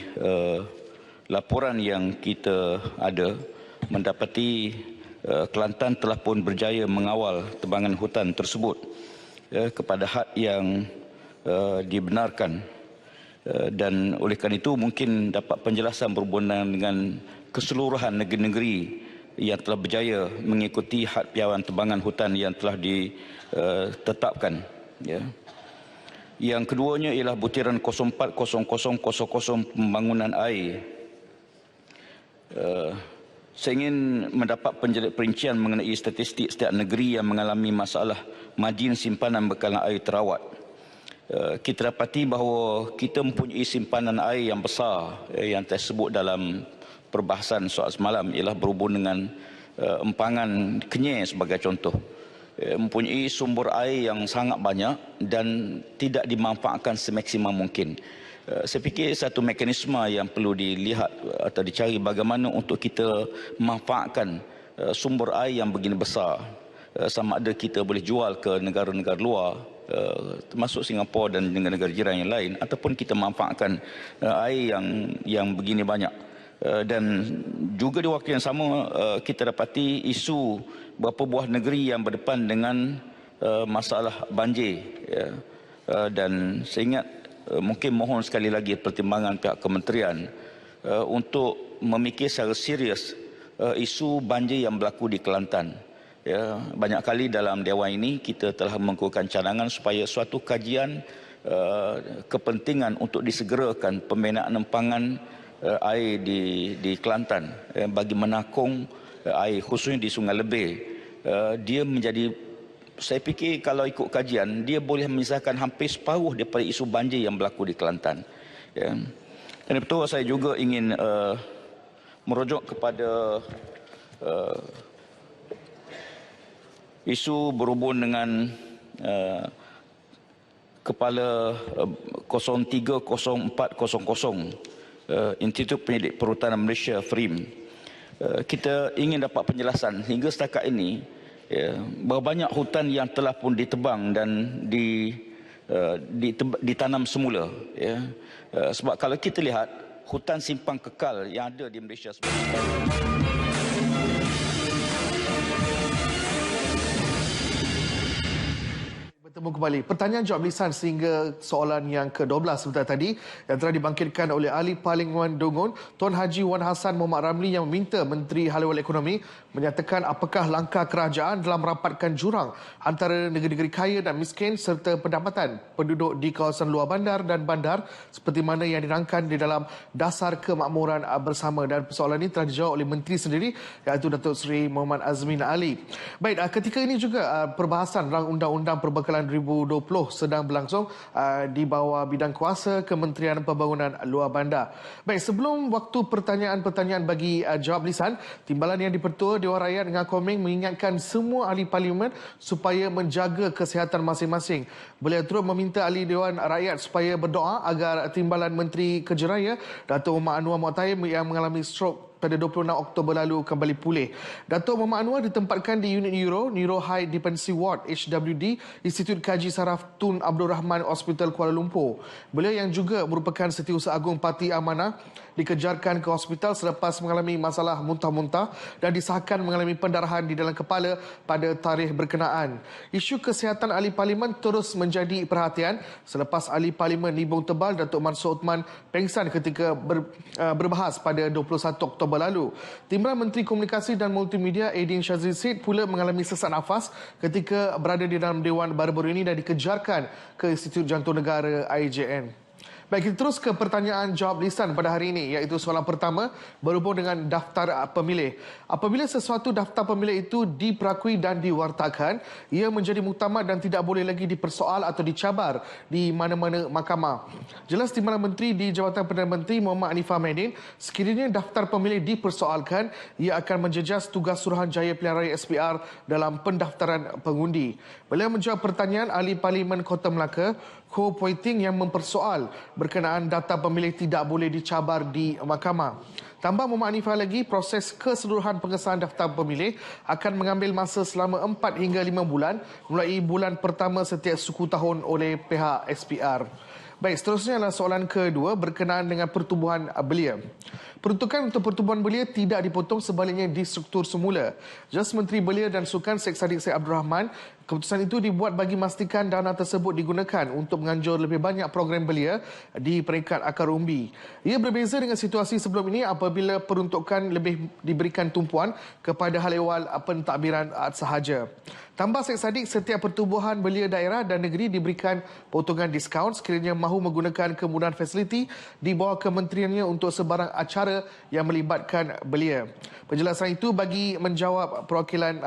laporan yang kita ada, mendapati Kelantan telah pun berjaya mengawal tebangan hutan tersebut kepada had yang dibenarkan. Dan oleh kerana itu mungkin dapat penjelasan berhubungan dengan keseluruhan negeri-negeri yang telah berjaya mengikuti had piawaian tebangan hutan yang telah ditetapkan. Ya. Yang keduanya ialah butiran 04.0000 pembangunan air. Saya ingin mendapat perincian mengenai statistik setiap negeri yang mengalami masalah margin simpanan bekalan air terawat. Kita dapati bahawa kita mempunyai simpanan air yang besar yang tersebut dalam perbahasan soal semalam, ialah berhubung dengan empangan Kenyir sebagai contoh. Mempunyai sumber air yang sangat banyak dan tidak dimanfaatkan semaksimum mungkin. Saya fikir satu mekanisme yang perlu dilihat atau dicari bagaimana untuk kita memanfaatkan sumber air yang begini besar. Sama ada kita boleh jual ke negara-negara luar, termasuk Singapura dan negara-negara jiran yang lain, ataupun kita manfaatkan air yang begini banyak. Dan juga di waktu yang sama kita dapati isu beberapa buah negeri yang berdepan dengan masalah banjir. Dan saya ingat mungkin mohon sekali lagi pertimbangan pihak kementerian untuk memikir secara serius isu banjir yang berlaku di Kelantan. Ya, banyak kali dalam dewan ini kita telah mengukuhkan cadangan supaya suatu kajian kepentingan untuk disegerakan pembinaan empangan air di Kelantan bagi menakung air khususnya di Sungai Lebih. Dia menjadi, saya fikir kalau ikut kajian dia boleh menyelesaikan hampir separuh daripada isu banjir yang berlaku di Kelantan. Ya. Dan betul saya juga ingin merujuk kepada isu berhubung dengan Kepala 030400 Institut Penyidik Perhutanan Malaysia FRIM. Kita ingin dapat penjelasan hingga setakat ini berapa banyak hutan yang telah pun ditebang dan ditanam semula. Sebab kalau kita lihat hutan simpang kekal yang ada di Malaysia Bertemu kembali. Pertanyaan jawab lisan sehingga soalan yang ke-12 sebentar tadi yang telah dibangkitkan oleh Ahli Parlimen Dungun, Tuan Haji Wan Hassan Mohamad Ramli yang meminta Menteri Hal-Ehwal Ekonomi menyatakan apakah langkah kerajaan dalam merapatkan jurang antara negeri-negeri kaya dan miskin serta pendapatan penduduk di kawasan luar bandar dan bandar seperti mana yang dirangkan di dalam Dasar Kemakmuran Bersama. Dan persoalan ini telah dijawab oleh Menteri sendiri iaitu Datuk Seri Muhammad Azmin Ali. Baik, ketika ini juga perbahasan rang undang-undang perbekalan 2020 sedang berlangsung di bawah bidang kuasa Kementerian Pembangunan Luar Bandar. Baik, sebelum waktu pertanyaan-pertanyaan bagi jawab lisan, Timbalan Yang di-Pertua Dewan Rakyat Ngah Komeng mengingatkan semua ahli parlimen supaya menjaga kesihatan masing-masing. Beliau turut meminta ahli Dewan Rakyat supaya berdoa agar Timbalan Menteri Kerja Raya Datuk Muhammad Anwar Mu'taim yang mengalami strok pada 26 Oktober lalu kembali pulih. Datuk Muhammad Anwar ditempatkan di unit Neuro High Dependency Ward HWD Institut Kaji Saraf Tun Abdul Rahman Hospital Kuala Lumpur. Beliau yang juga merupakan Setiausaha Agung Parti Amanah dikejarkan ke hospital selepas mengalami masalah muntah-muntah dan disahkan mengalami pendarahan di dalam kepala pada tarikh berkenaan. Isu kesihatan ahli parlimen terus menjadi perhatian selepas ahli parlimen Nibong Tebal Datuk Mansur Uthman pengsan ketika berbahas pada 21 Oktober lalu. Timbalan Menteri Komunikasi dan Multimedia Aidin Shazil Said pula mengalami sesak nafas ketika berada di dalam Dewan baru-baru ini dan dikejarkan ke Institut Jantung Negara IJN. Baik, kita terus ke pertanyaan jawab lisan pada hari ini, iaitu soalan pertama berhubung dengan daftar pemilih. Apabila sesuatu daftar pemilih itu diperakui dan diwartakan, ia menjadi muktamad dan tidak boleh lagi dipersoal atau dicabar di mana-mana mahkamah. Jelas Timbalan Menteri di Jabatan Perdana Menteri Muhammad Hanifah Maidin, sekiranya daftar pemilih dipersoalkan, ia akan menjejas tugas Suruhanjaya Pilihan Raya SPR dalam pendaftaran pengundi. Beliau menjawab pertanyaan ahli Parlimen Kota Melaka, Ko Poiting yang mempersoal berkenaan data pemilih tidak boleh dicabar di mahkamah. Tambah Muhammad Hanifah lagi, proses keseluruhan pengesahan daftar pemilih akan mengambil masa selama 4 hingga 5 bulan mulai bulan pertama setiap suku tahun oleh pihak SPR. Baik, seterusnya adalah soalan kedua berkenaan dengan pertubuhan belia. Peruntukan untuk pertubuhan belia tidak dipotong, sebaliknya di struktur semula. Jelas Menteri Belia dan Sukan Sheikh Sadiq Syed Abdul Rahman, keputusan itu dibuat bagi memastikan dana tersebut digunakan untuk menganjur lebih banyak program belia di peringkat akar umbi. Ia berbeza dengan situasi sebelum ini apabila peruntukan lebih diberikan tumpuan kepada hal ehwal pentadbiran sahaja. Tambah Sheikh Sadiq, setiap pertubuhan belia daerah dan negeri diberikan potongan diskaun sekiranya mahu menggunakan kemudahan fasiliti di bawah kementeriannya untuk sebarang acara yang melibatkan belia. Penjelasan itu bagi menjawab perwakilan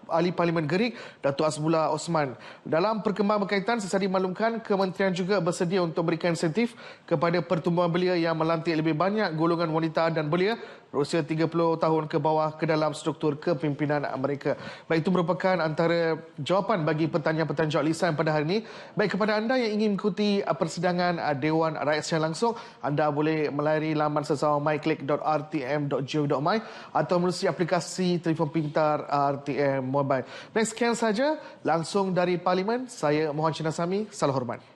ahli Parlimen Gerik, Datuk Hasbullah Osman. Dalam perkembangan berkaitan, sesadi maklumkan kementerian juga bersedia untuk berikan insentif kepada pertumbuhan belia yang melantik lebih banyak golongan wanita dan belia berusia 30 tahun ke bawah ke dalam struktur kepimpinan mereka. Baik, itu merupakan antara jawapan bagi pertanyaan-pertanyaan jawab lisan pada hari ini. Baik, kepada anda yang ingin mengikuti persidangan Dewan Rakyat secara langsung, anda boleh melayari laman sesama myclick.rtm.go.my atau melalui aplikasi telefon pintar RTM Mobile. Baik, sekian saja langsung dari Parlimen. Saya Mohan Cina Sami. Salam hormat.